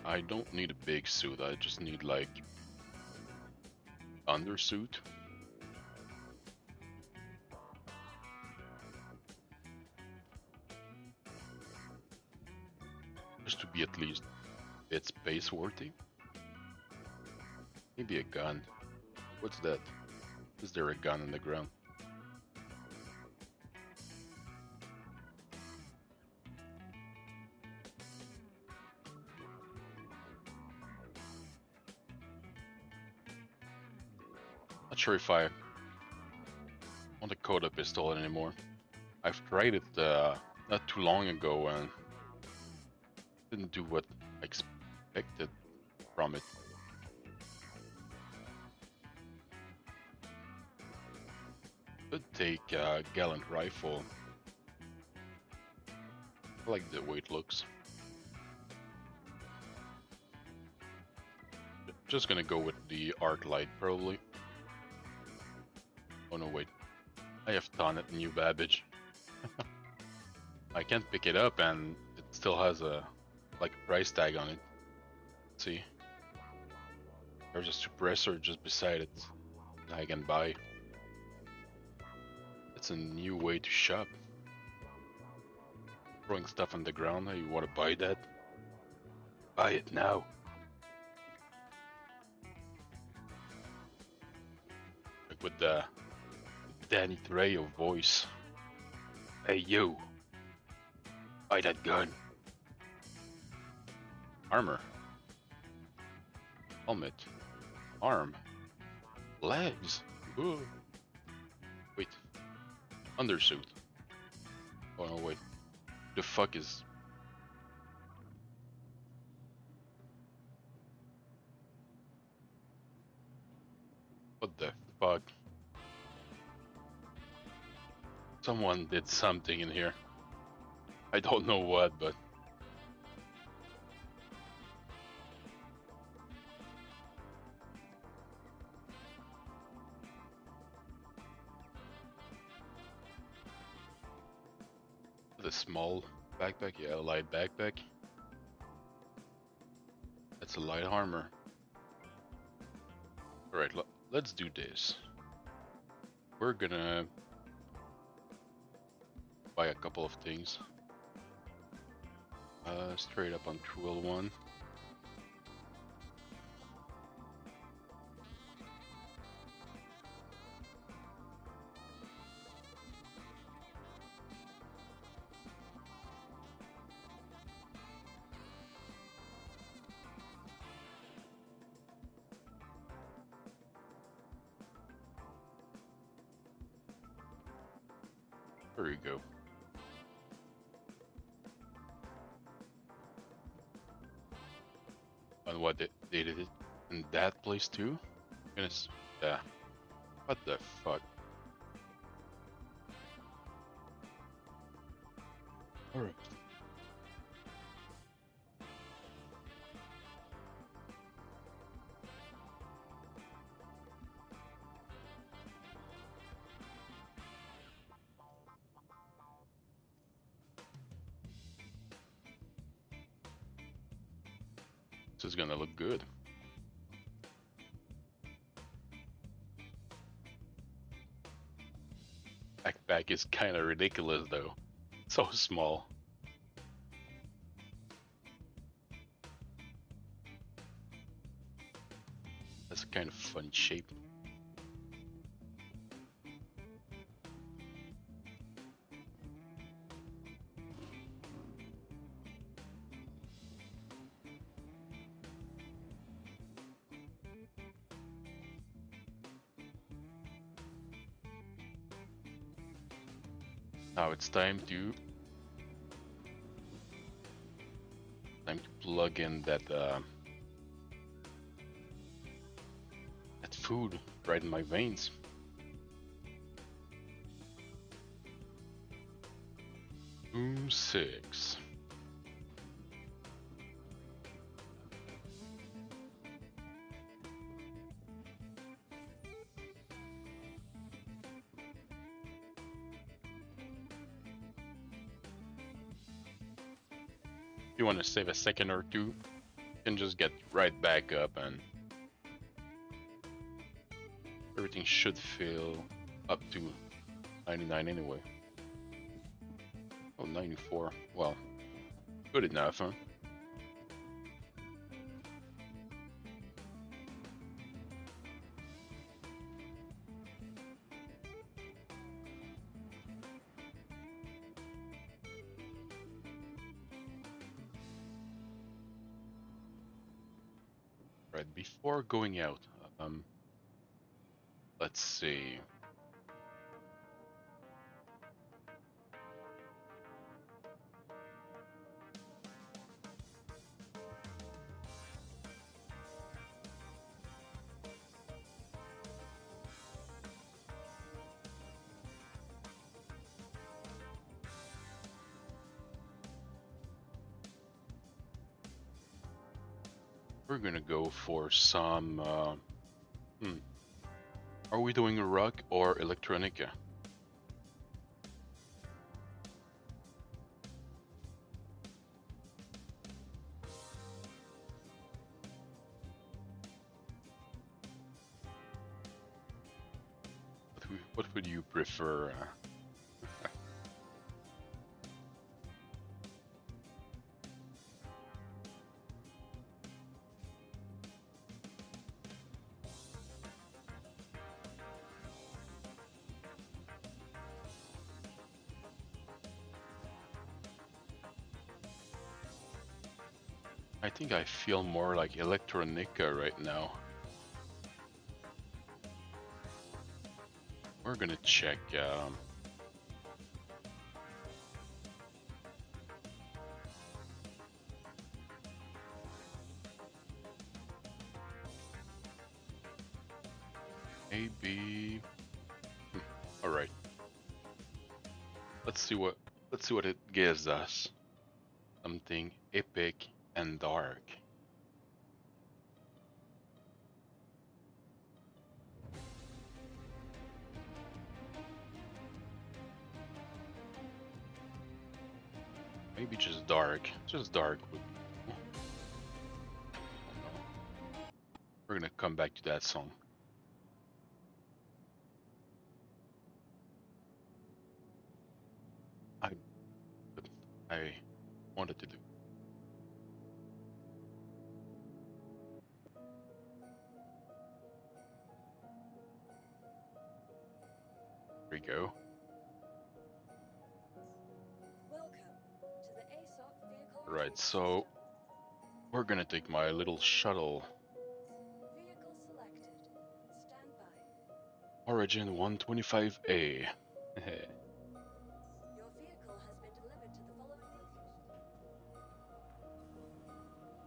I don't need a big suit, I just need like undersuit. Just to be at least a bit space worthy. Maybe a gun. What's that? Is there a gun on the ground? Not sure if I want to code a pistol anymore. I've tried it not too long ago and didn't do what I expected from it. Could take a Gallant rifle. I like the way it looks. Just gonna go with the arc light probably. Oh no, wait. I have Tonnet New Babbage. I can't pick it up and it still has a like a price tag on it. See, there's a suppressor just beside it that I can buy. It's a new way to shop. Throwing stuff on the ground. Hey, you want to buy that? Buy it now. Like with the Danny Trejo voice. Hey you, buy that gun. Armor. Helmet. Arm. Legs. Ooh. Wait. Undersuit. Oh no, wait. The fuck is... What the fuck? Someone did something in here. I don't know what, but... The small backpack, yeah, a light backpack. That's a light armor. Alright, let's do this. We're gonna buy a couple of things. Straight up on Cruel One. There you go. And what they did it in that place too? Goodness, yeah. What the fuck? Alright. This is gonna look good. Backpack is kinda ridiculous though. So small. That's a kind of fun shape. Now it's time to plug in that that food right in my veins. Boom 6. If you want to save a second or two, you can just get right back up and everything should fill up to 99 anyway. Oh, 94. Well, good enough, huh? Right, before going out, let's see. We're gonna go for some, Are we doing rock or electronica? what would you prefer? I think I feel more like Electronica right now. We're gonna check. Maybe. All right. Let's see what it gives us. Something epic and dark. Maybe just dark. Just dark would be cool. We're gonna come back to that song. I wanted to do. There we go. Right, so we're gonna take my little shuttle. Vehicle selected. Stand by. Origin 125A. Your vehicle has been delivered to the following location.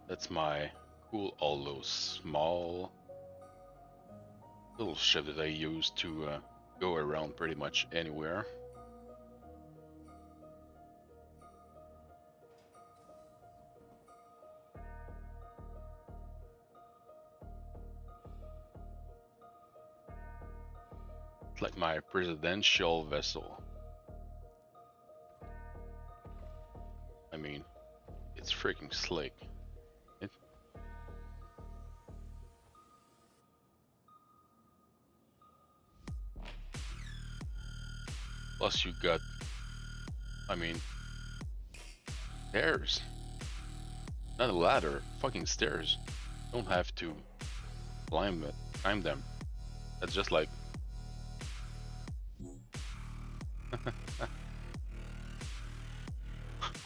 That's my cool, all those small little ship that I use to go around pretty much anywhere. It's like my presidential vessel. I mean, it's freaking slick. Plus you got, I mean, stairs. Not a ladder, fucking stairs. Don't have to climb them. That's just like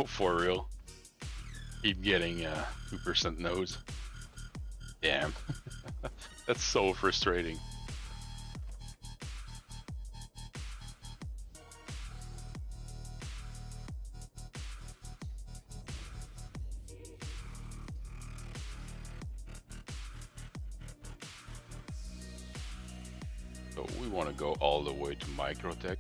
for real. Keep getting 2% nose. Damn. That's so frustrating. So we want to go all the way to Microtech.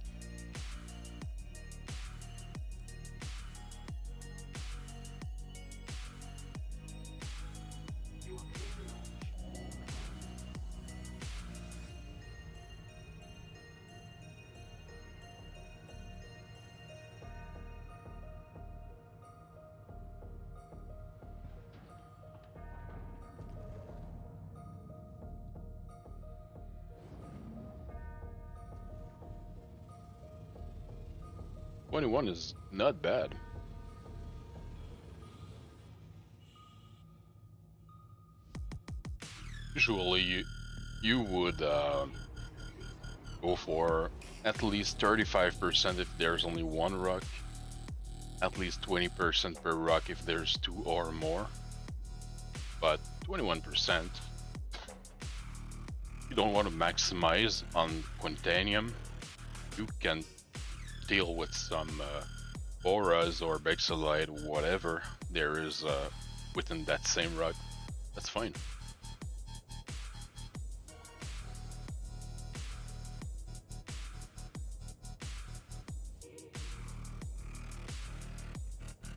$21 is not bad. Usually you would go for at least 35% if there's only one rock, at least 20% per rock if there's two or more, but 21%, you don't want to maximize on Quantanium. You can deal with some auras or Bexolite, whatever there is within that same rock. That's fine.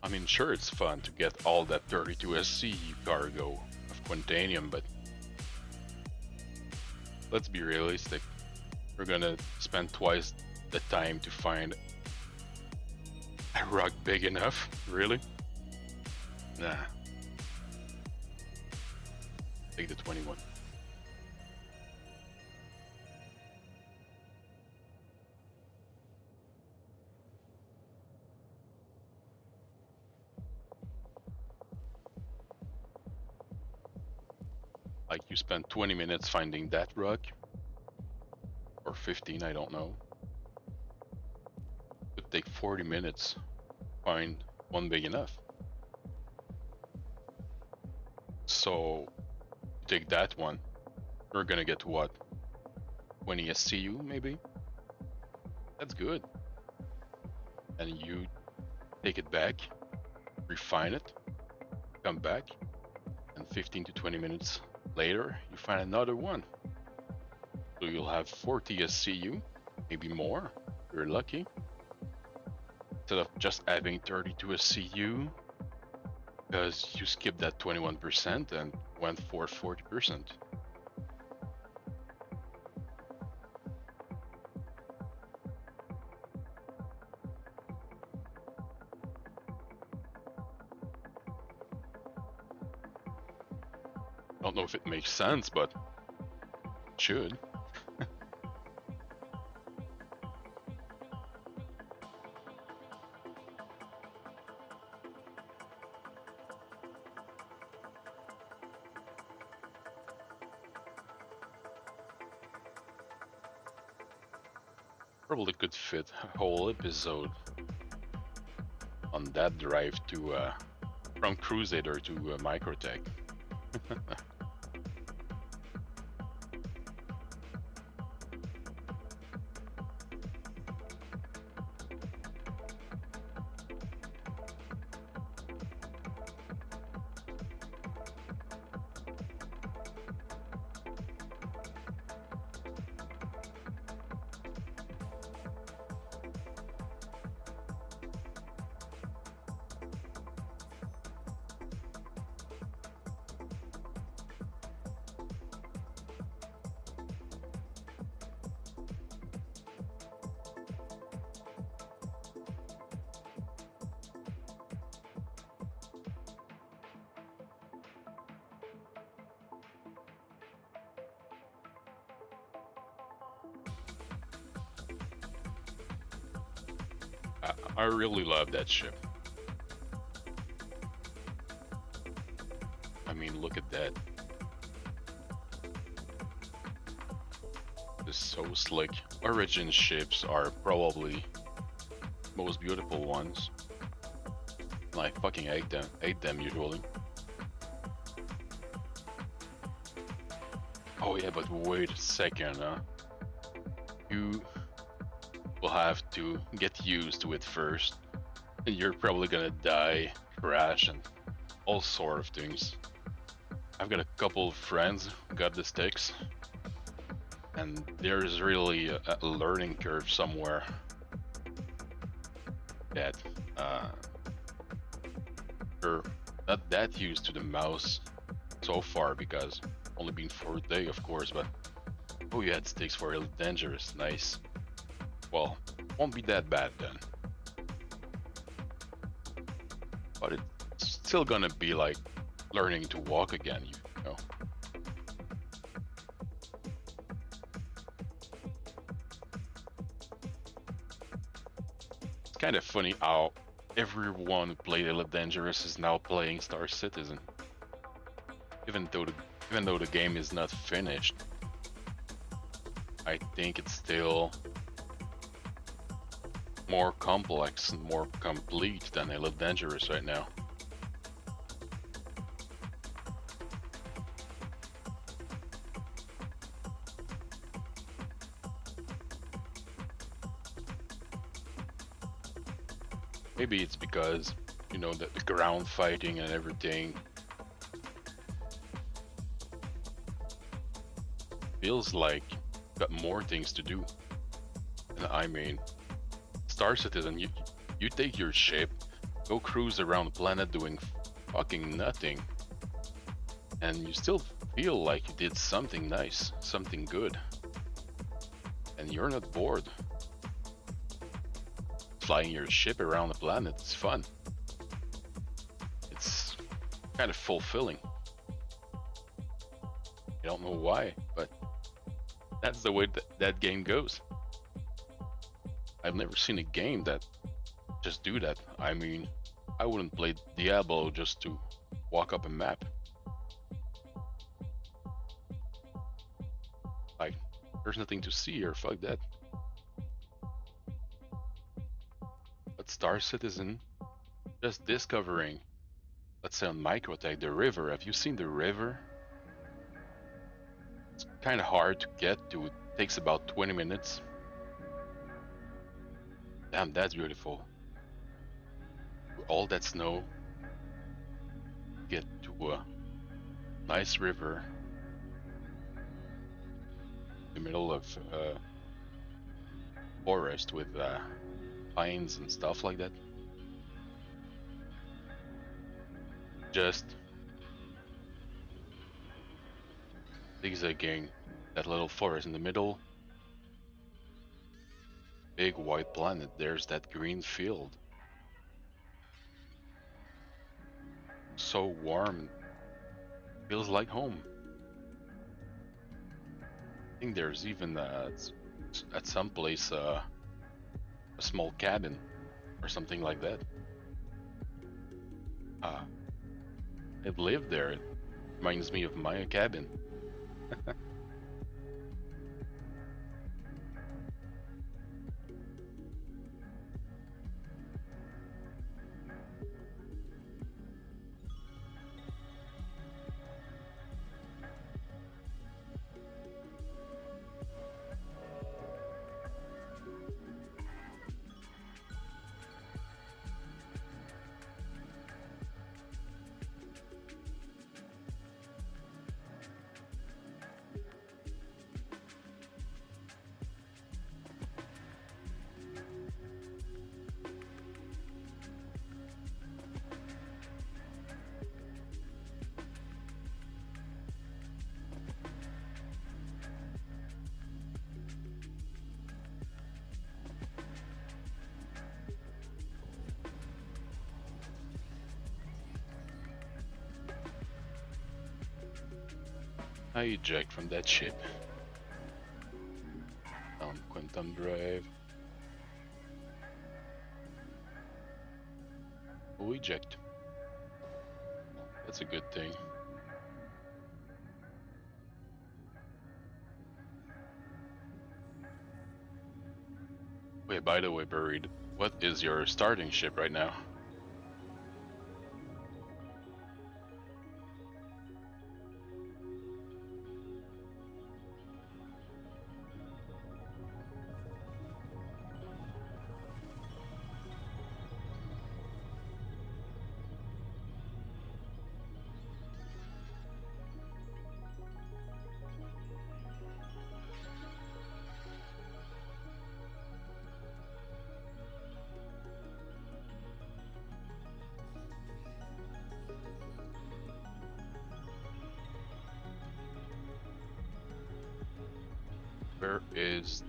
I mean, sure, it's fun to get all that 32SC cargo of Quantanium, but let's be realistic. We're gonna spend twice the time to find a rock big enough, really? Nah. Take the 21. like you spend 20 minutes finding that rock, or 15, I don't know. It would take 40 minutes to find one big enough. So take that one, you're gonna get what? 20 SCU maybe? That's good. And you take it back, refine it, come back, and 15 to 20 minutes later, you find another one. So you'll have 40 SCU, maybe more, if you're lucky. Instead of just having 32 SCU, because you skipped that 21% and went for 40%. I don't know if it makes sense, but it should. Probably could fit a whole episode on that drive to from Crusader to Microtech. I really love that ship. I mean, look at that. It's so slick. Origin ships are probably most beautiful ones. And I fucking hate them usually. Oh yeah, but wait a second, you will have to get used to it first, and you're probably gonna die, crash, and all sort of things. I've got a couple of friends who got the sticks, and there's really a learning curve somewhere that you're not that used to the mouse so far, because only been for a day, of course, but oh, you had sticks for Elite Dangerous, nice. Well, won't be that bad then. But it's still gonna be like learning to walk again, you know. It's kind of funny how everyone who played Elite Dangerous is now playing Star Citizen. Even though the game is not finished, I think it's still more complex and more complete than Elite Dangerous right now. Maybe it's because, you know, the ground fighting and everything feels like got more things to do. And I mean, Star Citizen, you take your ship, go cruise around the planet doing fucking nothing, and you still feel like you did something nice, something good, and you're not bored. Flying your ship around the planet is fun. It's kind of fulfilling. I don't know why, but that's the way that game goes. I've never seen a game that just do that. I mean, I wouldn't play Diablo just to walk up a map. There's nothing to see here, fuck that. But Star Citizen, just discovering, let's say on Microtech, the river. Have you seen the river? It's kind of hard to get to. It takes about 20 minutes. Damn, that's beautiful. All that snow, get to a nice river in the middle of forest with pines and stuff like that. Just zigzagging that little forest in the middle. Big white planet. There's that green field. So warm. Feels like home. I think there's even at some place a small cabin or something like that. I've lived there. It reminds me of my cabin. I eject from that ship. On Quantum Drive. Oh, eject. That's a good thing. Wait, by the way, Buried, what is your starting ship right now? Where is...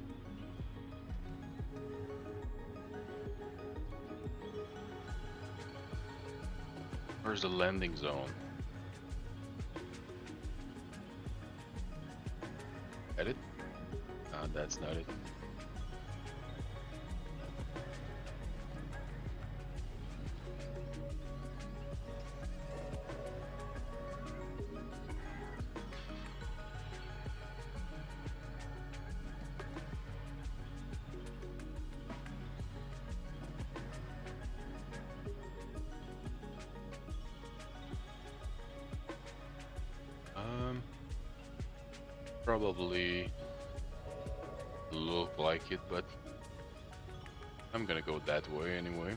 Where's the landing zone? Edit? That's not it. Probably look like it, but I'm gonna go that way anyway.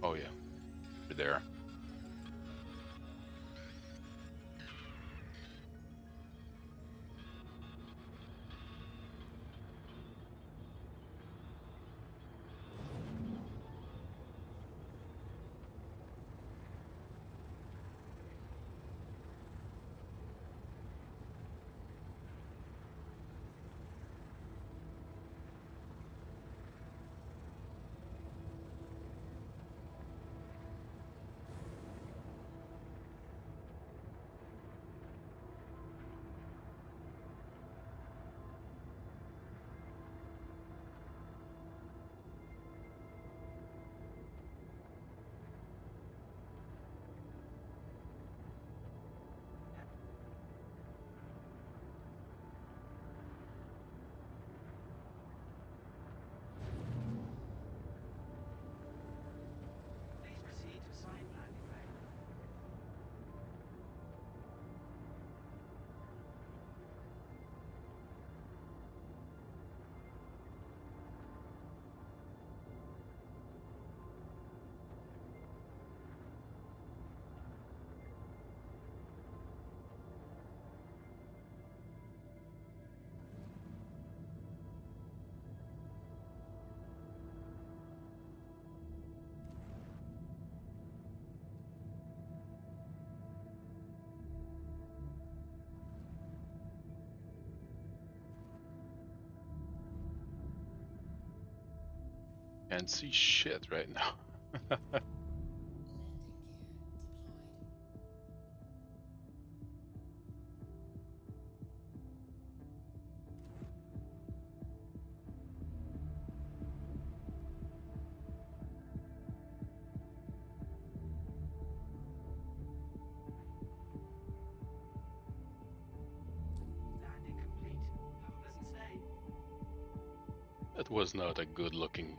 Oh yeah, you're there. Can't see shit right now. Landing complete. Have a pleasant stay. That was not a good looking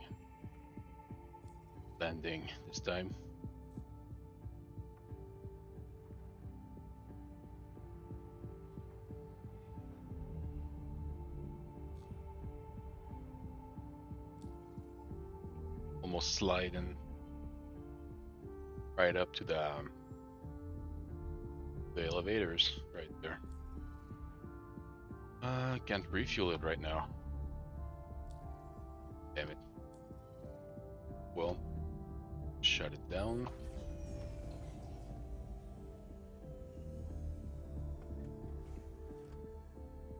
landing this time. Almost sliding right up to the elevators right there. Can't refuel it right now. Damn it. Well, shut it down.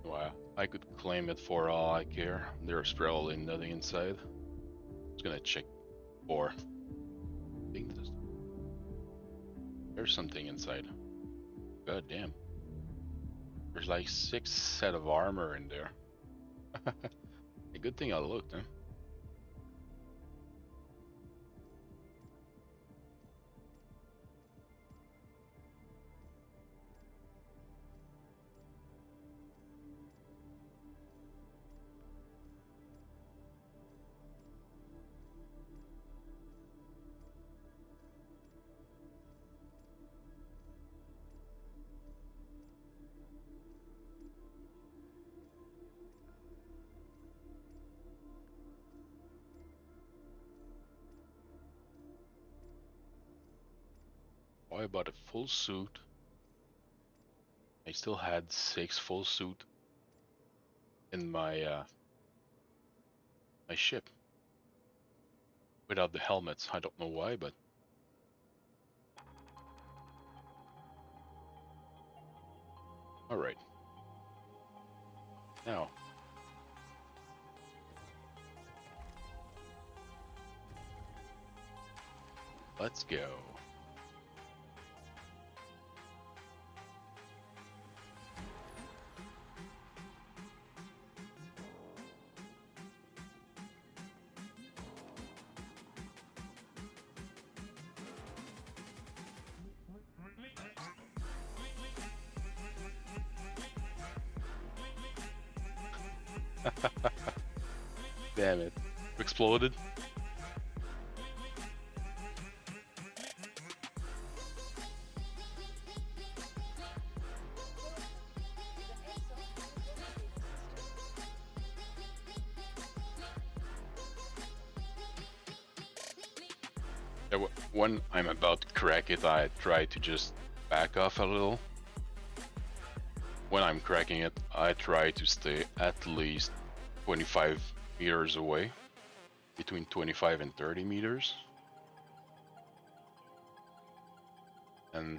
Wow, I could claim it for all I care. There's probably nothing inside. Just gonna check for. I think there's something inside. God damn. There's like 6 set of armor in there. A good thing I looked, huh? I bought a full suit. I still had 6 full suit in my my ship. Without the helmets, I don't know why, but all right. Now, let's go. Damn it. Exploded. Yeah, when I'm about to crack it, I try to just back off a little. When I'm cracking it, I try to stay at least 25 meters away, between 25 and 30 meters. And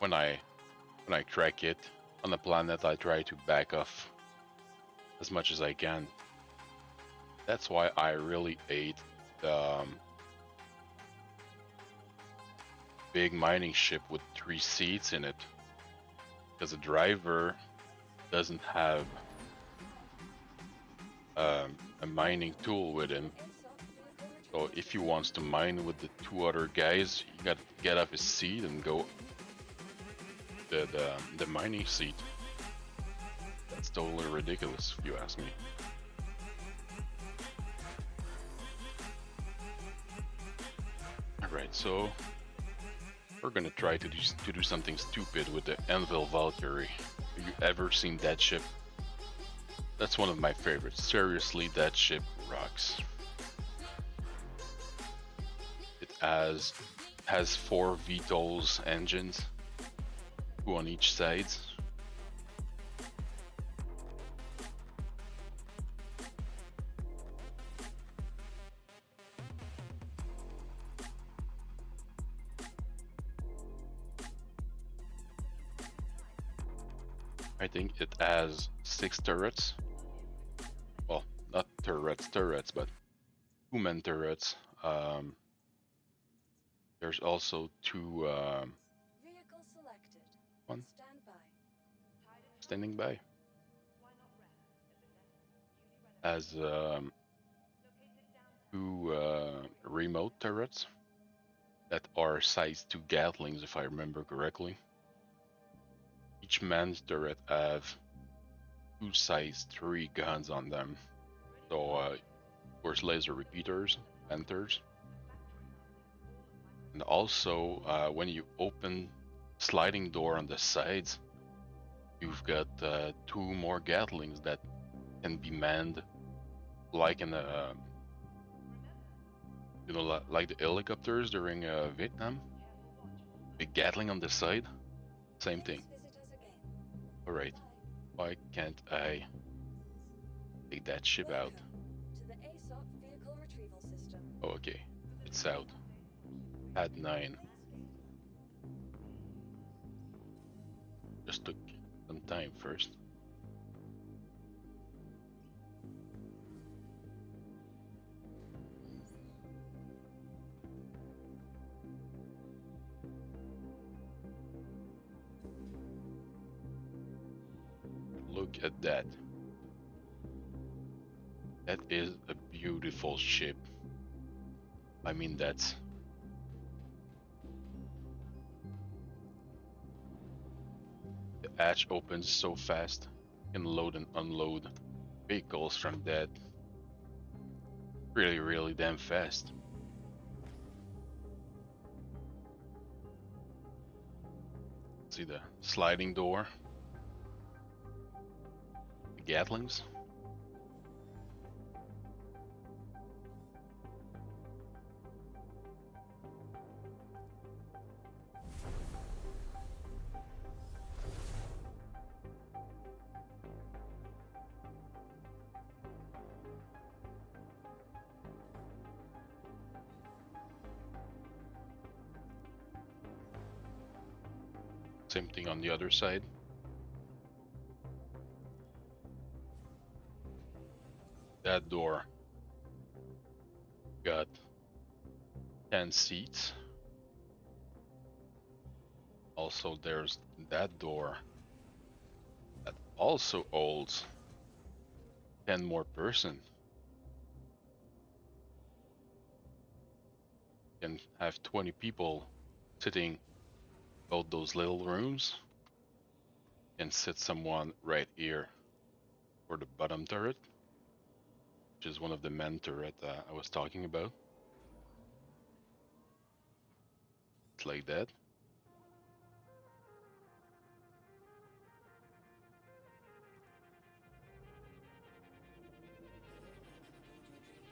when I crack it on the planet, I try to back off as much as I can. That's why I really hate the big mining ship with 3 seats in it, because the driver doesn't have a mining tool with him. So if he wants to mine with the 2 other guys, you gotta get off his seat and go the mining seat. That's totally ridiculous if you ask me. Alright, so we're gonna try to do something stupid with the Anvil Valkyrie. Have you ever seen that ship? That's one of my favorites. Seriously, that ship rocks. It has 4 VTOLs engines, 2 on each side. I think it has 6 turrets. Well, not turrets, but 2 men turrets. There's also 2 Vehicle selected. One. Stand by. standing by. As 2 remote turrets that are sized to Gatlings, if I remember correctly. Each man's turret have 2 size 3 guns on them. So, of course, laser repeaters, enters. And also, when you open sliding door on the sides, you've got 2 more Gatlings that can be manned like in a, like the helicopters during Vietnam. Big Gatling on the side, same thing. Please visit us again. Alright, why can't I take that ship out? Welcome to the ASOP vehicle retrieval system. Oh, okay, it's out. Pad 9. Just took some time first. Look at that. That is a beautiful ship. I mean, that's the hatch opens so fast. You can load and unload vehicles from that really damn fast. See the sliding door, the Gatlings. Same thing on the other side. That door got 10 seats. Also, there's that door that also holds 10 more person. Can have 20 people sitting both those little rooms. Can sit someone right here for the bottom turret, which is one of the men turret I was talking about. It's like that.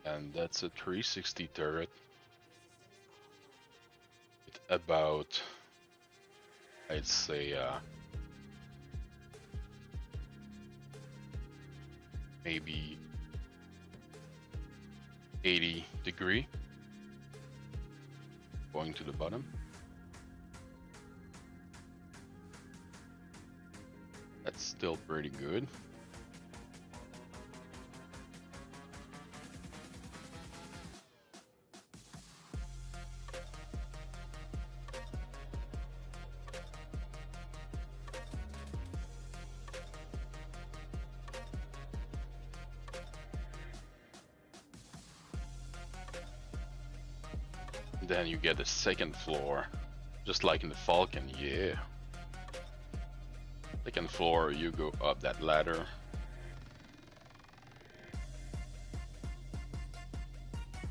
And that's a 360 turret. With about, I'd say, maybe 80° going to the bottom. That's still pretty good. Then you get the second floor, just like in the Falcon, yeah. Second floor, you go up that ladder.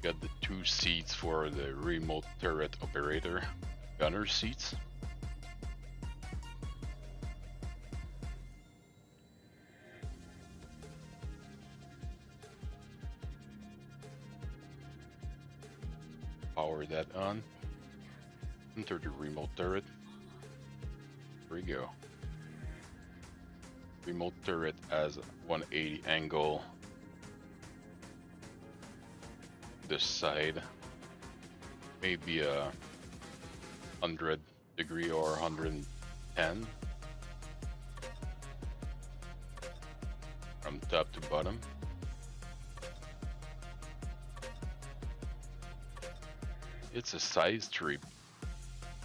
Got the 2 seats for the remote turret operator, gunner seats. Power that on. Enter the remote turret. There we go. Remote turret has 180 angle. This side, maybe a 100° or 110 from top to bottom. It's a size 3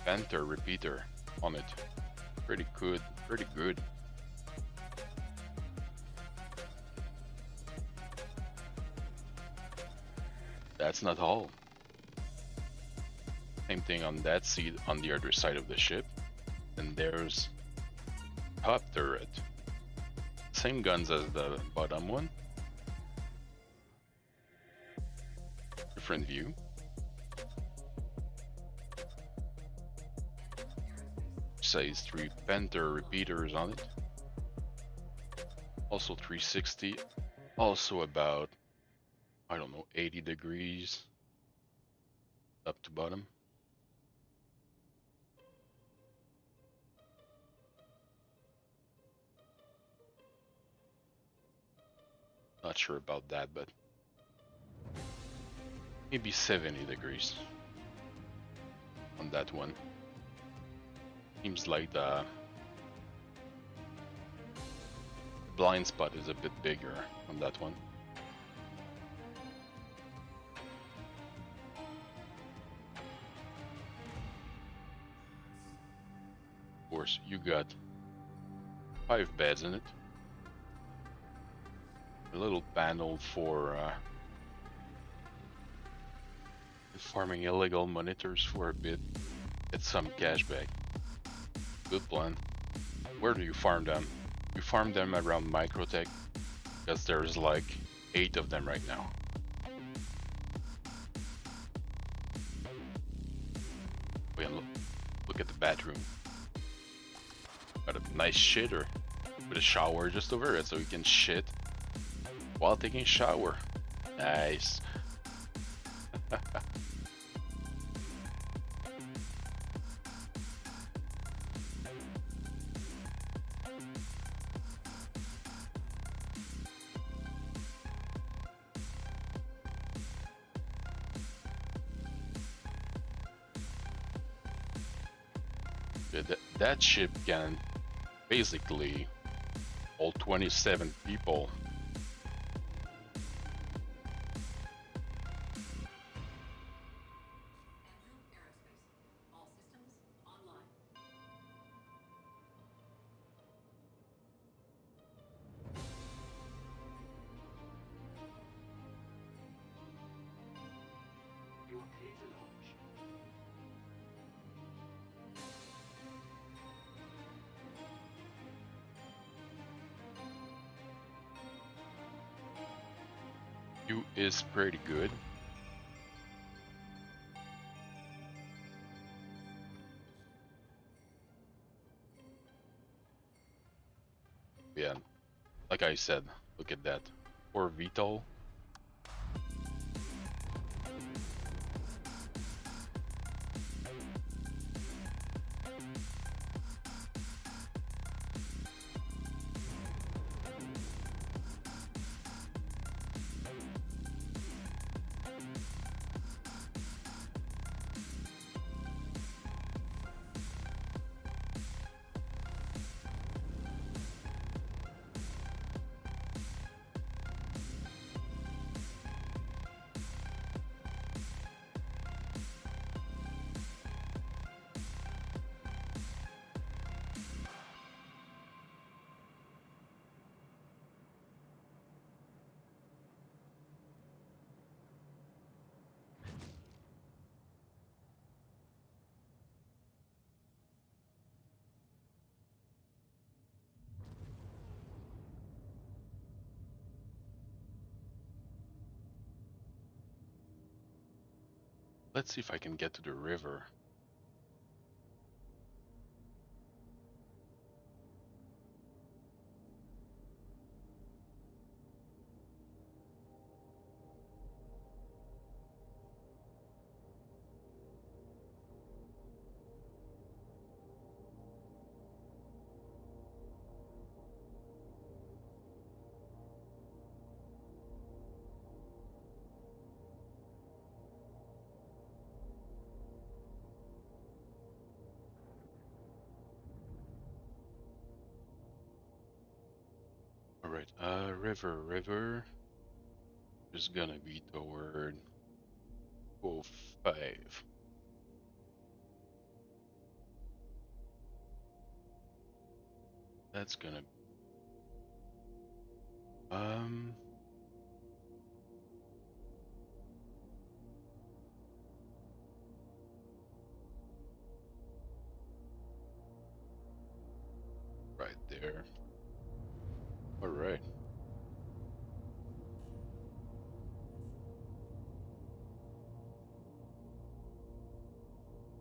Panther repeater on it. Pretty good, pretty good. That's not all. Same thing on that seat on the other side of the ship. And there's top turret. Same guns as the bottom one. Different view. Size 3 Panther repeaters on it. Also 360. Also about, I don't know, 80 degrees up to bottom. Not sure about that, but maybe 70 degrees on that one. Seems like the blind spot is a bit bigger on that one. Of course, you got 5 beds in it. A little panel for farming illegal monitors for a bit. Get some cash back. Good plan. Where do you farm them? You farm them around Microtech, because there's like 8 of them right now. Wait, look at the bathroom. Got a nice shitter with a shower just over it, so you can shit while taking a shower. Nice. That ship can basically hold 27 people. You are clear to launch. You is pretty good. Yeah, like I said, look at that. Poor VTOL. Let's see if I can get to the river. Alright, river is gonna be toward 205. That's gonna. Um. Right there. All right.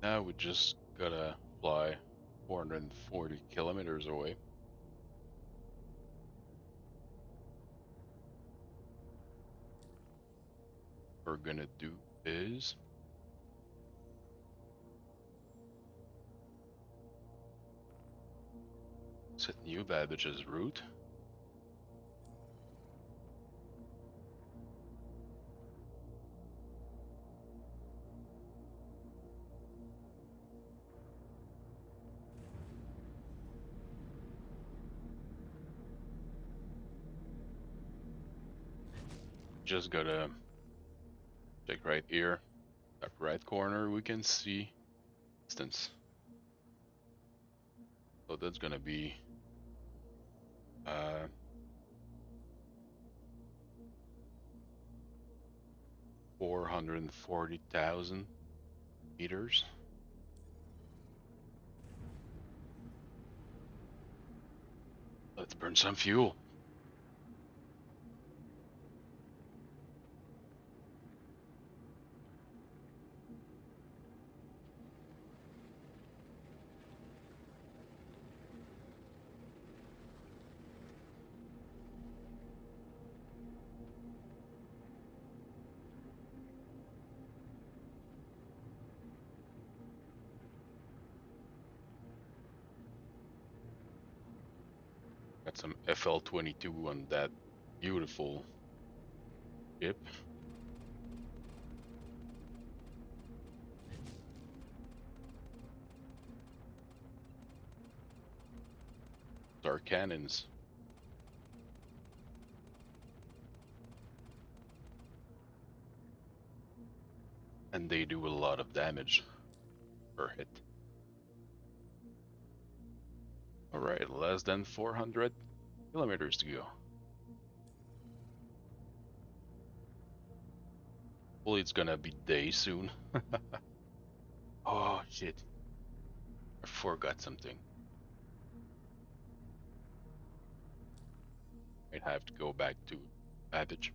Now we just gotta fly 440 kilometers away. What we're gonna do is set new Babbage's route. Just gotta check right here. Top right corner, we can see distance. So that's gonna be 440,000 meters. Let's burn some fuel. Got some FL-22 on that beautiful ship. Our cannons. And they do a lot of damage per hit. Alright, less than 400 kilometers to go. Hopefully it's gonna be day soon. Oh shit. I forgot something. I'd have to go back to Babbage.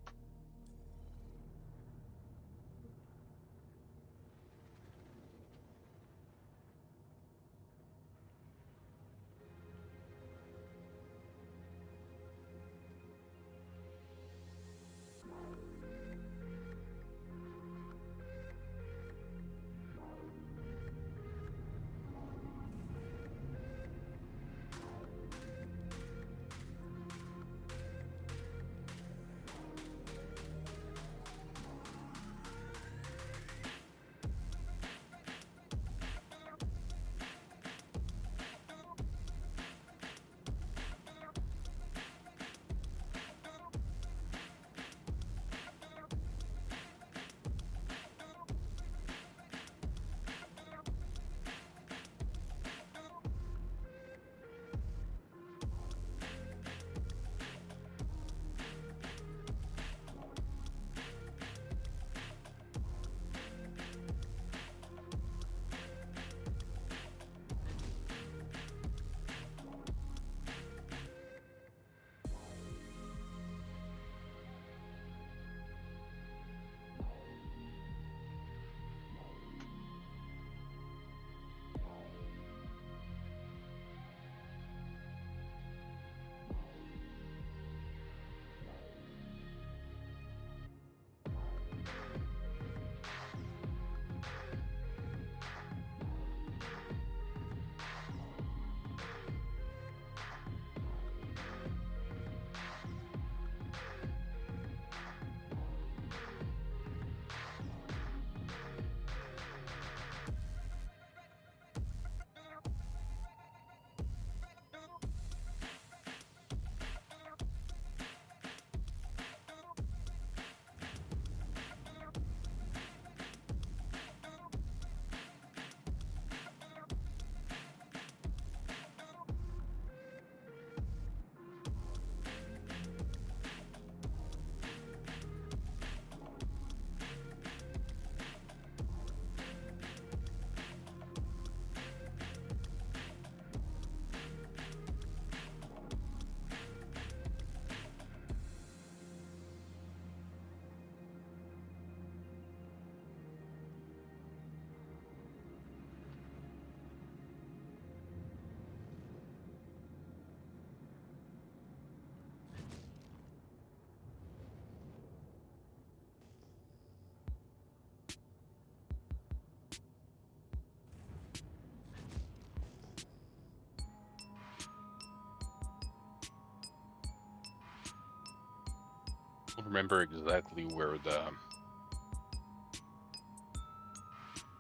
remember exactly where the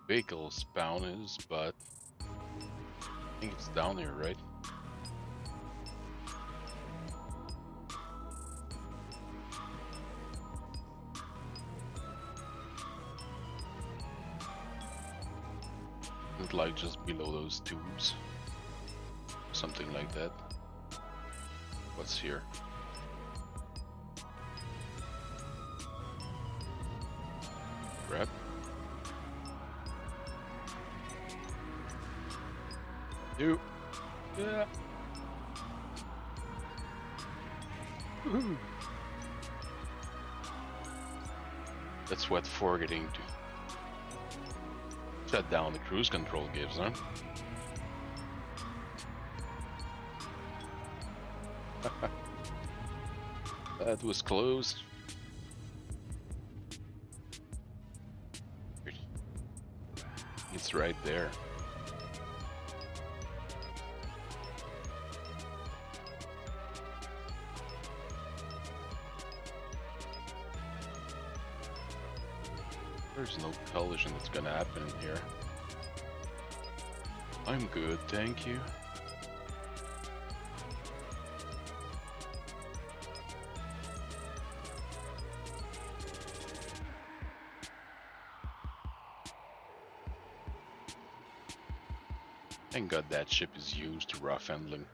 vehicle spawn is, but I think it's down here, right? It's like just below those tubes. Something like that. What's here? Grab. You. Yeah. Woohoo. That's what forgetting to shut down the cruise control gives, huh? That was close. It's right there. There's no collision that's gonna happen in here. I'm good, thank you. Thank God that ship is used to rough handling.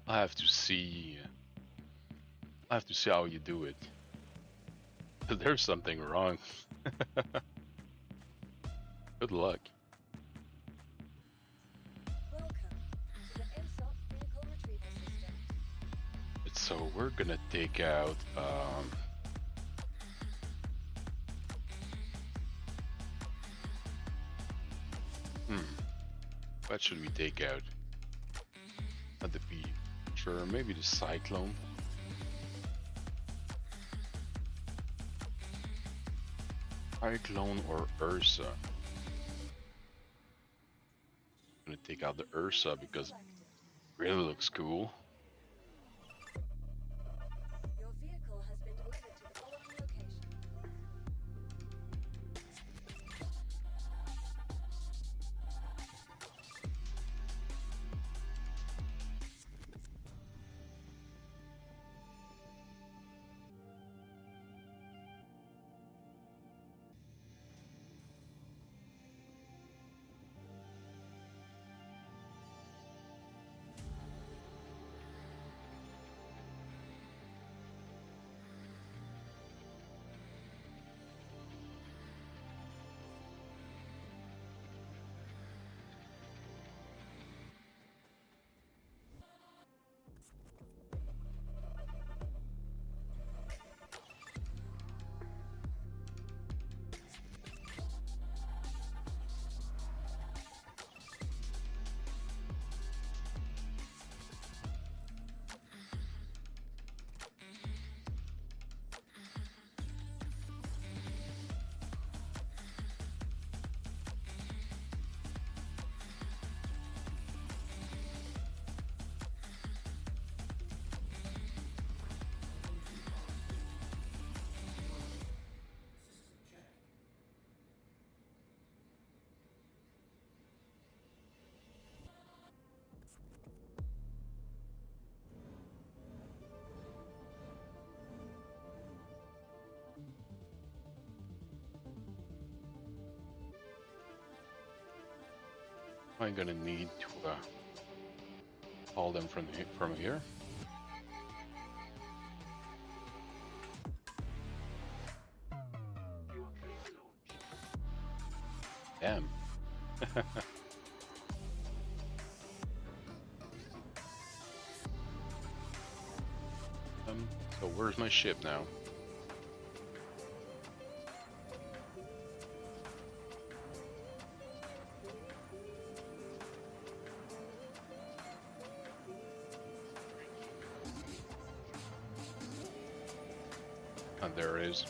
I have to see. I have to see how you do it. There's something wrong. Good luck. Welcome to the ASOP vehicle retrieval system. So we're gonna take out. What should we take out? Not the V. Sure, maybe the Cyclone. Cyclone or Ursa. I'm gonna take out the Ursa because it really looks cool. Your vehicle has been delivered to the following location. I'm gonna need to haul them from here. Damn. So where's my ship now? And there it is.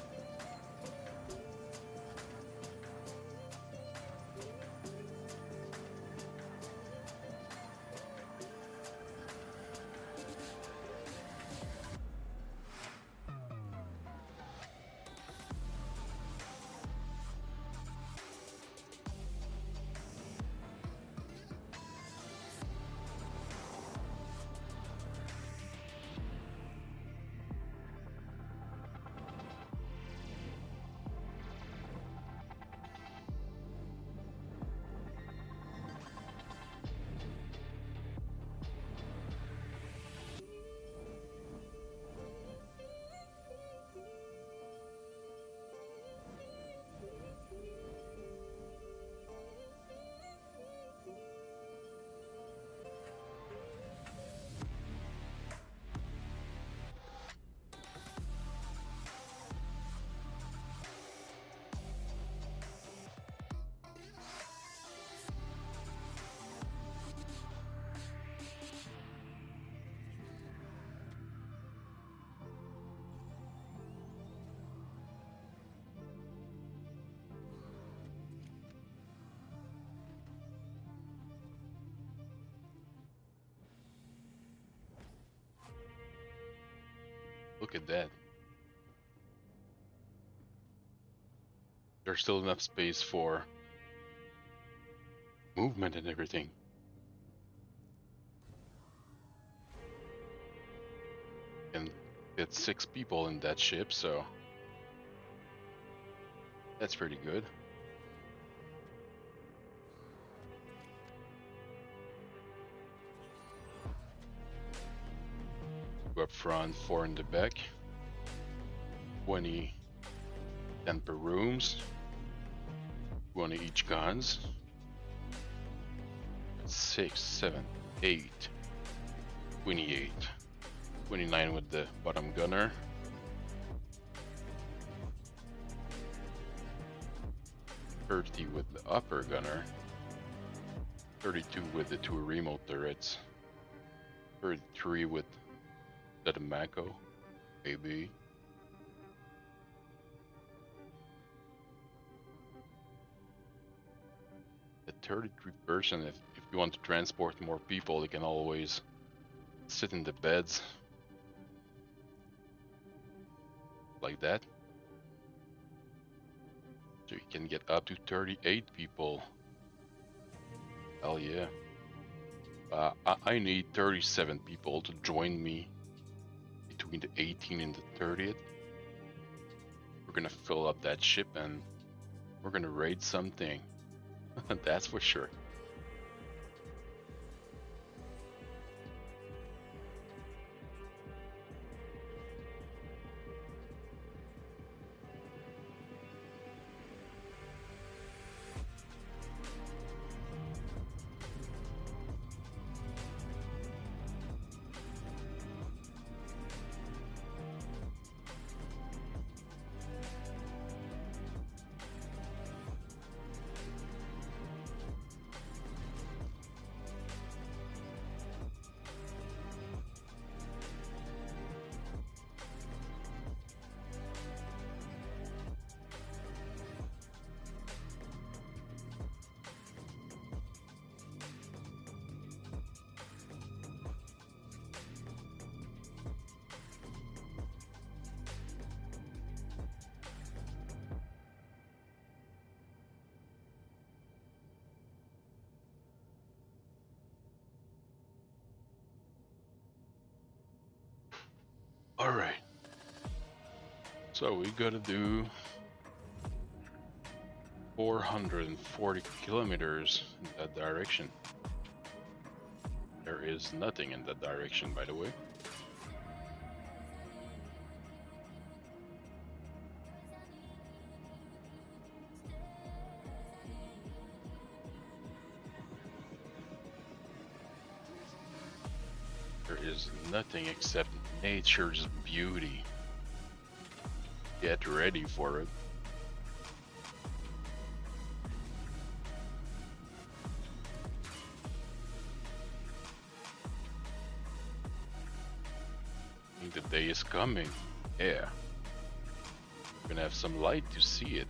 Look at that. There's still enough space for movement and everything. And fit 6 people in that ship, so that's pretty good. Two up front, 4 in the back. 20 temper rooms. 20 each guns. 6, 7, 8. 28. 29 with the bottom gunner. 30 with the upper gunner. 32 with the 2 remote turrets. 33 with the Mako, maybe. The 33 person, if you want to transport more people, you can always sit in the beds. Like that. So you can get up to 38 people. Hell yeah. I need 37 people to join me between the 18th and the 30th. We're gonna fill up that ship and we're gonna raid something. That's for sure. Alright. So we gotta do 440 kilometers in that direction. There is nothing in that direction, by the way. There is nothing except nature's beauty. Get ready for it. I think the day is coming. Yeah. We're gonna have some light to see it.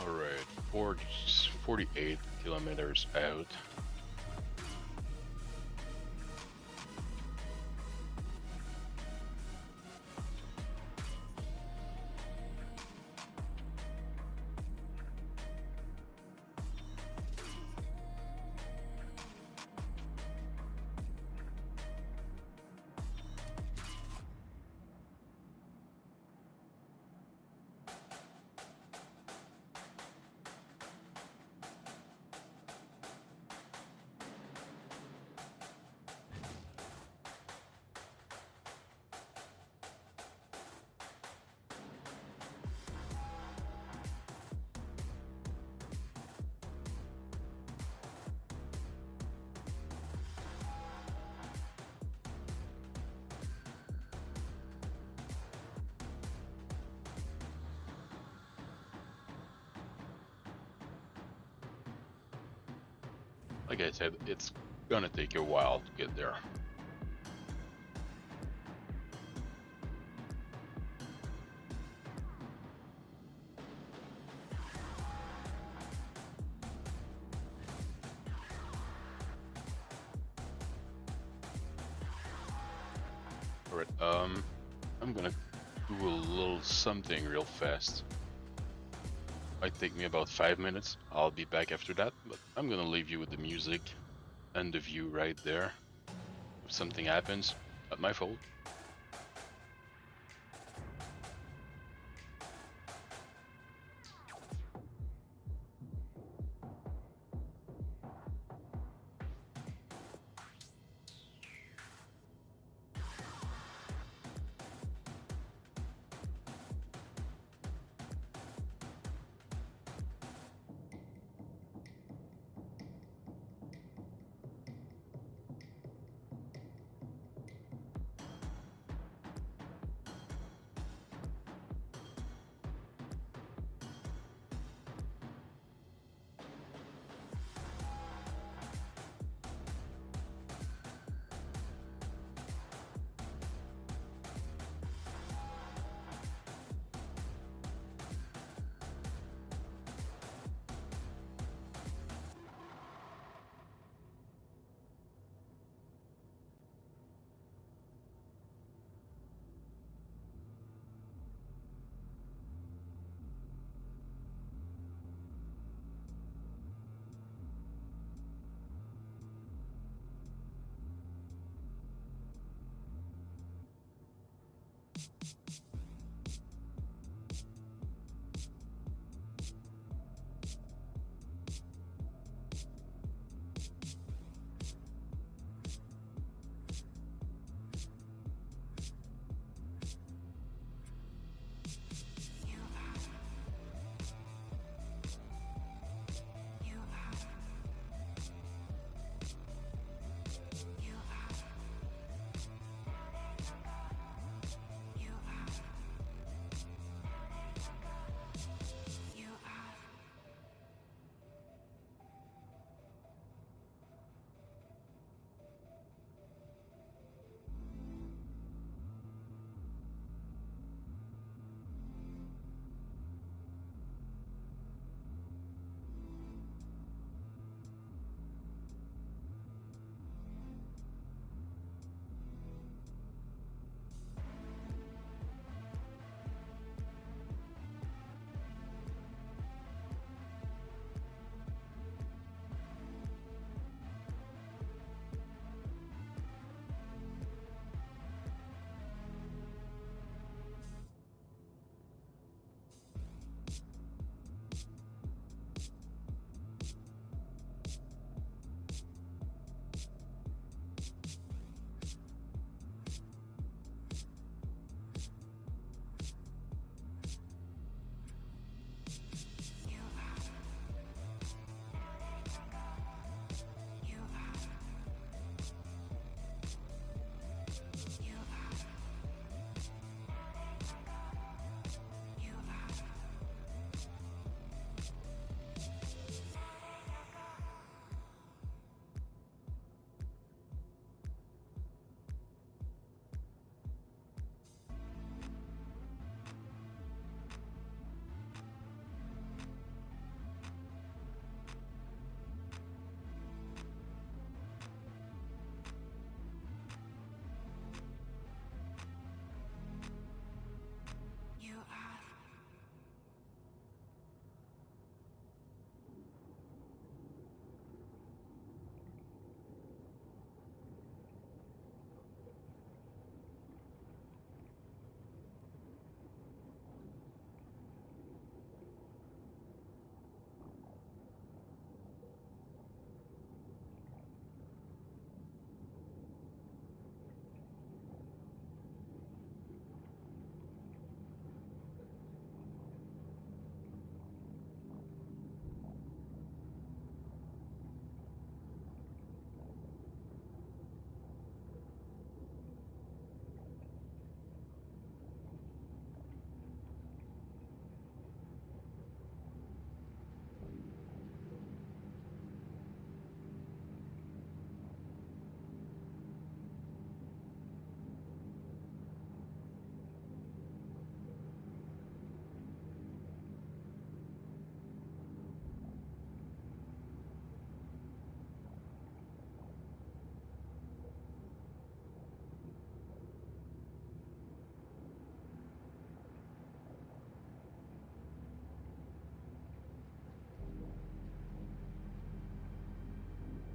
Alright, 48 kilometers out. Like I said, it's gonna take a while to get there. Alright, I'm gonna do a little something real fast. Might take me about 5 minutes. I'll be back after that, but I'm gonna leave you with the music and the view right there. If something happens, not my fault.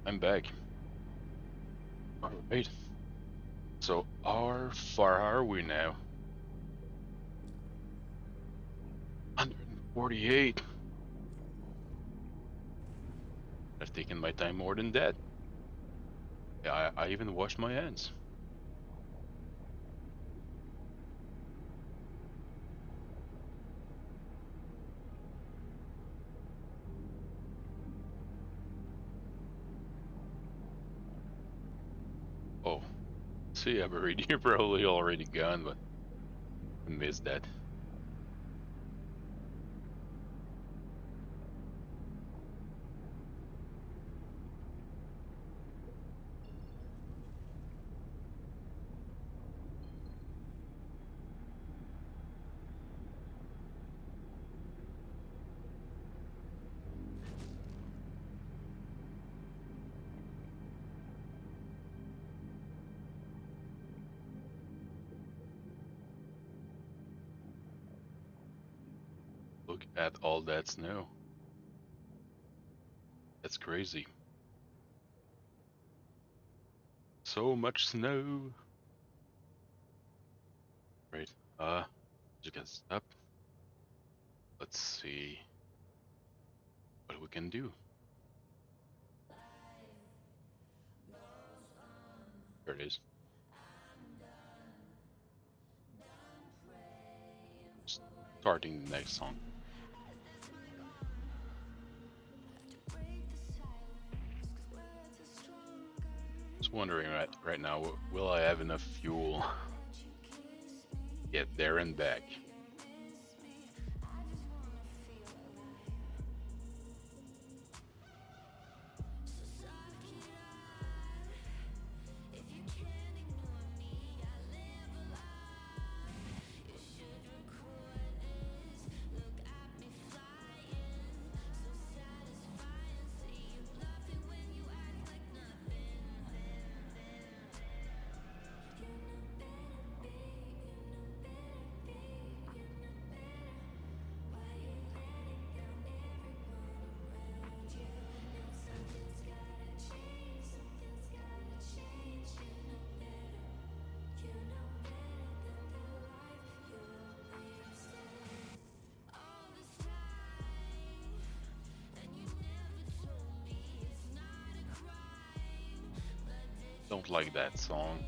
I'm back. Alright. So, how far are we now? 148. I've taken my time more than that. Yeah, I even washed my hands. Oh, see, I've already, you're probably already gone, but I missed that. Look at all that snow. That's crazy. So much snow. Right. You can stop. Let's see what we can do. There it is. Starting the next song. Just wondering right now, will I have enough fuel? Get there and back. Don't like that song.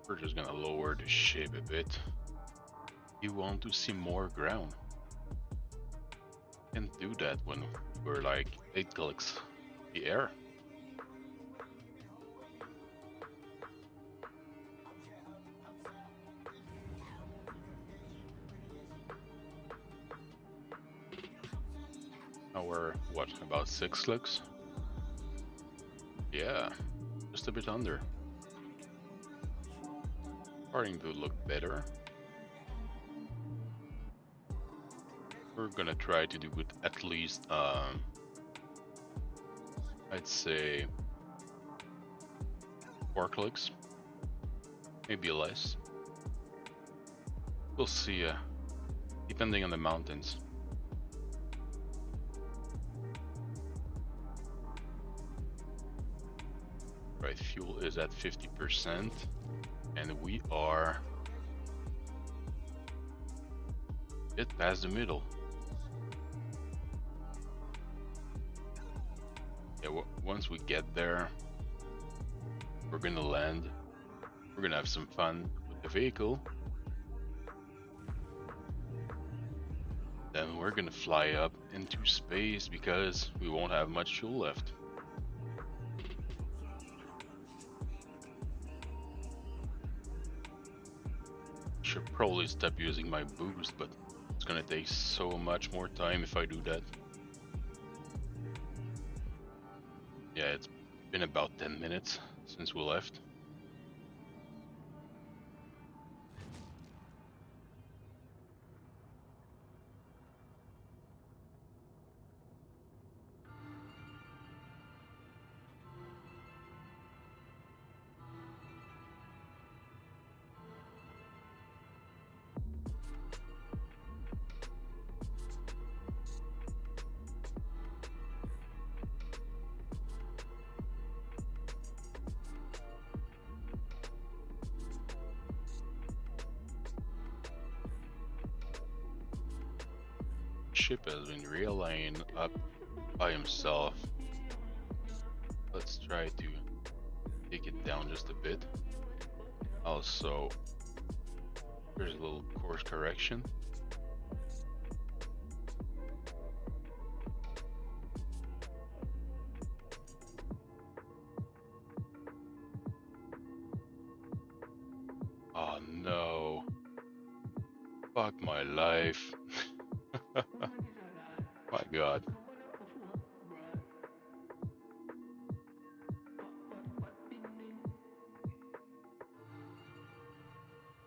We're just gonna lower the shape a bit. You want to see more ground. Can't do that when we're like 8 clicks in the air. Now we're, what, about 6 clicks? Yeah, just a bit under. Starting to look better. We're gonna try to do it at least, I'd say 4 clicks, maybe less. We'll see, depending on the mountains. Right, fuel is at 50%, and we are a bit past the middle. Yeah, once we get there, we're gonna land. We're gonna have some fun with the vehicle. Then we're gonna fly up into space because we won't have much fuel left. Should probably stop using my boost, but it's gonna take so much more time if I do that. Yeah, it's been about 10 minutes since we left. Ship has been realigned up by himself. Let's try to take it down just a bit. Also, there's a little course correction. Oh no. Fuck my life. My god.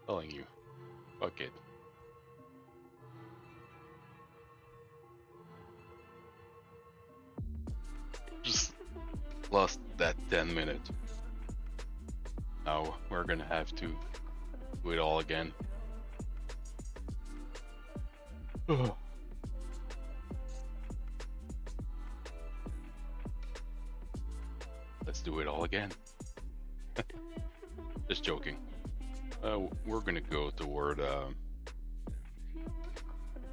Telling you. Fuck it. Just lost that 10 minutes. Now we're gonna have to do it all again. Ugh. Let's do it all again. Just joking. We're gonna go toward,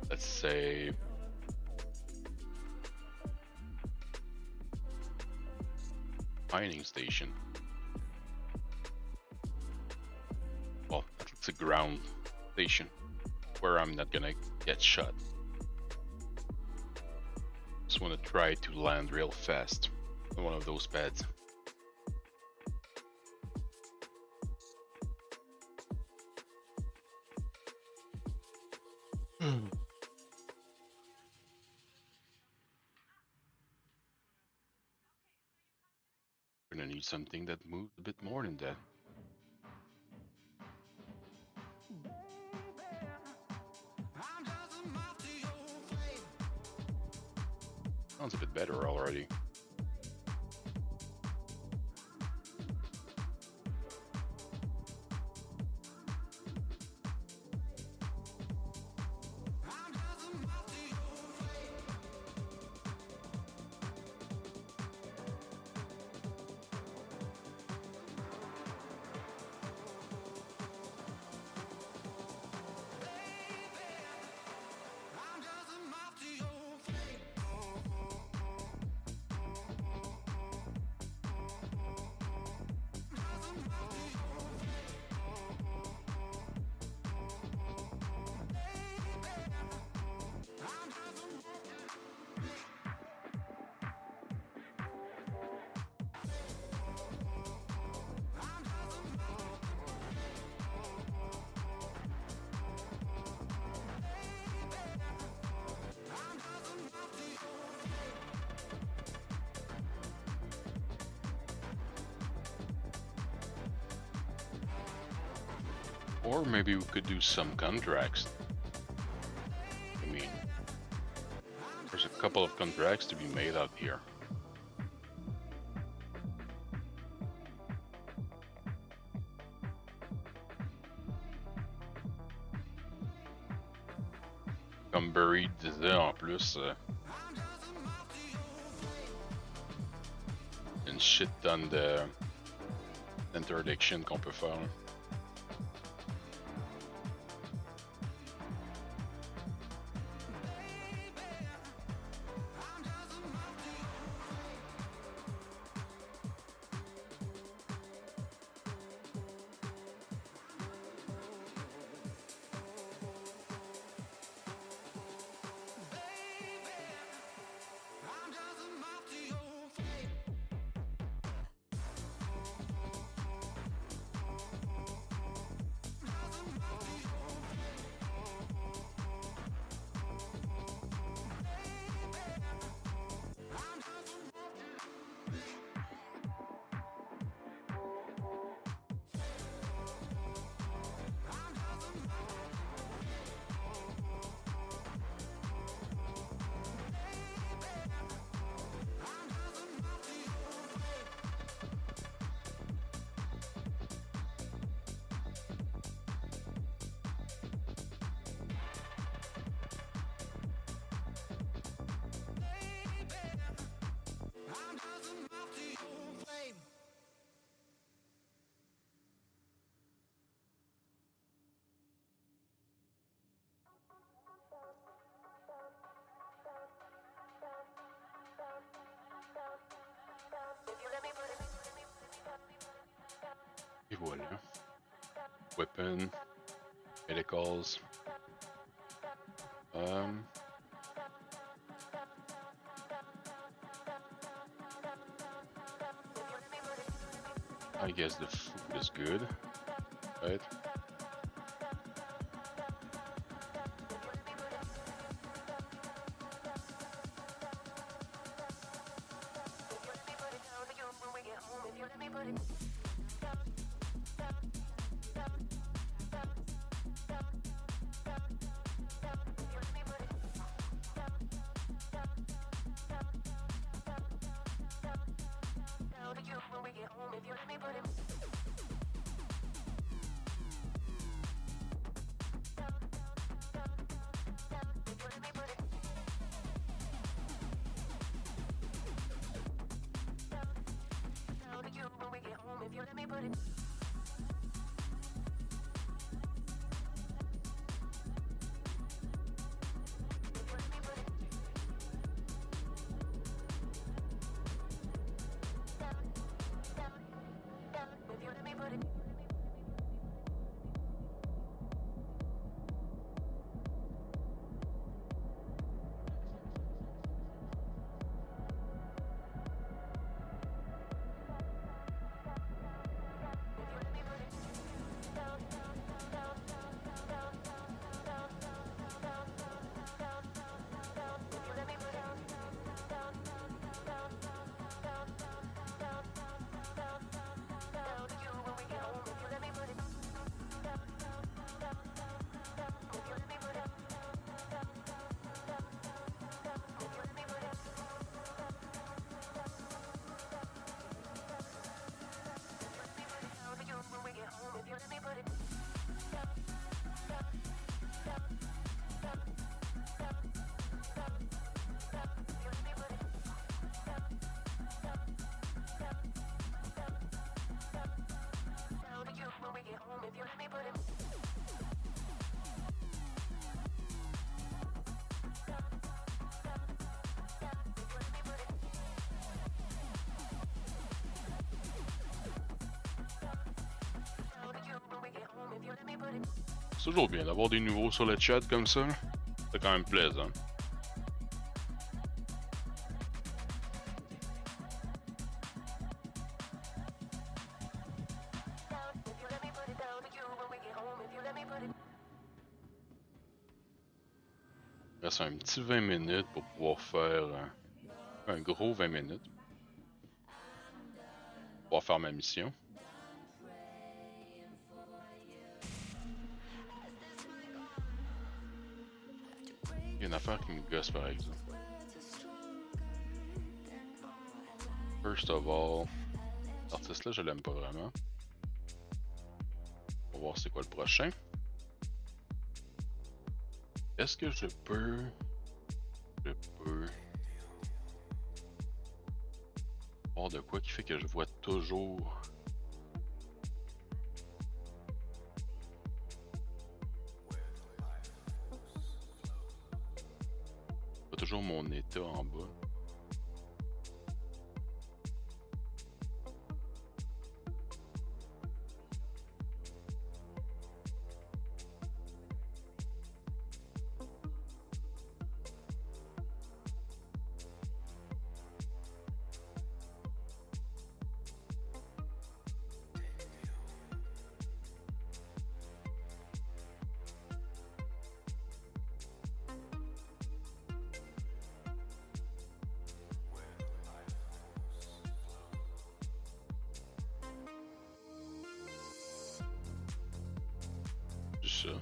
let's say, mining station. Well, it's a ground station where I'm not gonna get shot. Just wanna try to land real fast on one of those pads. We're gonna need something that moves a bit more than that. Sounds a bit better already. Or maybe we could do some contracts. I mean, there's a couple of contracts to be made out here. Comme Buried disait en plus, une shit tonne de interdiction qu'on peut faire. Et voilà. Weapon. Medicals. I guess the food is good, right? C'est toujours bien d'avoir des nouveaux sur le chat comme ça. C'est quand même plaisant. Il reste un petit 20 minutes pour pouvoir faire un gros 20 minutes. Pour pouvoir faire ma mission. Il y a une affaire qui me gosse par exemple. First of all, cet artiste-là, je l'aime pas vraiment. On va voir c'est quoi le prochain. Est-ce que je peux... voir de quoi qui fait que je vois toujours... Pas toujours mon état en bas. Juste ça.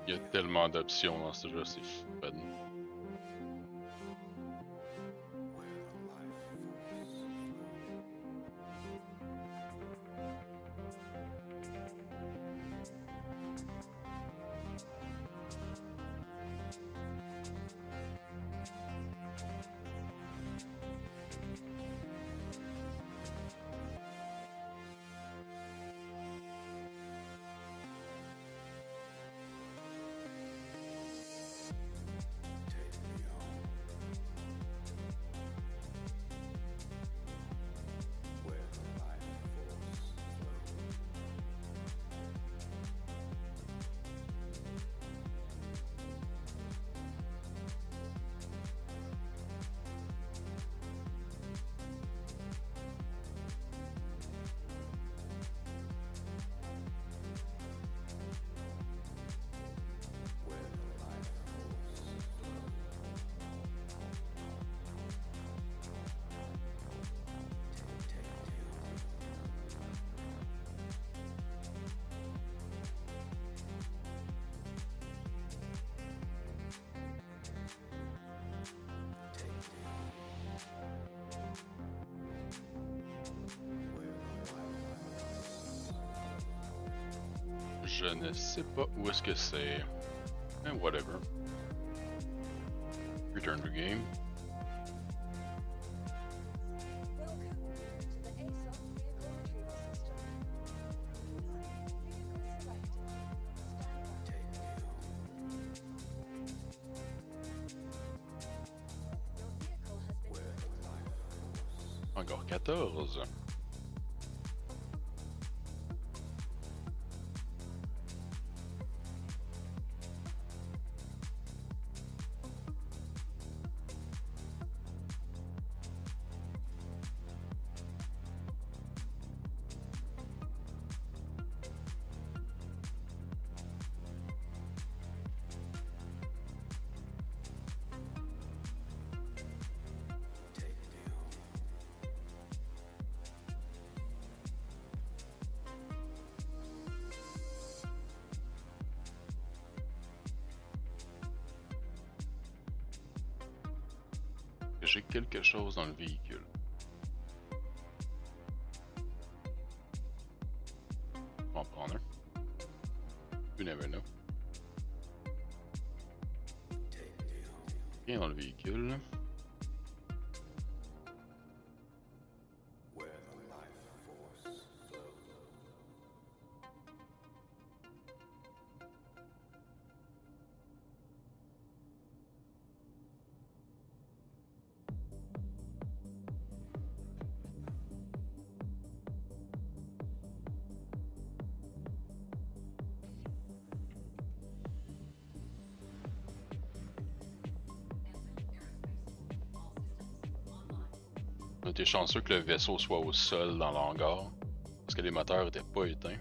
Il y a tellement d'options dans ce jeu, c'est fun. Je ne sais pas où est-ce que c'est. Eh, whatever. Return to game. Welcome to the ASOS Vehicle Retrieval System. Vehicle selected. Your vehicle has been detected. Encore 14. J'ai quelque chose dans le véhicule. On va en prendre un. You never know. Rien dans le véhicule. On était chanceux que le vaisseau soit au sol dans l'hangar, parce que les moteurs n'étaient pas éteints.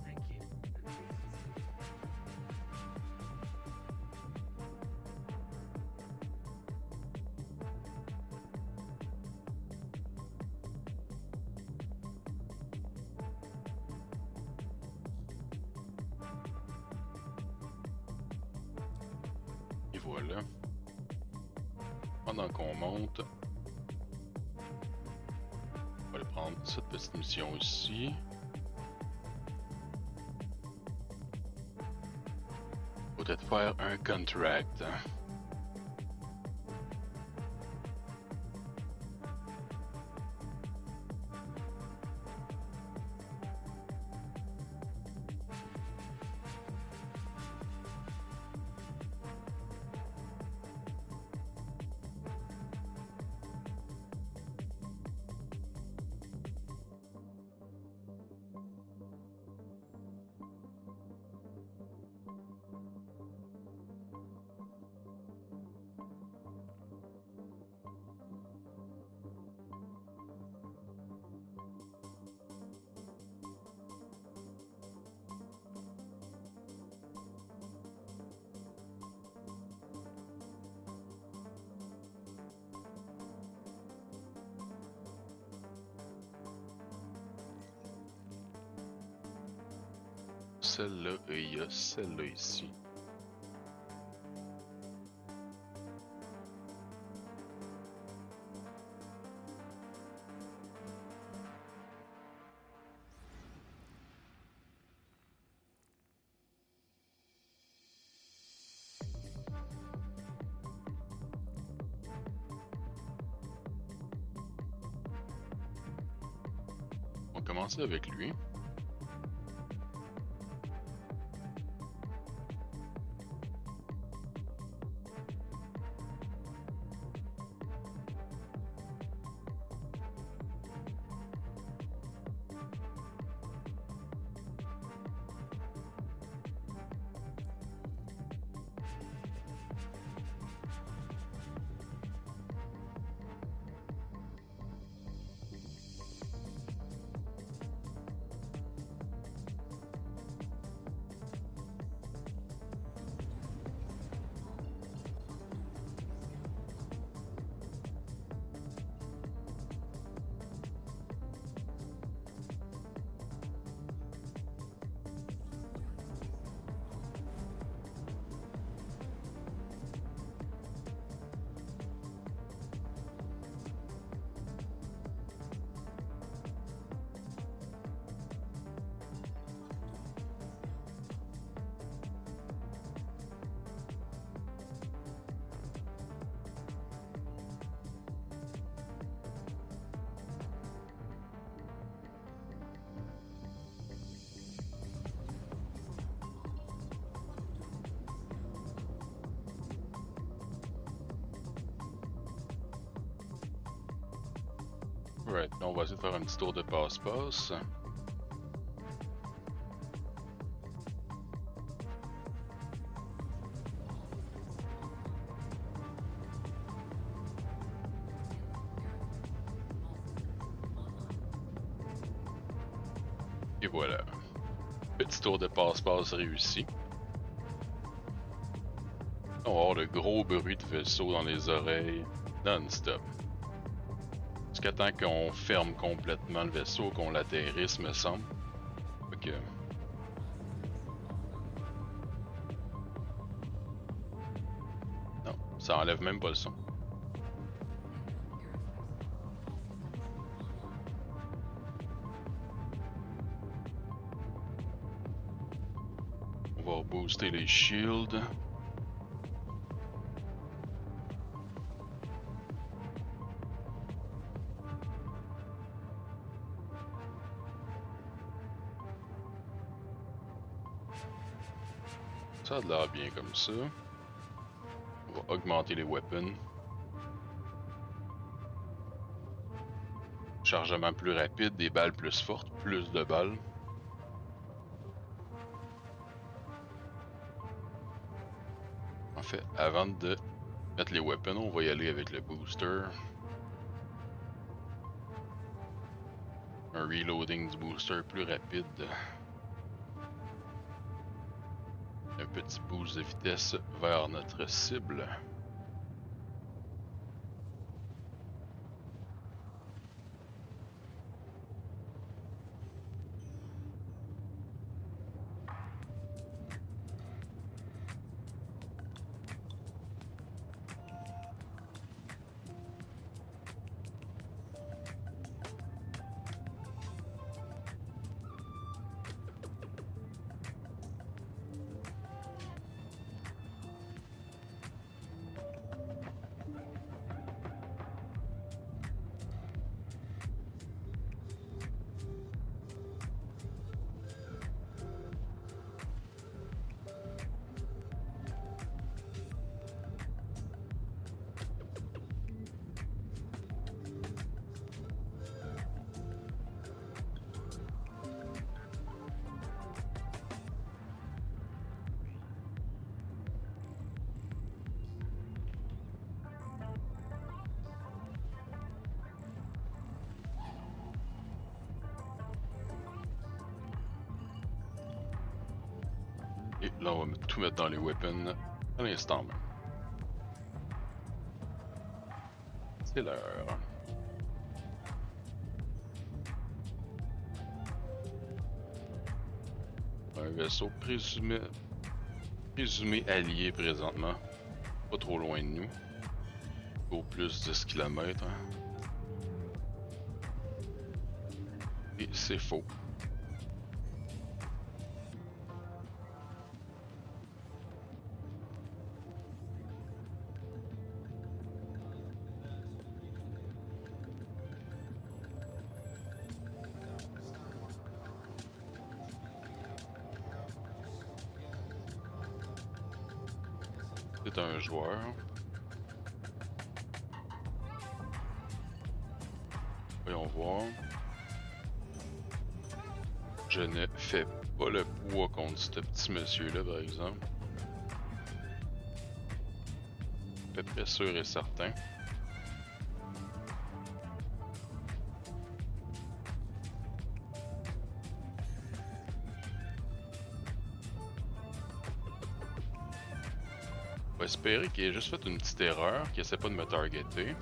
Thank you. Et voilà. Pendant qu'on monte, on va aller prendre cette petite mission ici. Peut-être faire un contract. Hein. celle-là et il y a celle-là ici. On va commencer avec lui. Right, là, on va essayer de faire un petit tour de passe-passe. Et voilà. Petit tour de passe-passe réussi. On va avoir le gros bruit de vaisseau dans les oreilles non-stop. Jusqu'à temps qu'on ferme complètement le vaisseau, qu'on l'atterrisse, me semble. Ok. Non, ça enlève même pas le son. On va booster les shields. Ça a de l'air bien comme ça. On va augmenter les weapons. Chargement plus rapide, des balles plus fortes, plus de balles. En fait, avant de mettre les weapons, on va y aller avec le booster. Un reloading du booster plus rapide. Un petit boost de vitesse vers notre cible. Et là, on va tout mettre dans les weapons à l'instant même. C'est l'heure. Un vaisseau présumé allié présentement. Pas trop loin de nous. Au plus de 10 km. Et c'est faux. C'est un joueur. Voyons voir. Je ne fais pas le poids contre ce petit monsieur-là, par exemple. À peu près sûr et certain. On va espérer qu'il ait juste fait une petite erreur, qu'il essaie pas de me targeter.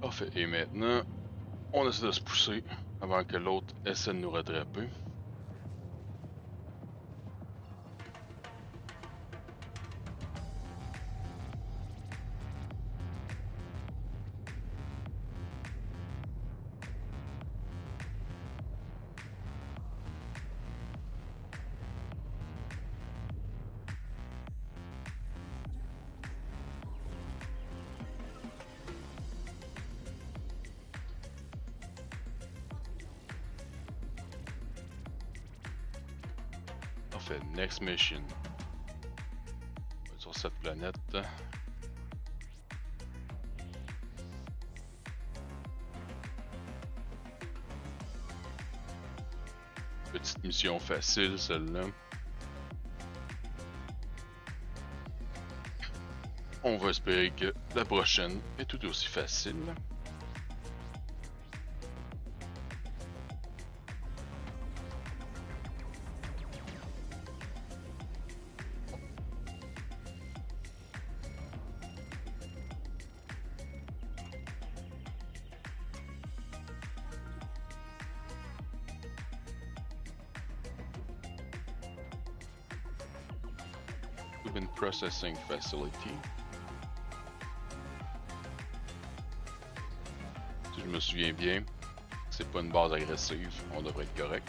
Parfait. Et maintenant, on essaie de se pousser avant que l'autre essaie de nous rattraper. Parfait. Next mission. On va sur cette planète. Petite mission facile, celle-là. On va espérer que la prochaine est tout aussi facile. Human Processing Facility. Si je me souviens bien, c'est pas une base agressive, on devrait être correct.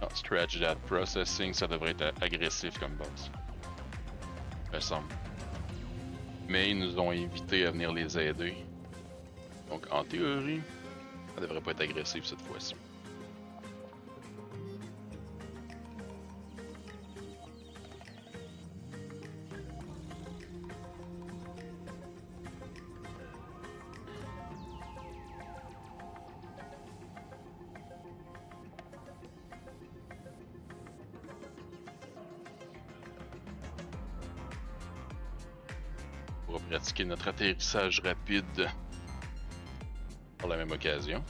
Non, Scratch That Processing, ça devrait être agressif comme base. Me semble. Mais ils nous ont invités à venir les aider. Donc en théorie, ça devrait pas être agressif cette fois-ci. On va pratiquer notre atterrissage rapide pour la même occasion.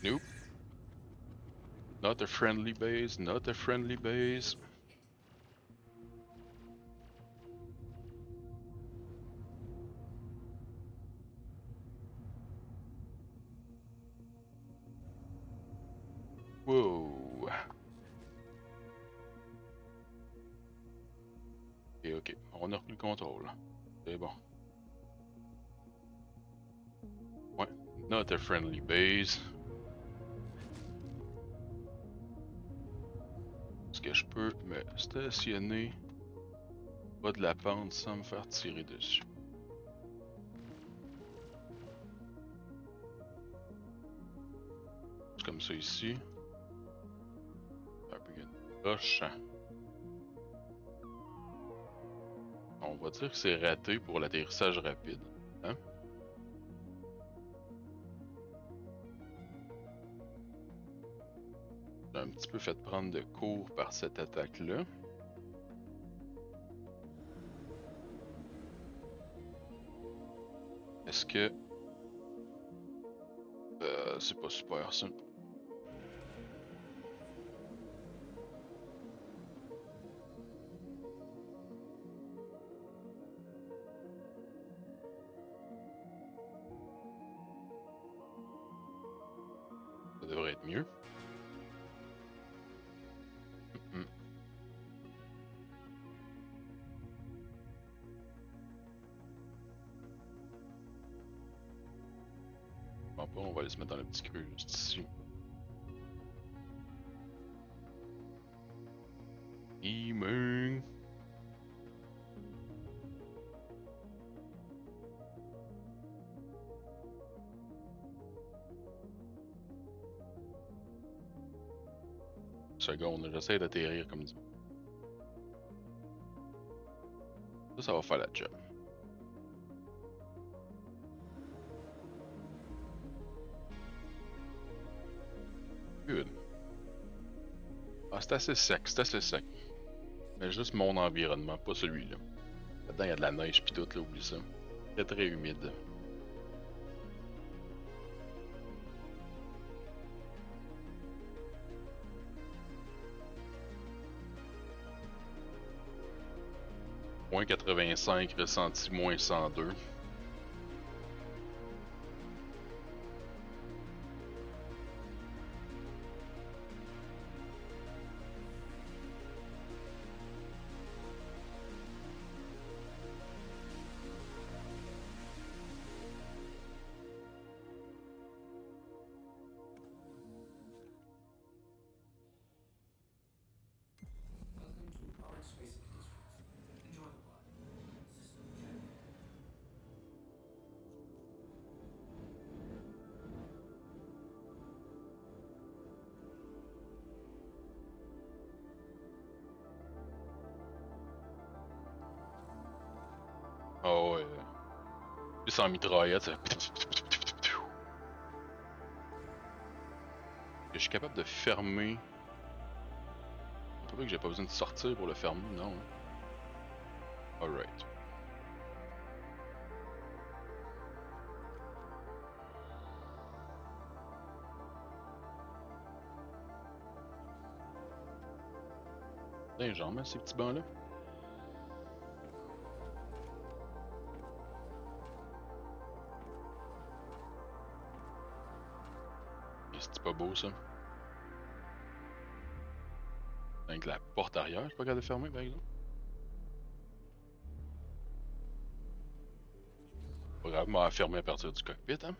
Nope. Not a friendly base, not a friendly base. Ok, ok. On a repris le contrôle. C'est bon. Ouais. Not a friendly base. Est-ce que je peux me stationner bas de la pente sans me faire tirer dessus? C'est comme ça ici. Un peu une roche. On va dire que c'est raté pour l'atterrissage rapide. Hein? J'ai un petit peu fait prendre de court par cette attaque-là. Est-ce que... c'est pas super ça. Ça devrait être mieux. Mhm. Bon, pas, on va aller se mettre dans le petit creux juste ici. Eming. Seconde, j'essaie d'atterrir comme dit. Ça va faire la job. Good. Ah, c'est assez sec, c'est assez sec. Mais juste mon environnement, pas celui-là. Là-dedans, il y a de la neige pis tout, là, oublie ça. Très très humide. Moins 85, ressenti moins 102. Oh ouais. Plus en mitraillette, ça. Je suis capable de fermer. On peut pas que j'ai pas besoin de sortir pour le fermer, non. Hein? Alright. Putain, j'en mets ces petits bancs-là. C'est pas beau ça. Avec la porte arrière, je suis pas capable de fermer par exemple. Pas grave, m'a fermé à partir du cockpit, hein.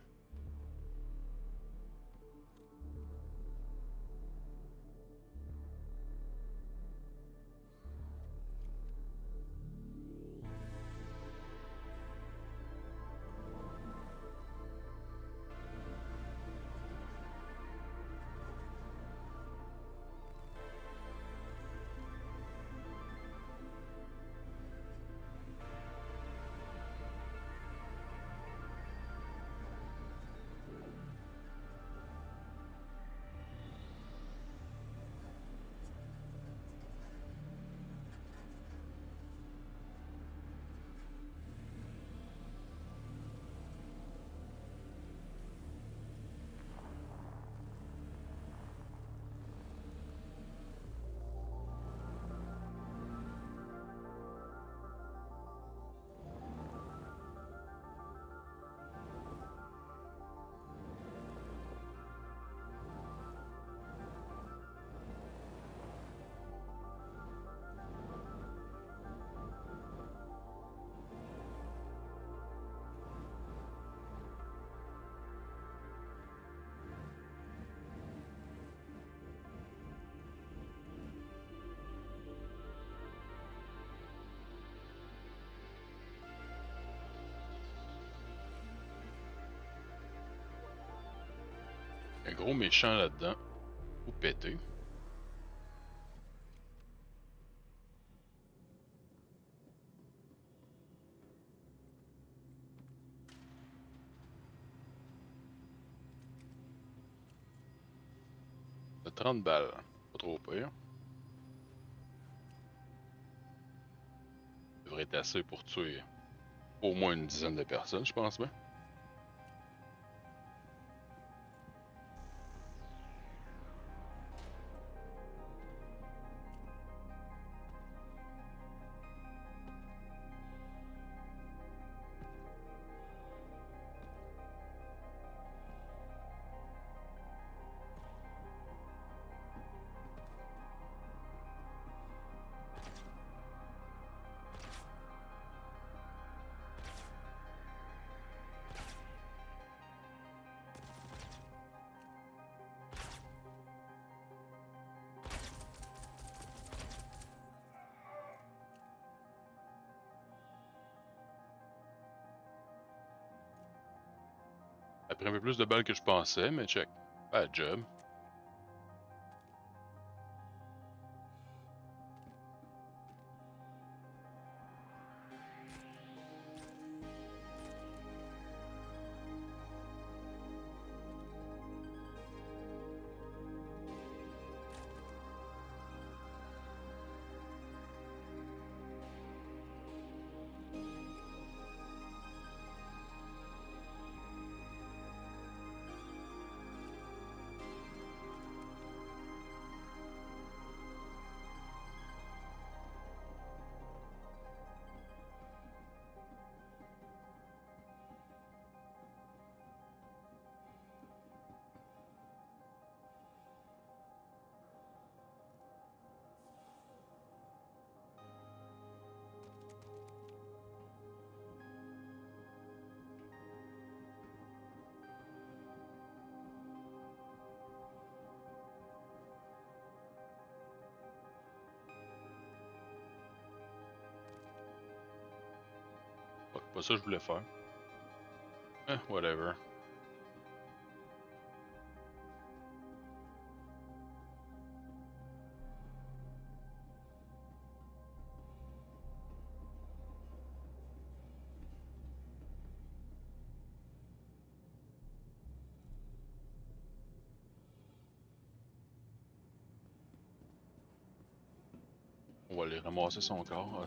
Un gros méchant là-dedans. Ou pété. De 30 balles. Pas trop pire. Ça devrait être assez pour tuer au moins une dizaine de personnes, je pense bien. Après un peu plus de balles que je pensais, mais check. Bad job. Pas ça que je voulais faire. Whatever. On va aller ramasser son corps.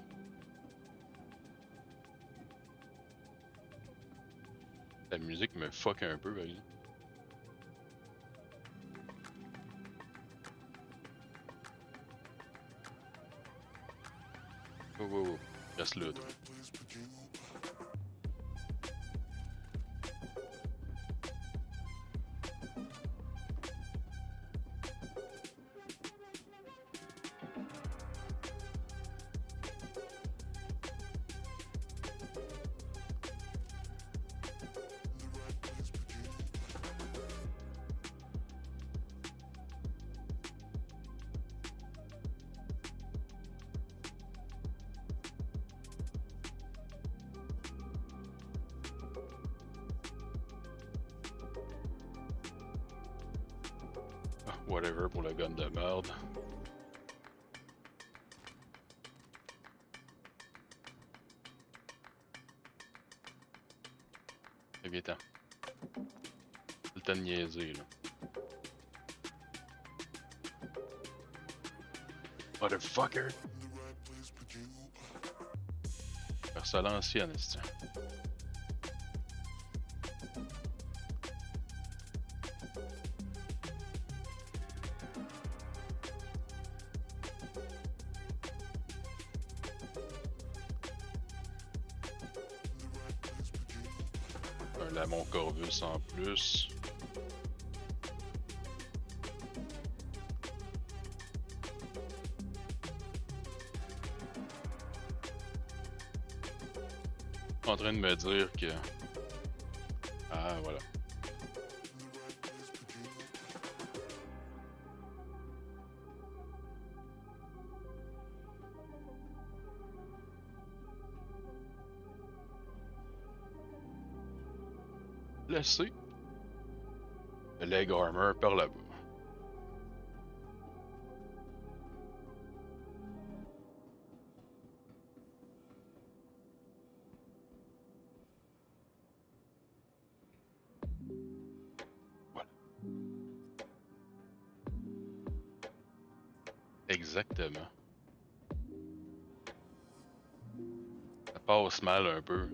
La musique me fuck un peu, par exemple. Oh. Reste là, toi. Whatever pour le gun de merde. Eh bien, attends. C'est le temps de niaiser, là. Motherfucker! Faire ça à l'ancienne, c'est un Lamont Corvus en plus. En train de me dire que... Ah, voilà. Laissez. Le leg armor par là-bas. Voilà. Exactement. Ça passe mal un peu.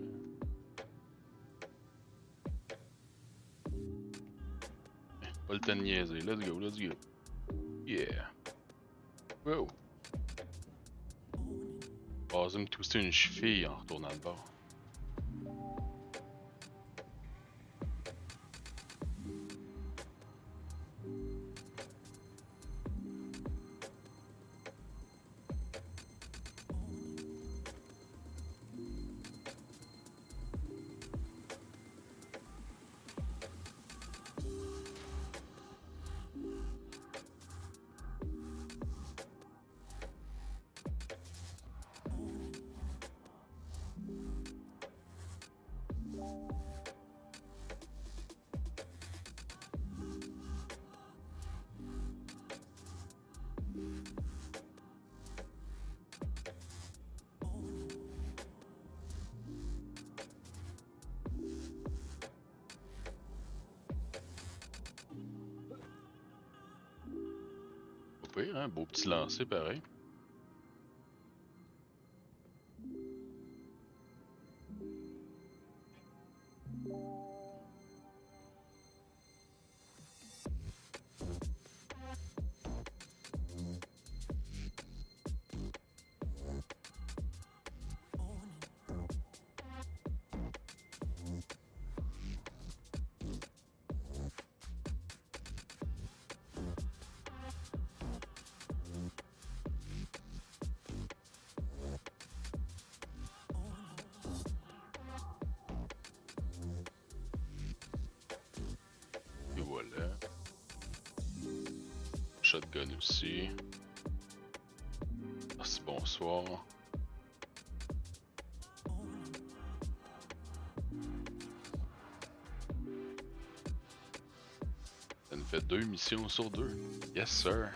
Pas le temps de niaiser. Let's go, let's go. Yeah. Wow. Basé me twister une cheville en retournant de bord. Pas pire, hein? Beau petit lancer pareil. Et voilà. Shotgun aussi. Merci, bonsoir. Ça nous fait 2 missions sur 2. Yes, sir.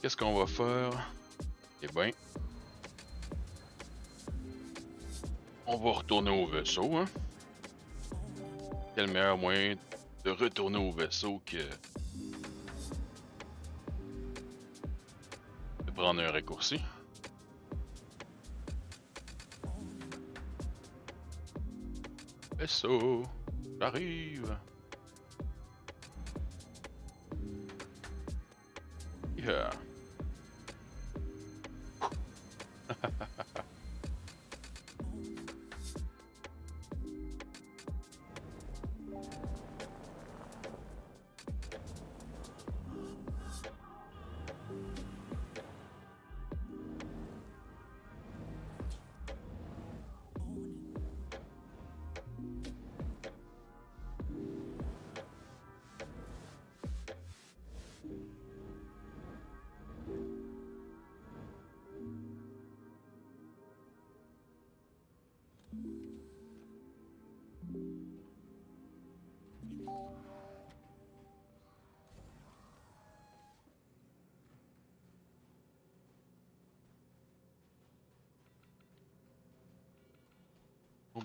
Qu'est-ce qu'on va faire? Eh ben, on va retourner au vaisseau, hein? Quel meilleur moyen de retourner au vaisseau que de prendre un raccourci? Vaisseau, j'arrive. Yeah.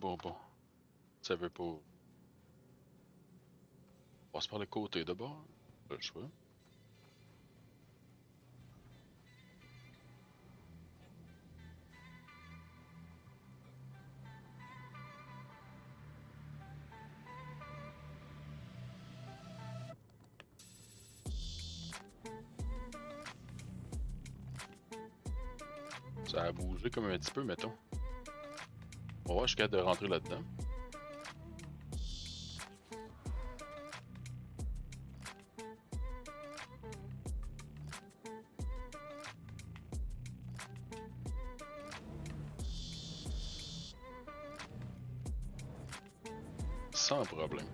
Bon. Ça veut pas. On passe par le côté d'abord. Pas le choix. Ça a bougé comme un petit peu, mettons. On va voir jusqu'à de rentrer là-dedans. Sans problème.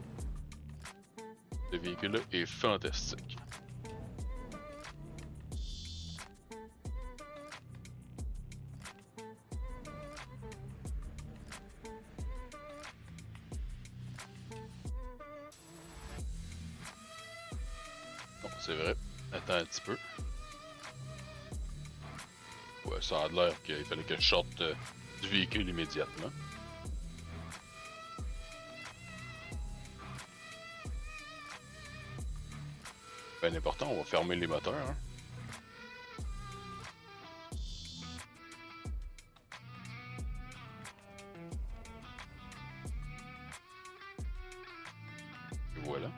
Ce véhicule-là est fantastique. c'est vrai. Attends un petit peu. Ouais, ça a l'air qu'il fallait que je sorte du véhicule immédiatement. Ben important, on va fermer les moteurs. Hein. Et voilà.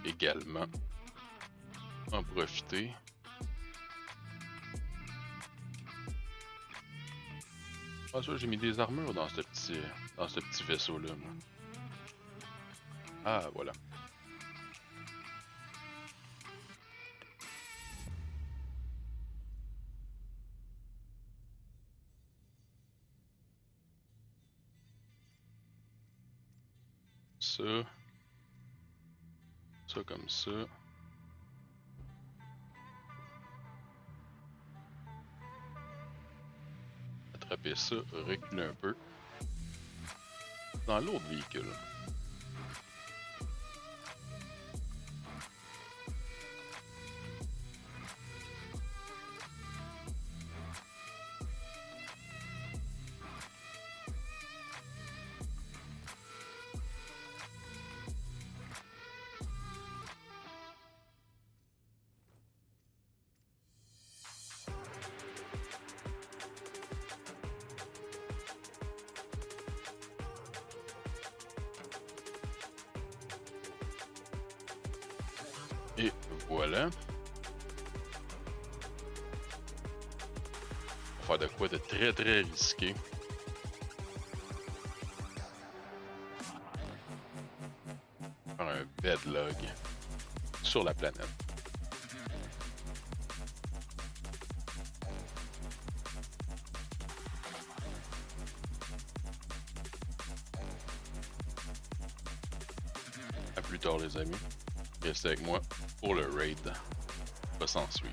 Également en profiter. Ah ça, j'ai mis des armures dans ce petit vaisseau là. Moi. Ah voilà. Ça. Ça comme ça. Attraper ça, reculer un peu. Dans l'autre véhicule. Et voilà. On va faire de quoi de très très risqué. Faire un bedlog sur la planète. À plus tard les amis. Restez avec moi pour le raid va s'en suivre.